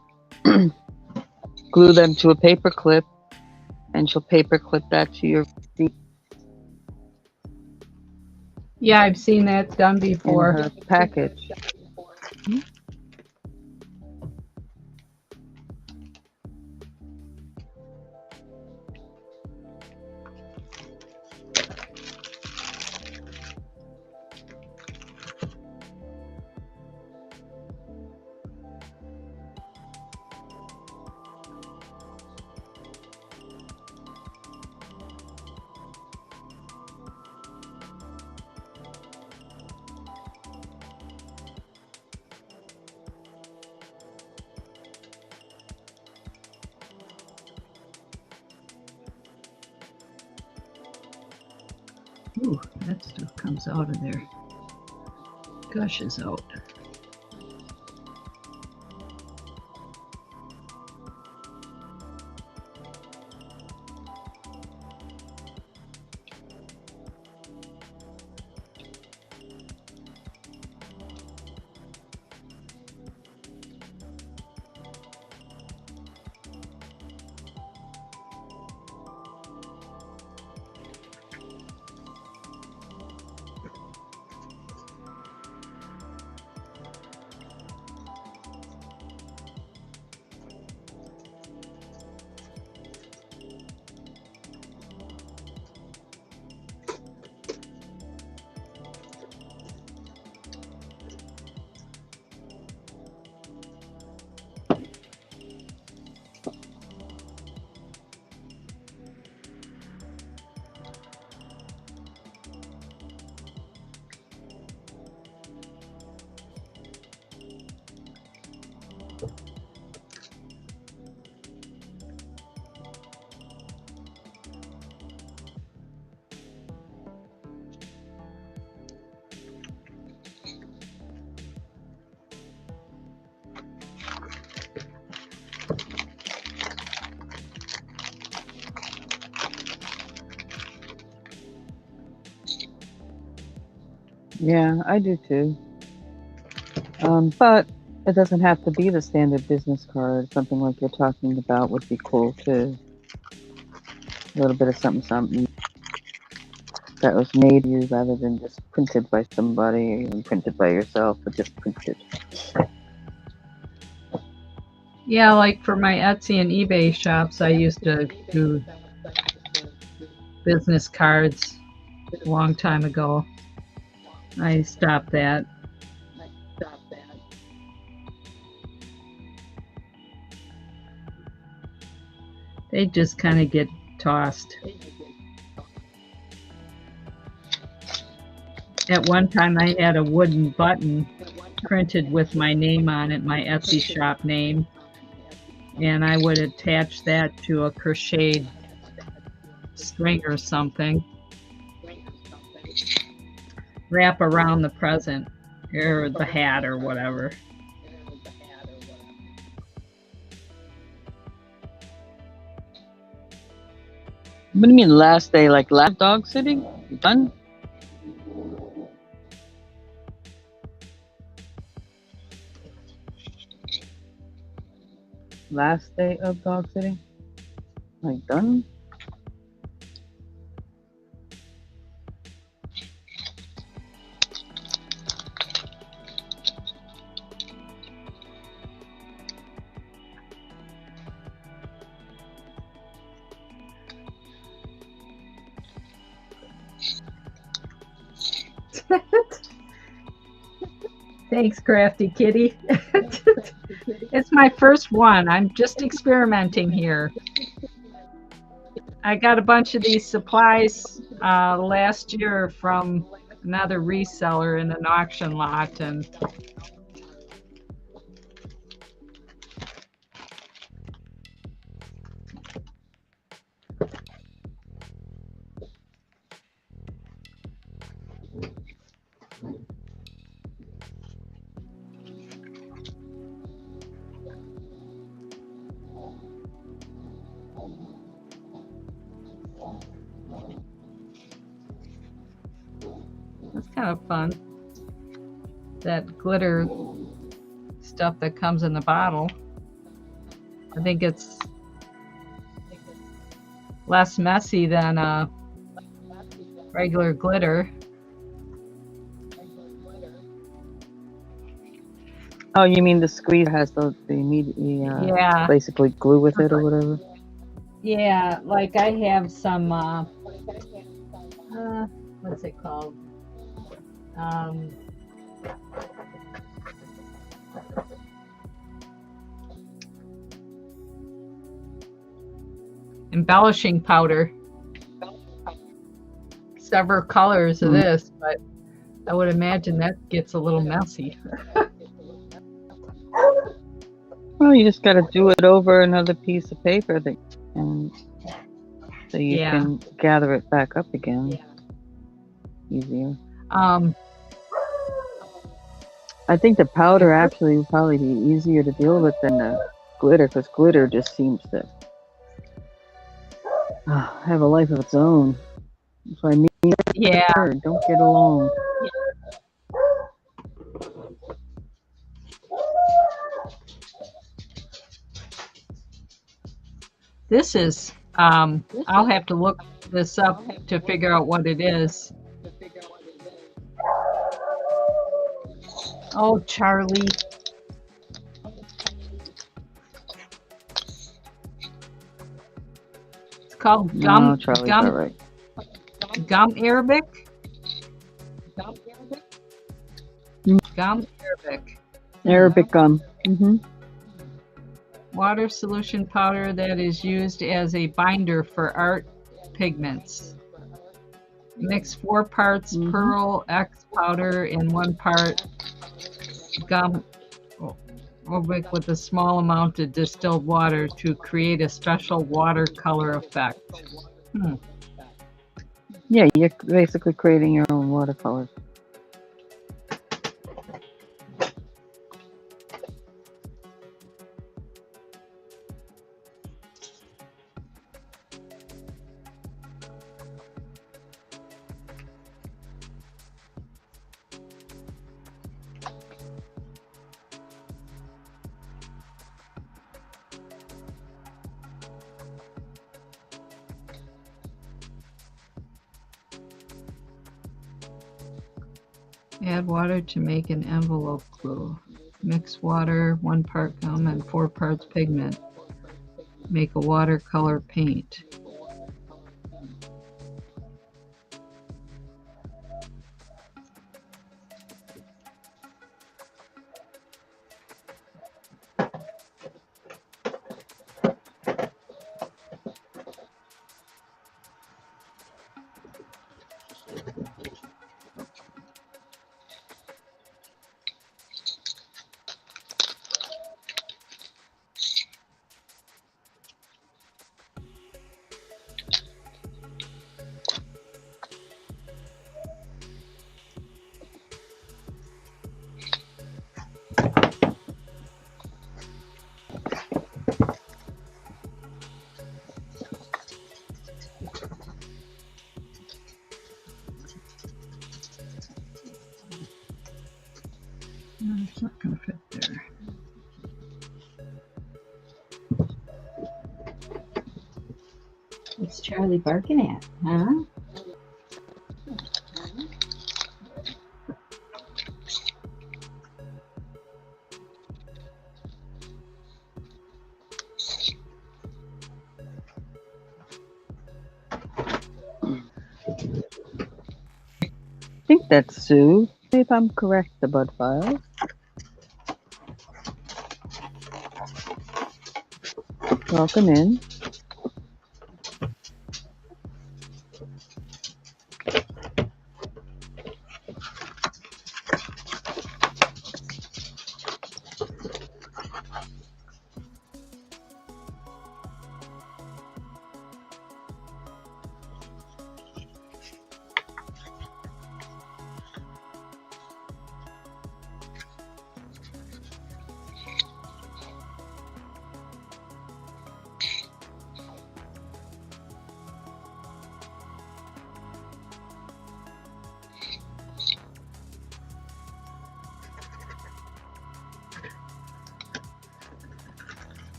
glue them to a paper clip and she'll paper clip that to your feet Yeah, I've seen that done in before. her package. Ooh, that stuff comes out of there. Gushes out. Yeah, I do too. But it doesn't have to be the standard business card. Something like you're talking about would be cool too. A little bit of something, something that was made for you rather than just printed by somebody or even printed by yourself, but just printed. Yeah, like for my Etsy and eBay shops, I used to do business cards a long time ago. I stopped that. They just kind of get tossed. At one time, I had a wooden button printed with my name on it, my Etsy shop name, and I would attach that to a crocheted string or something, wrap around the present or the hat or whatever. What do you mean last day? Like last dog sitting? You done? Last day of dog sitting? Like done? Thanks, Crafty Kitty. It's my first one. I'm just experimenting here. I got a bunch of these supplies last year from another reseller in an auction lot, and that's kind of fun. That glitter stuff that comes in the bottle. I think it's less messy than regular glitter. Oh, you mean the squeeze has the immediately Yeah. basically glue with it or whatever? Yeah, like I have some what's it called? Embellishing powder. Several colors of this, but I would imagine that gets a little messy. Well, you just got to do it over another piece of paper and so you can gather it back up again. Easier. I think the powder actually would probably be easier to deal with than the glitter, because glitter just seems to have a life of its own. So I mean, don't get along. This is, I'll have to look this up to figure out what it is. Oh, Charlie. It's called gum. Charlie's all right. Gum Arabic. Gum Arabic. Arabic gum. Water solution powder that is used as a binder for art pigments. Mix 4 parts pearl X powder and 1 part gum Arabic with a small amount of distilled water to create a special watercolor effect. Yeah, you're basically creating your own watercolors. Add water to make an envelope glue. Mix water, 1 part gum and 4 parts pigment. Make a watercolor paint. It's not going to fit there. What's Charlie barking at, huh? I think that's Sue, if I'm correct, the bud file. Welcome in.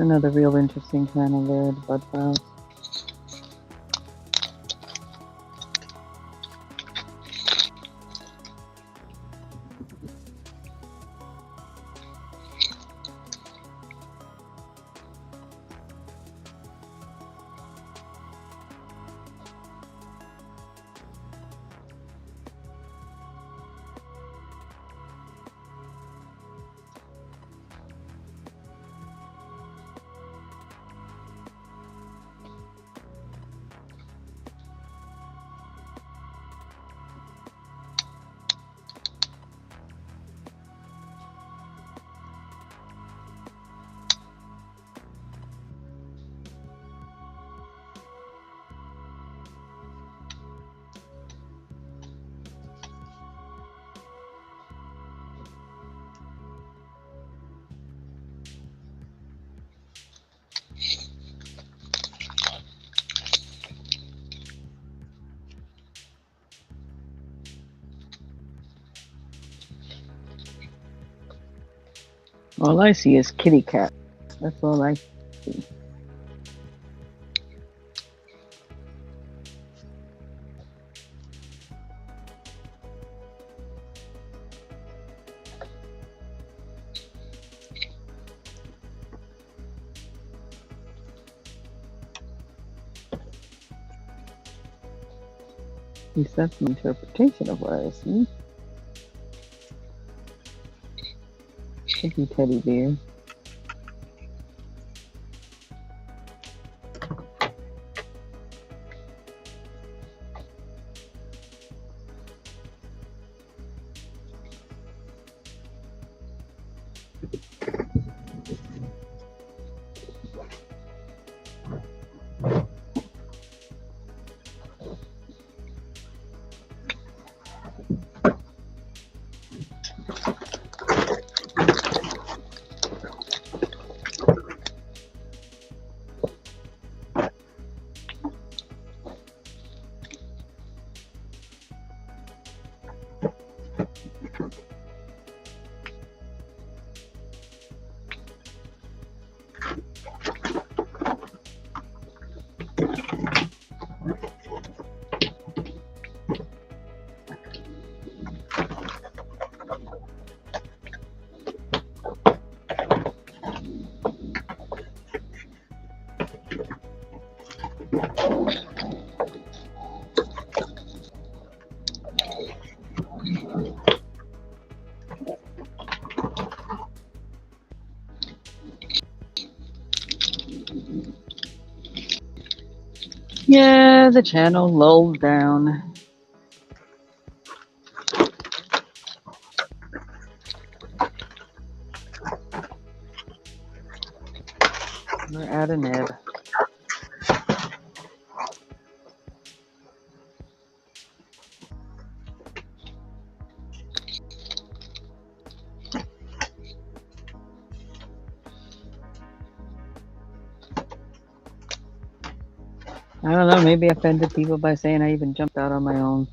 Another real interesting channel there, the Bud Files. All I see is kitty cat. That's all I see. At least that's an interpretation of what I see. Thank you, teddy bear. Yeah, the channel lulled down. We're at an ebb. I don't know, maybe I offended people by saying I even jumped out on my own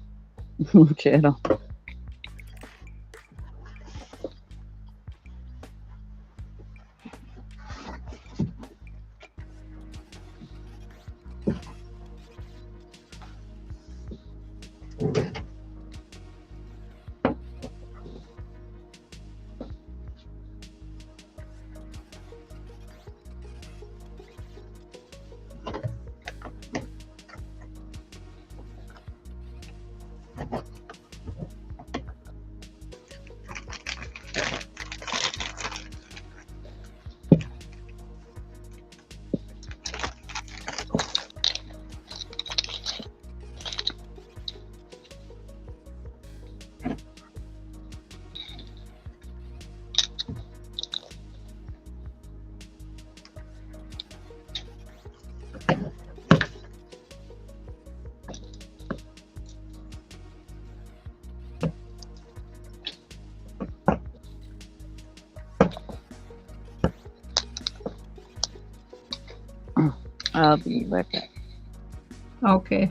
channel. I'll be right back. Okay.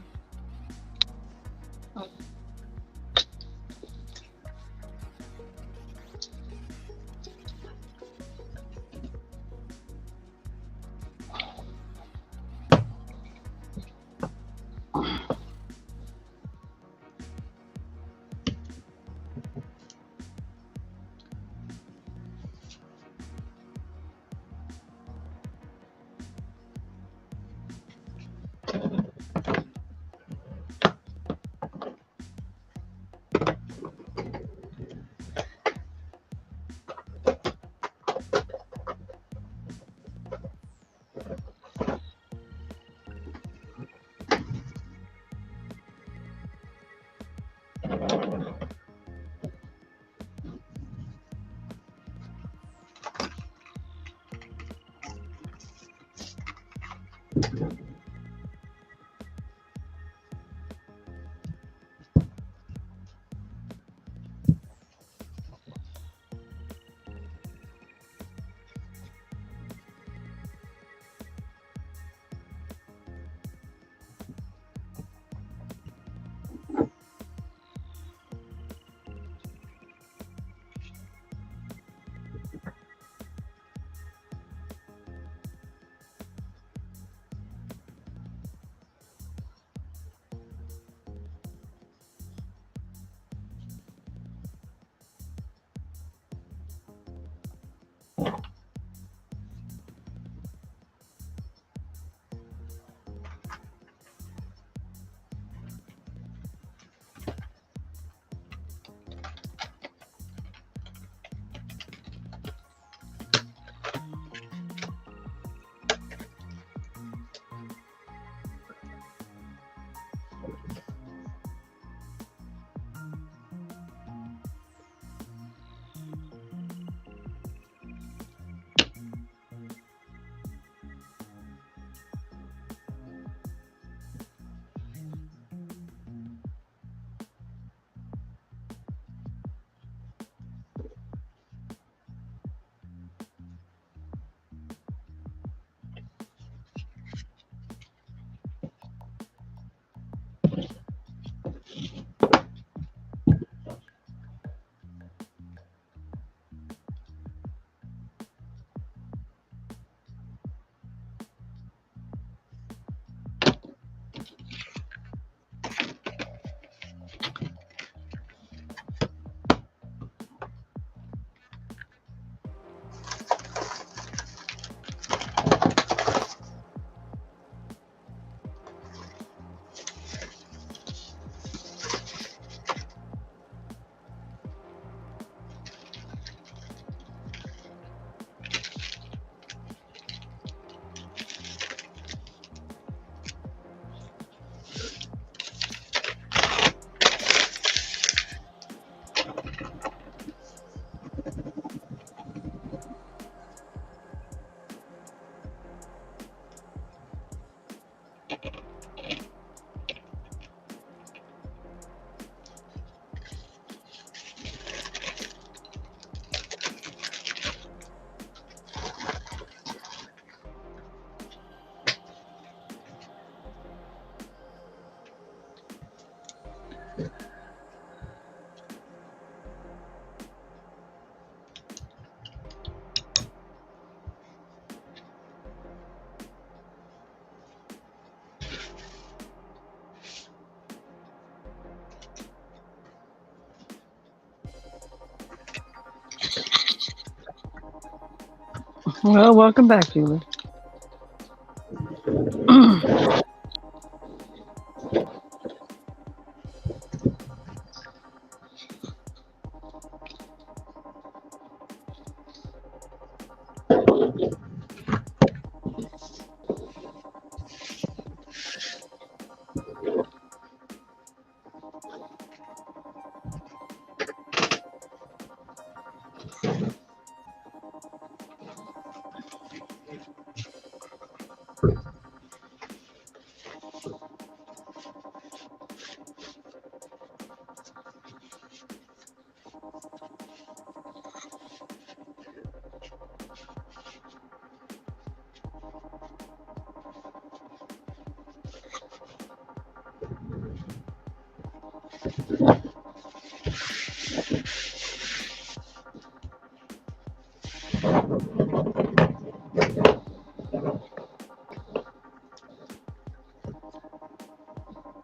Well, welcome back, Julie.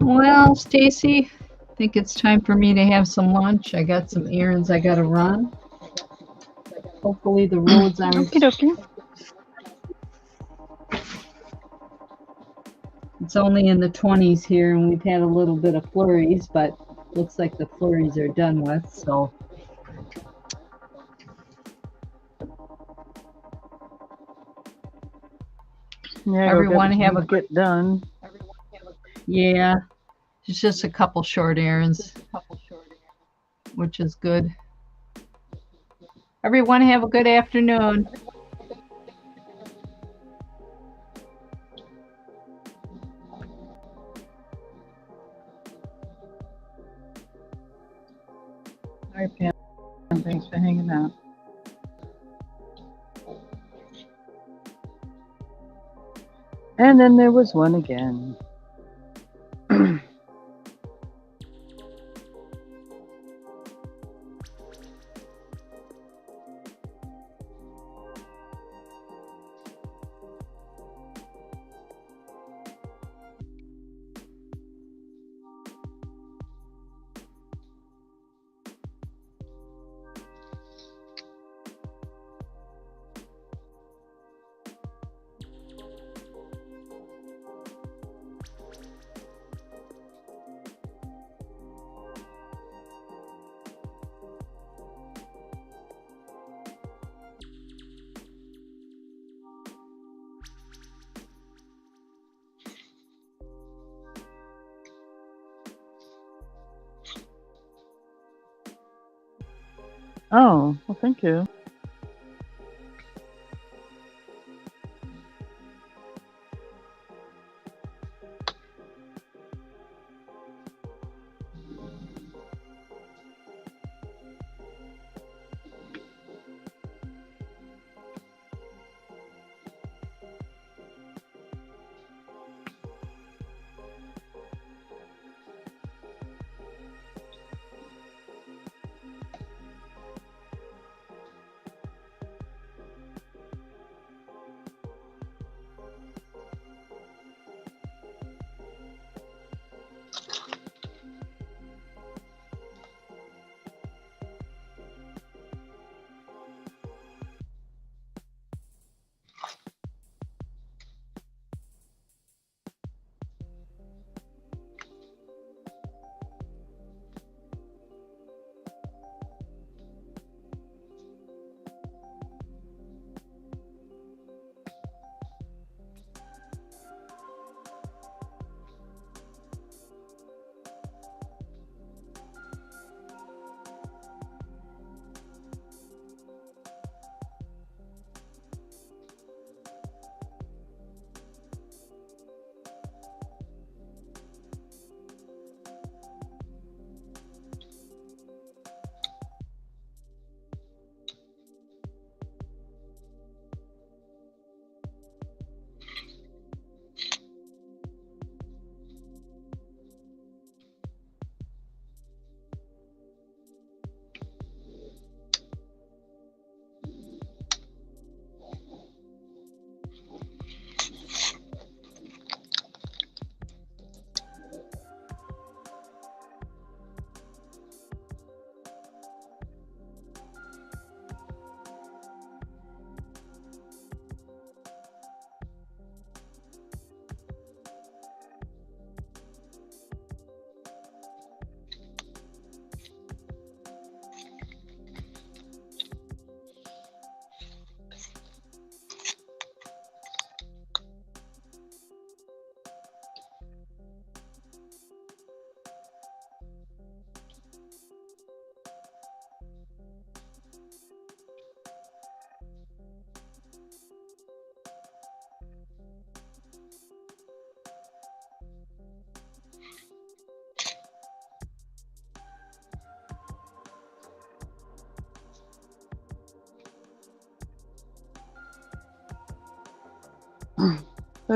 Well, Stacy, I think it's time for me to have some lunch. I got some errands I gotta run. Hopefully the roads aren't. Okie dokie. It's only in the 20s here, and we've had a little bit of flurries, but looks like the flurries are done with. So Yeah, everyone have a get done. yeah. It's just a couple short errands, which is good. Everyone have a good afternoon. All right, Pam. Thanks for hanging out. And then there was one again. Oh, well, thank you.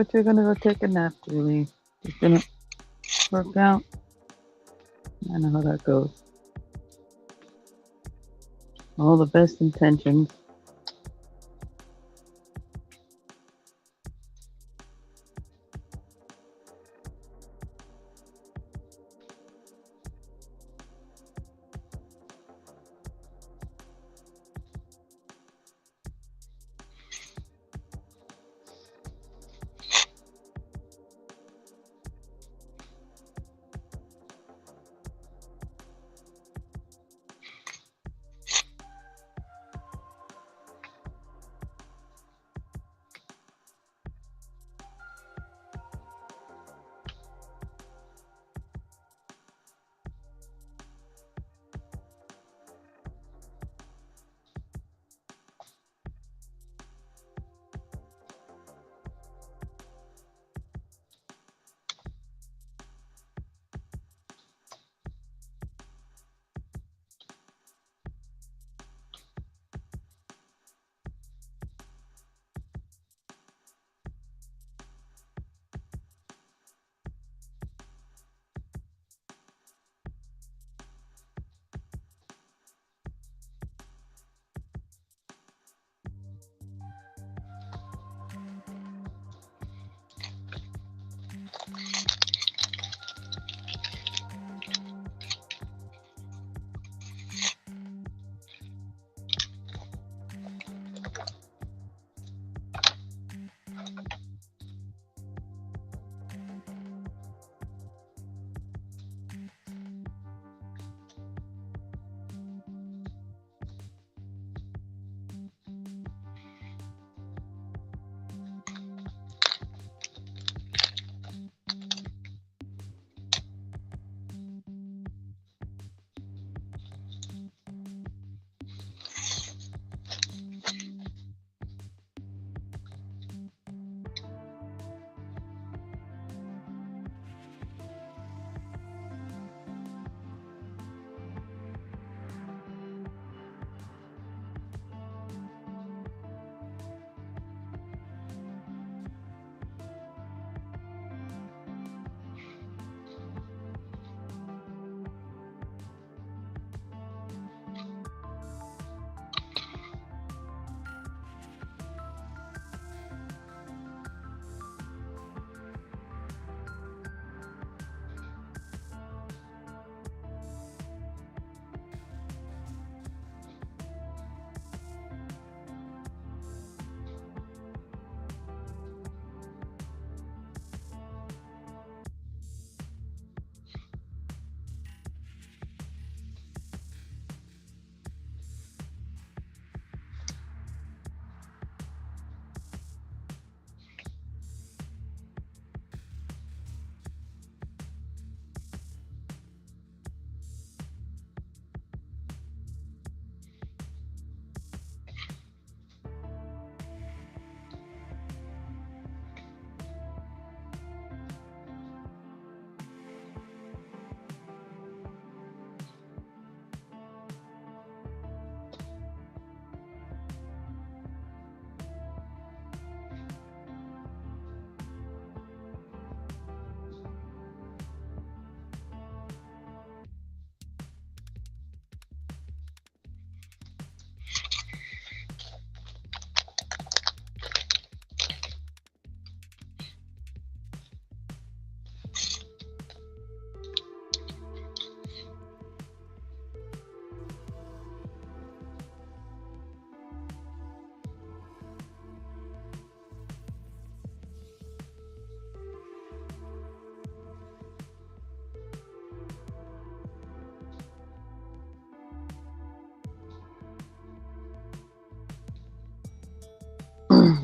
thought you were gonna go take a nap, Julie. It didn't work out. I know how that goes. All the best intentions.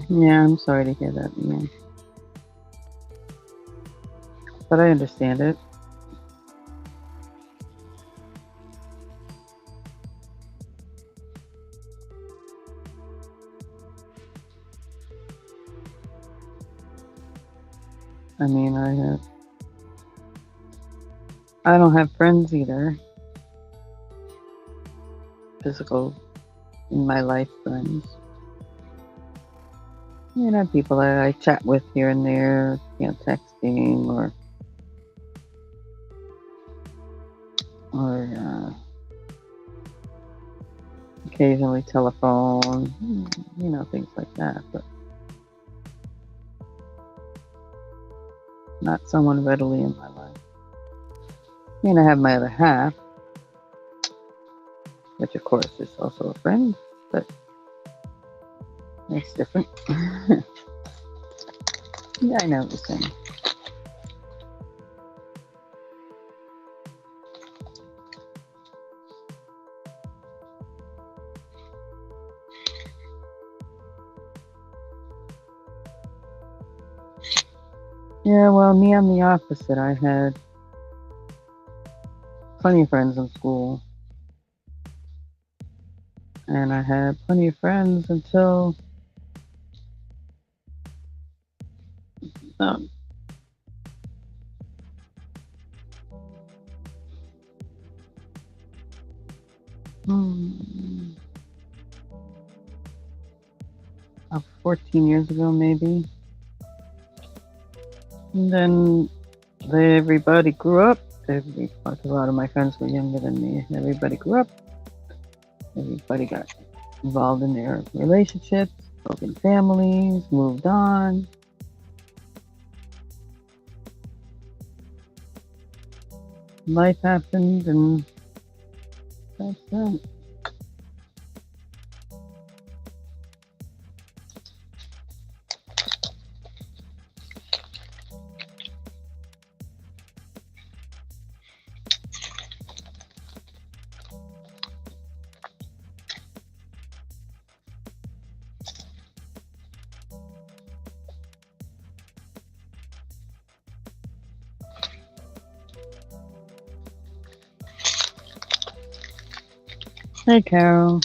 Yeah, I'm sorry to hear that, man. But I understand it. I mean, I don't have friends either. Physical in my life friends. You know, people that I chat with here and there, you know, texting or occasionally telephone, you know, things like that, but not someone readily in my life. I mean, I have my other half, which of course is also a friend, but it's different. Yeah, I know what you're saying. Yeah, well, me, I'm the opposite. I had plenty of friends in school, and I had plenty of friends until um, hmm, about 14 years ago, maybe. And then everybody grew up. A lot of my friends were younger than me. Everybody grew up. Everybody got involved in their relationships, broken families, moved on. Life happened, and that's that. Hey, Carol.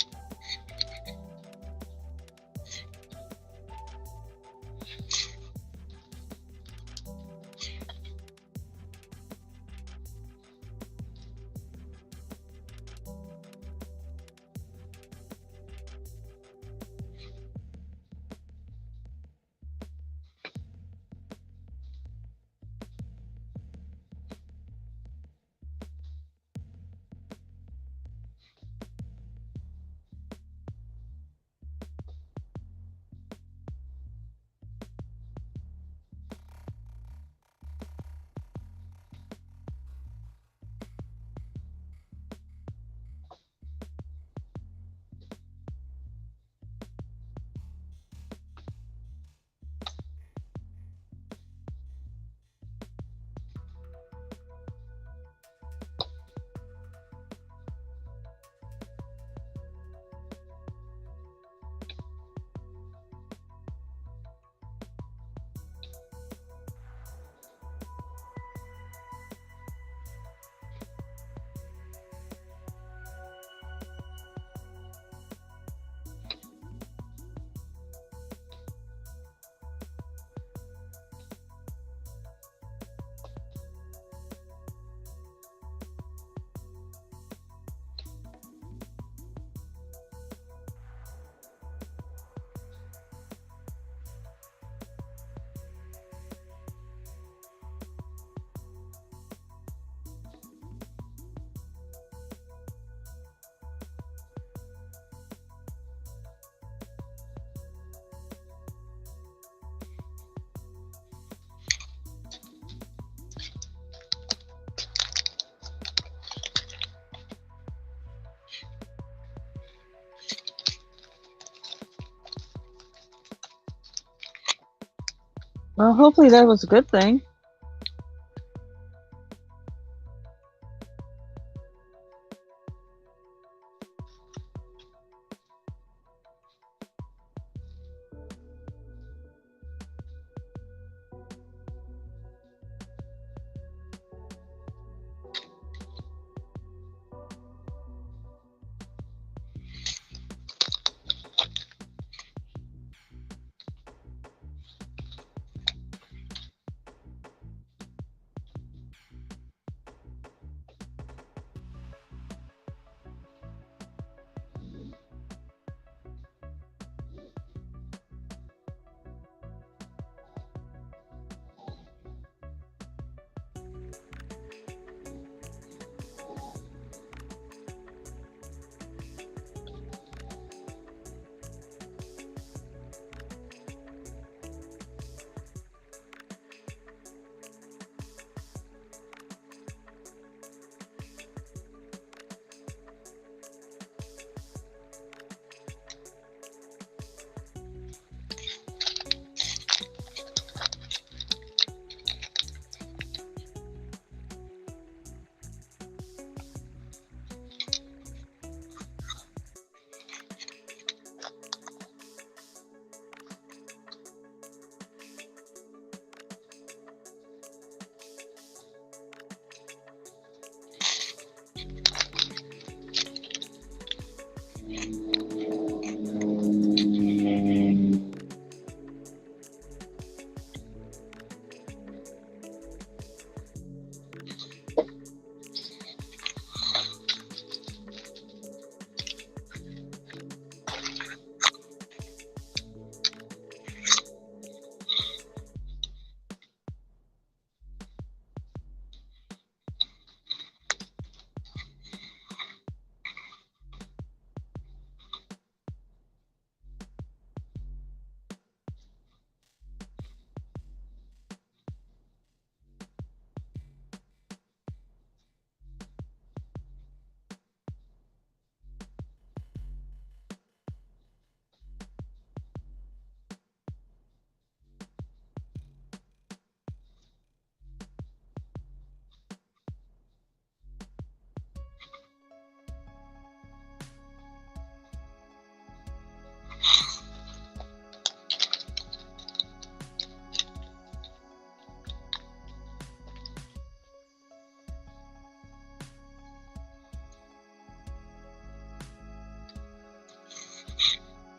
Well, hopefully that was a good thing.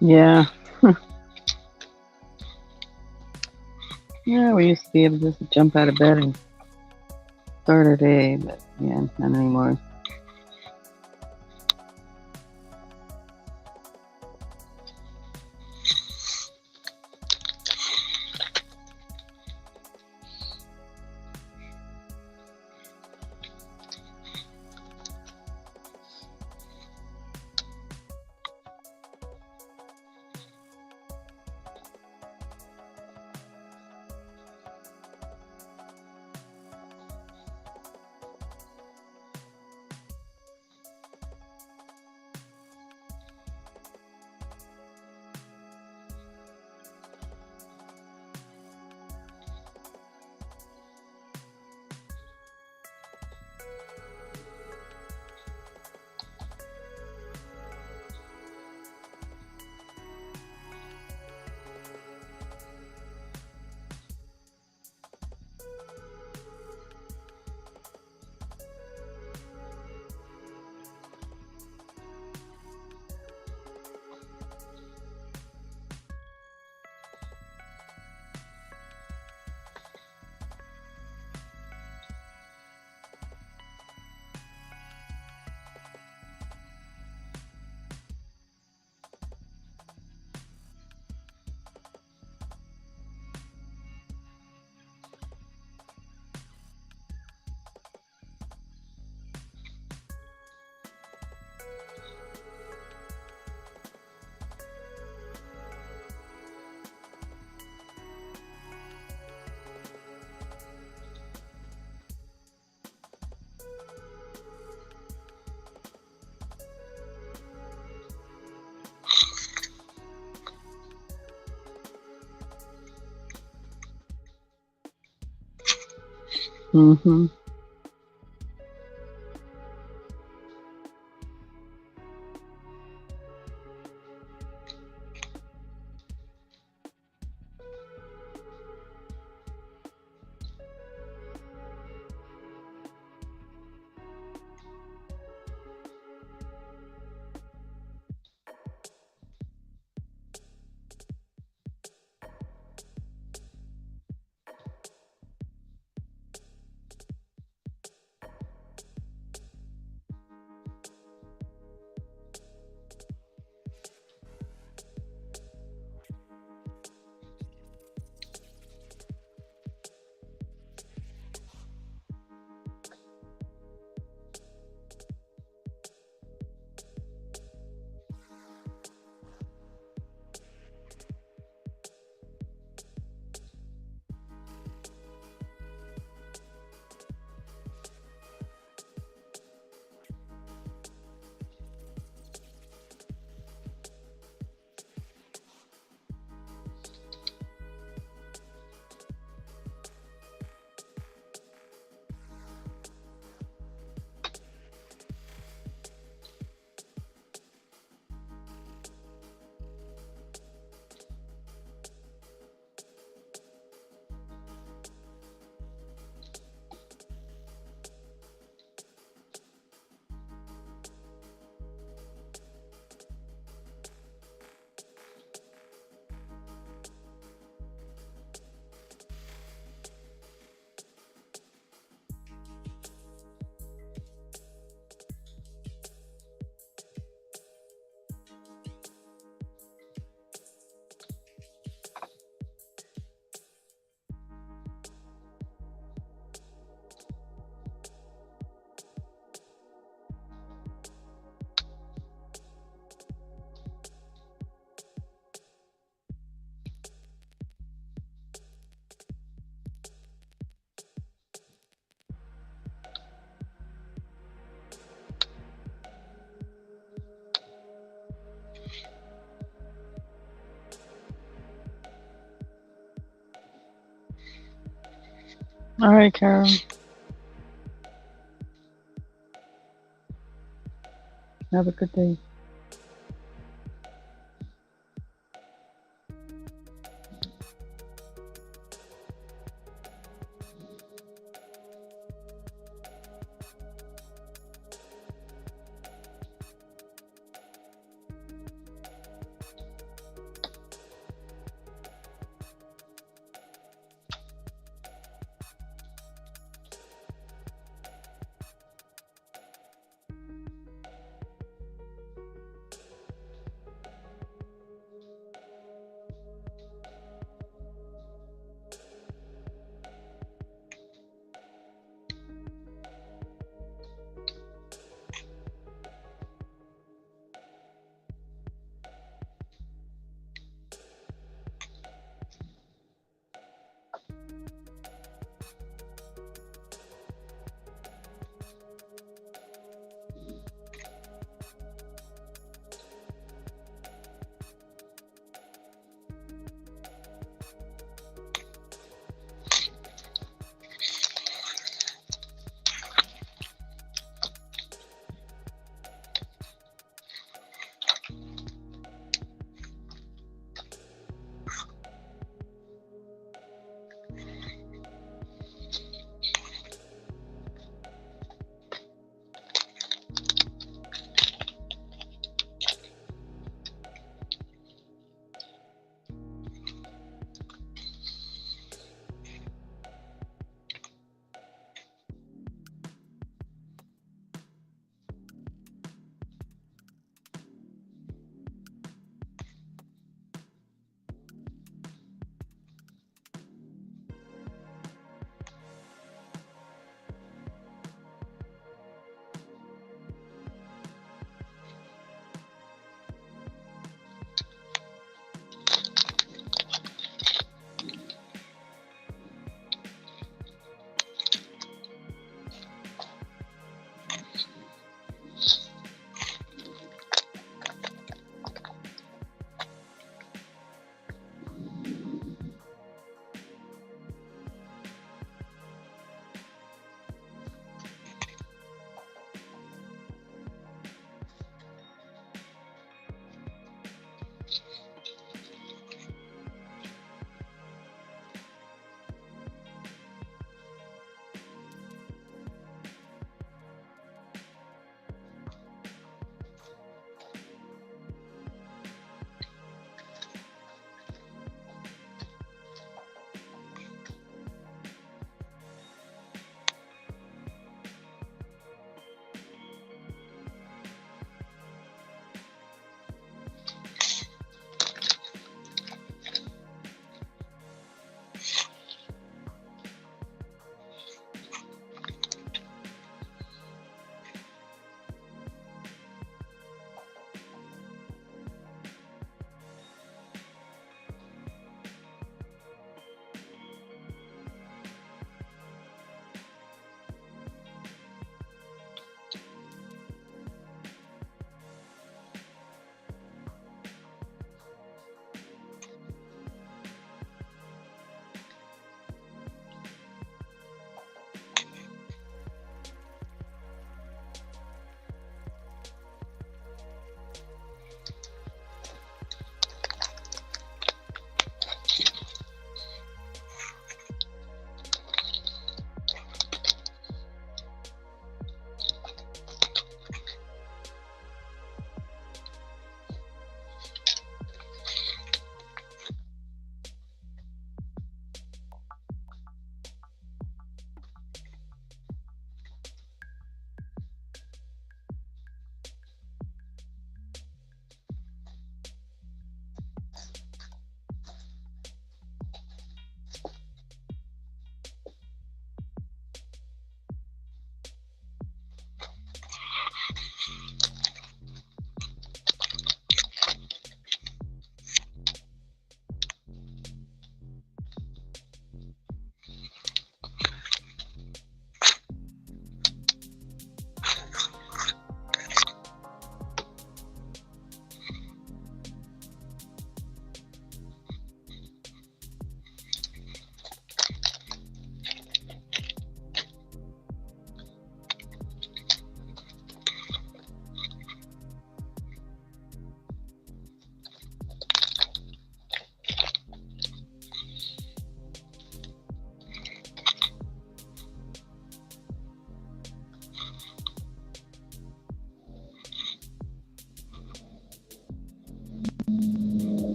Yeah. Yeah, we used to be able to just jump out of bed and start our day, but yeah, not anymore. Mm-hmm. All right, Carol. Have a good day.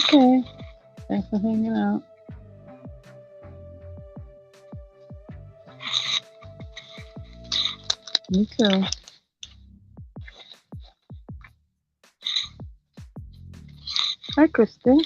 Okay. Thanks for hanging out. You too. Hi, Kristen.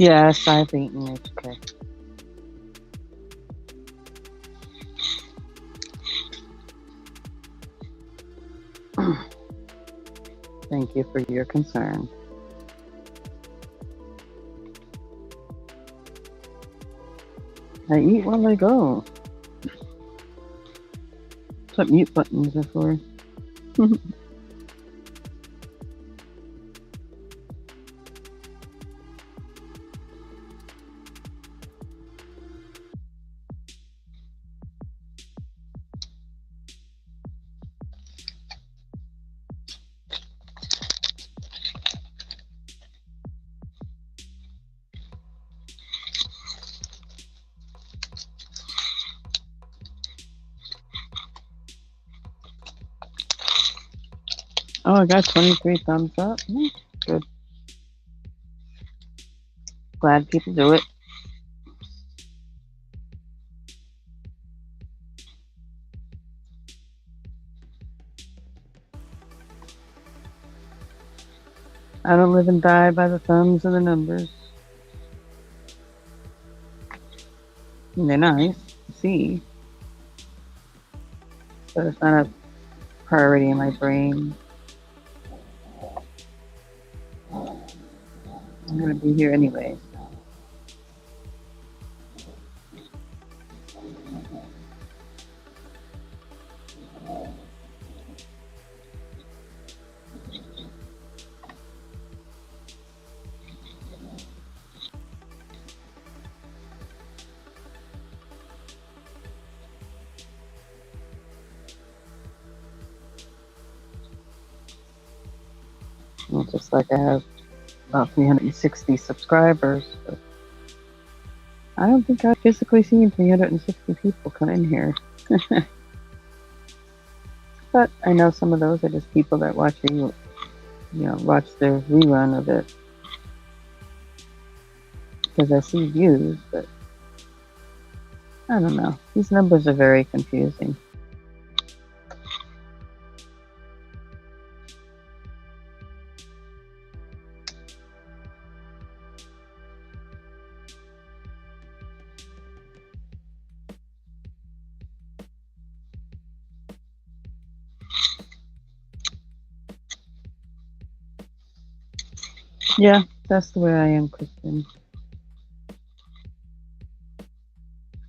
Yes, I've eaten. It's okay. Thank you for your concern. I eat while I go. That's what mute buttons are for. Oh, I got 23 thumbs up. Good. Glad people do it. I don't live and die by the thumbs and the numbers. And they're nice to see, but it's not a priority in my brain. I'm going to be here anyway. Well, just like I have about 360 subscribers, but I don't think I've physically seen 360 people come in here. But I know some of those are just people that watch watch the rerun of it. Because I see views, but I don't know. These numbers are very confusing. Yeah, that's the way I am, Kristen.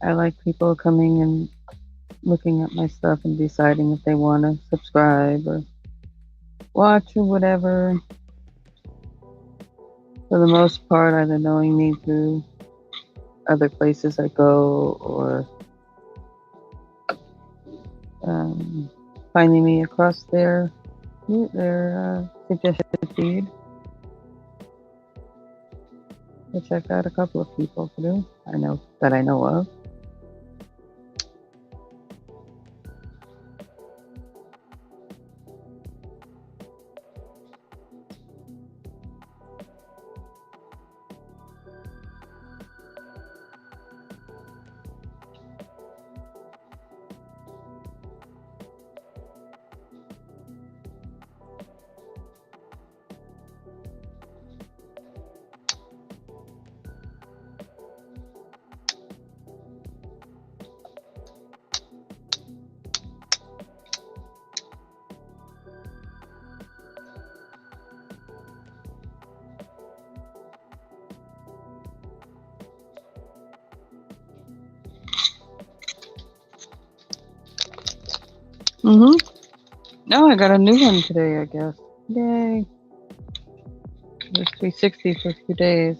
I like people coming and looking at my stuff and deciding if they want to subscribe or watch or whatever. For the most part, either knowing me through other places I go or finding me across their suggested feed, which I've got a couple of people through I know of. No, I got a new one today, I guess. Yay. It was 360 for a few days.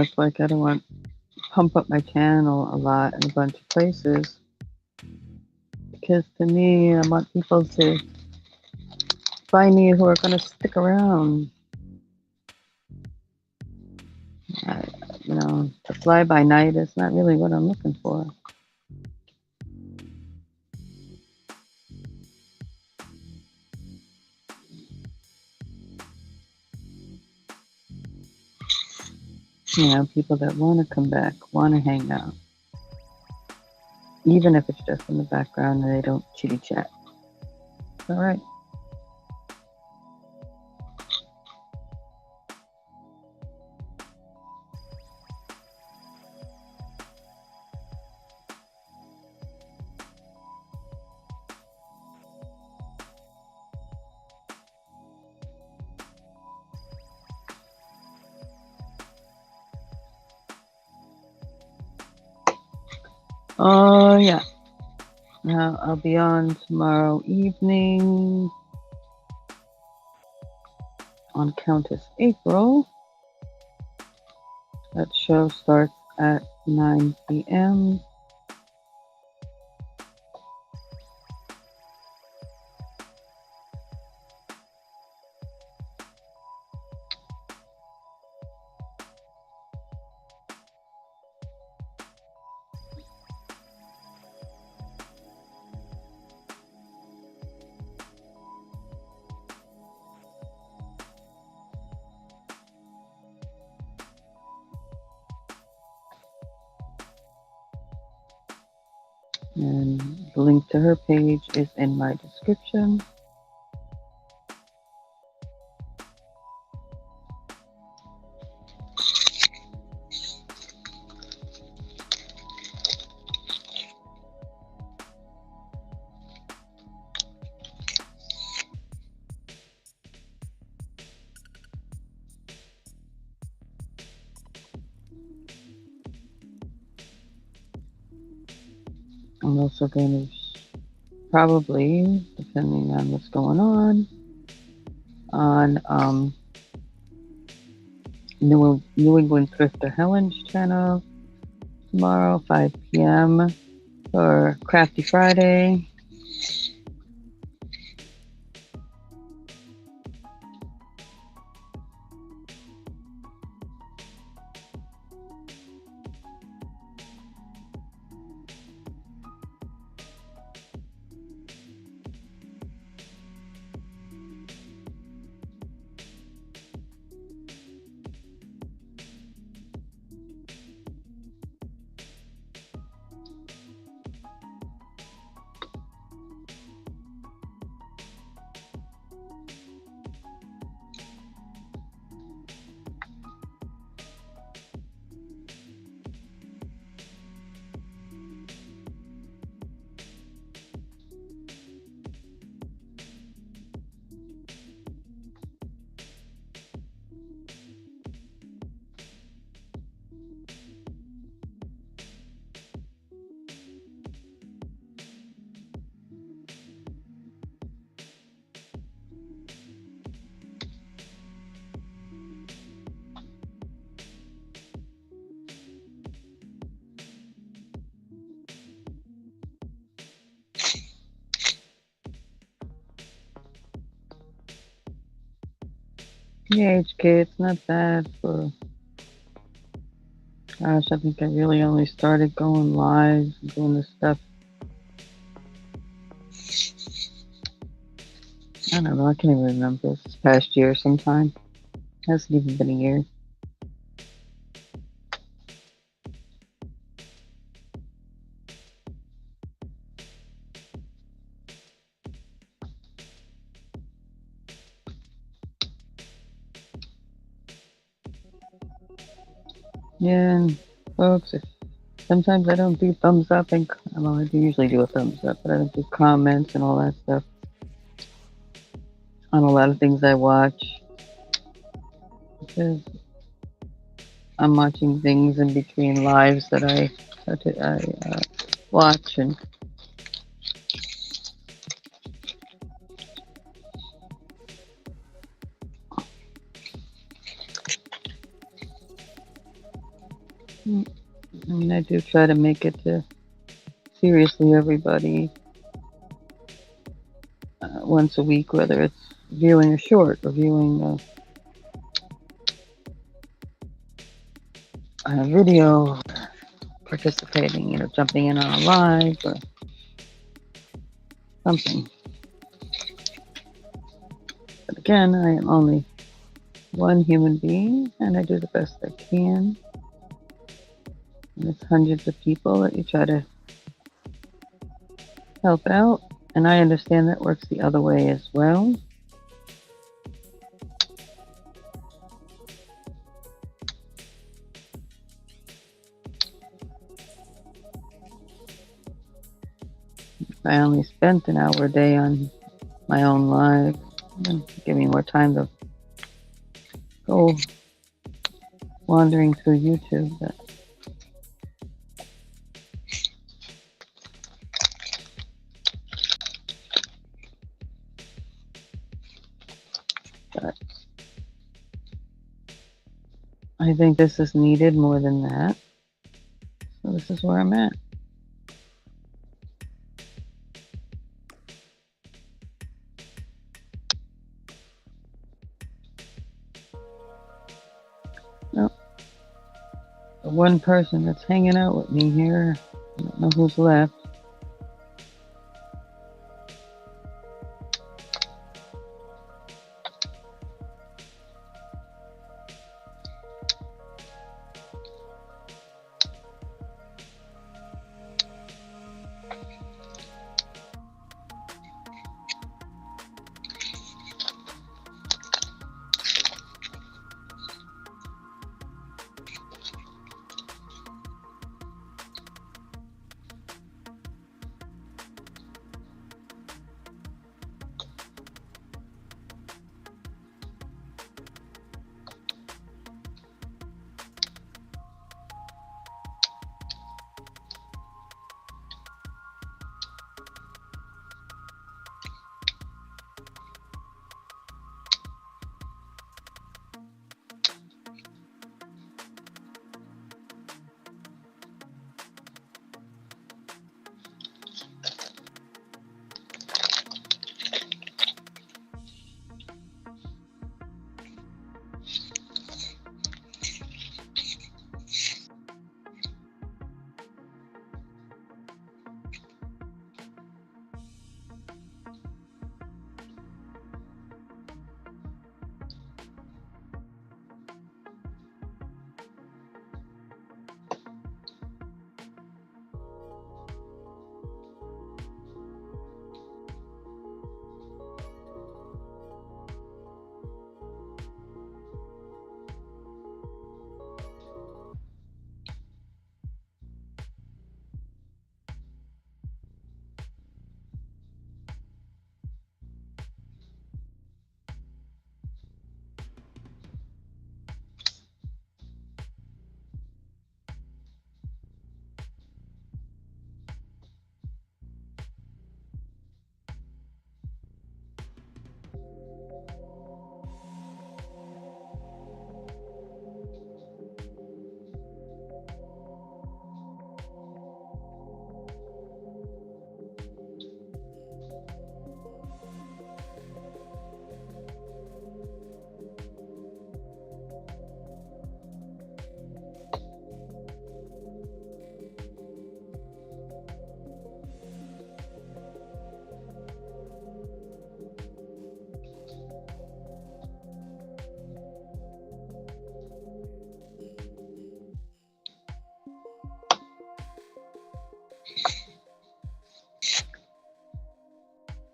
It's like I don't want to pump up my channel a lot in a bunch of places. Because to me, I want people to find me who are going to stick around. To fly by night is not really what I'm looking for. People that want to come back, want to hang out. Even if it's just in the background and they don't chitty chat. All right. Yeah. Now I'll be on tomorrow evening on Countess April. That show starts at 9 p.m. And the link to her page is in my description. I'm also going to probably, depending on what's going on New England Thrifter Helen's channel tomorrow, 5 p.m. for Crafty Friday. Yeah, HK, it's not bad for, gosh, I think I really only started going live and doing this stuff. I don't know, I can't even remember. This past year sometime. It hasn't even been a year. Yeah, and folks, sometimes I don't do thumbs up and, well, I do usually do a thumbs up, but I don't do comments and all that stuff on a lot of things I watch because I'm watching things in between lives that I watch, and I mean, I do try to make it to seriously everybody once a week, whether it's viewing a short or viewing a video, participating, jumping in on a live or something. But again, I am only one human being, and I do the best I can. And it's hundreds of people that you try to help out, and I understand that works the other way as well. If I only spent an hour a day on my own live, it would give me more time to go wandering through YouTube. But I think this is needed more than that. So this is where I'm at. Well, the one person that's hanging out with me here, I don't know who's left.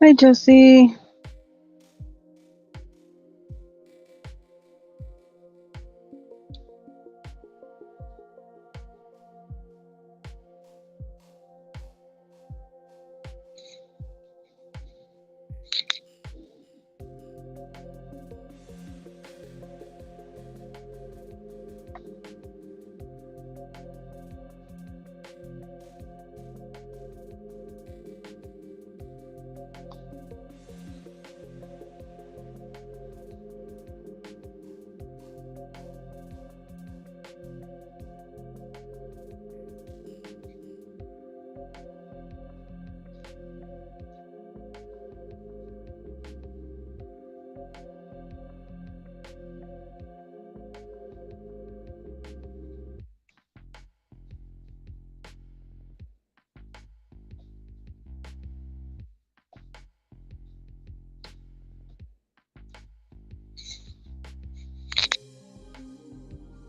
Hi, Josie.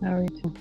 How are you too?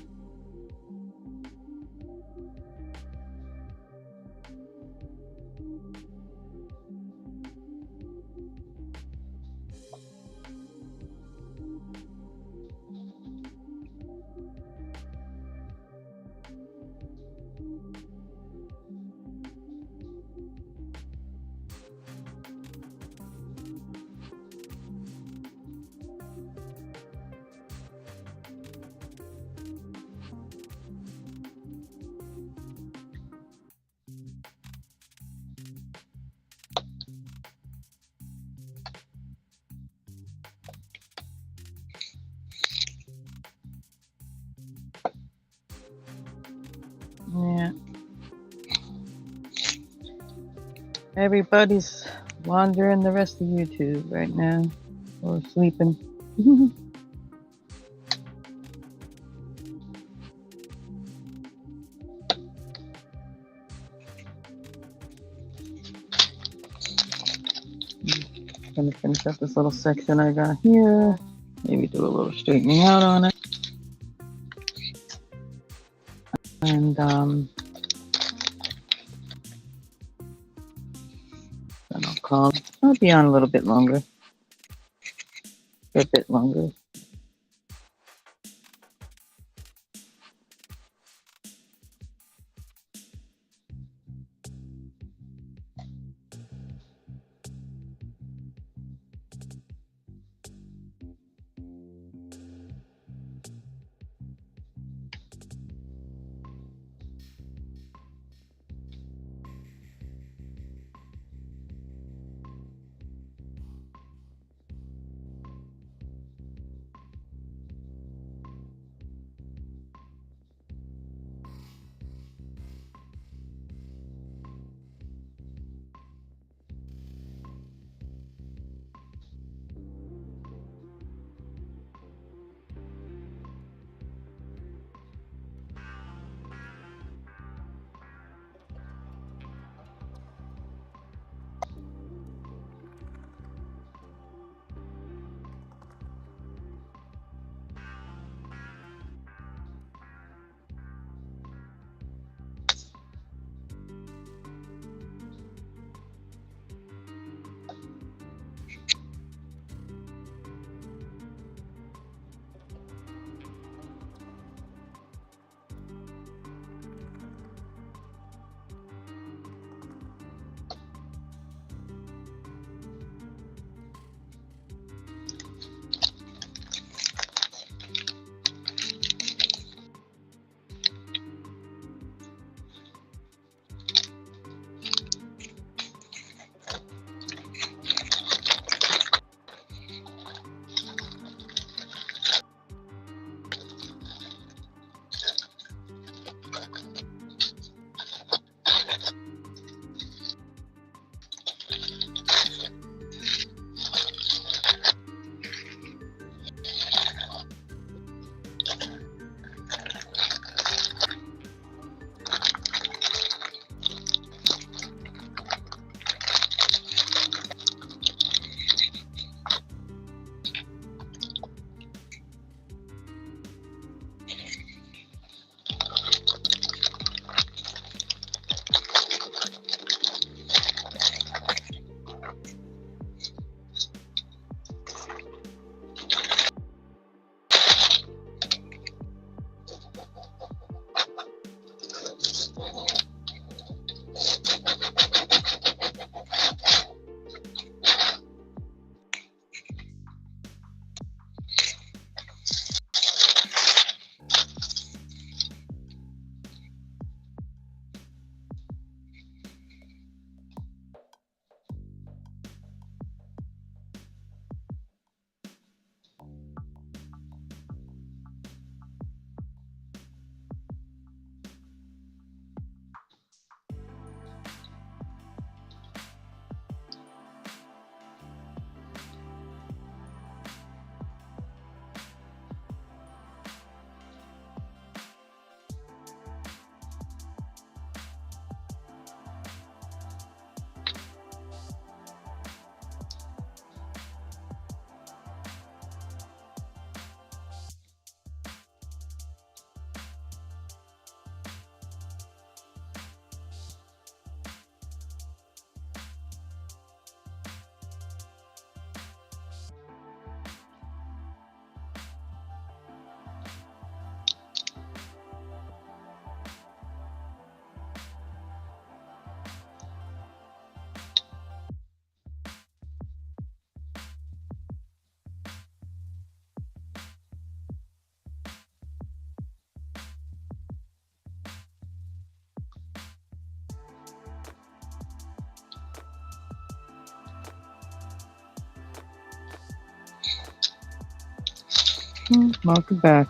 Yeah. Everybody's wandering the rest of YouTube right now, or sleeping. Gonna finish up this little section I got here. Maybe do a little straightening out on it. And then I'll be on a little bit longer. A bit longer. Welcome back.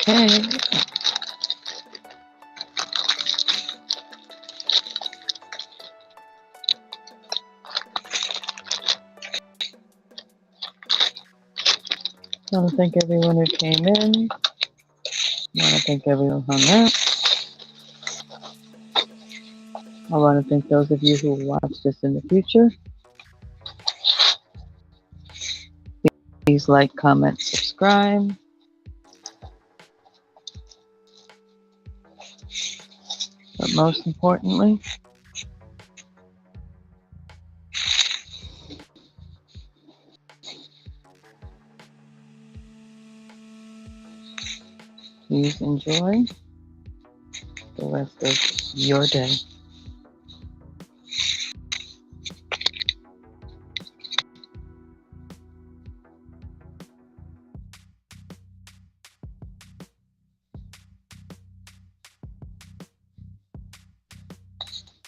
Okay. I want to thank everyone who came in. I want to thank everyone who hung out. I want to thank those of you who will watch this in the future. Please like, comment, subscribe. But most importantly, please enjoy the rest of your day.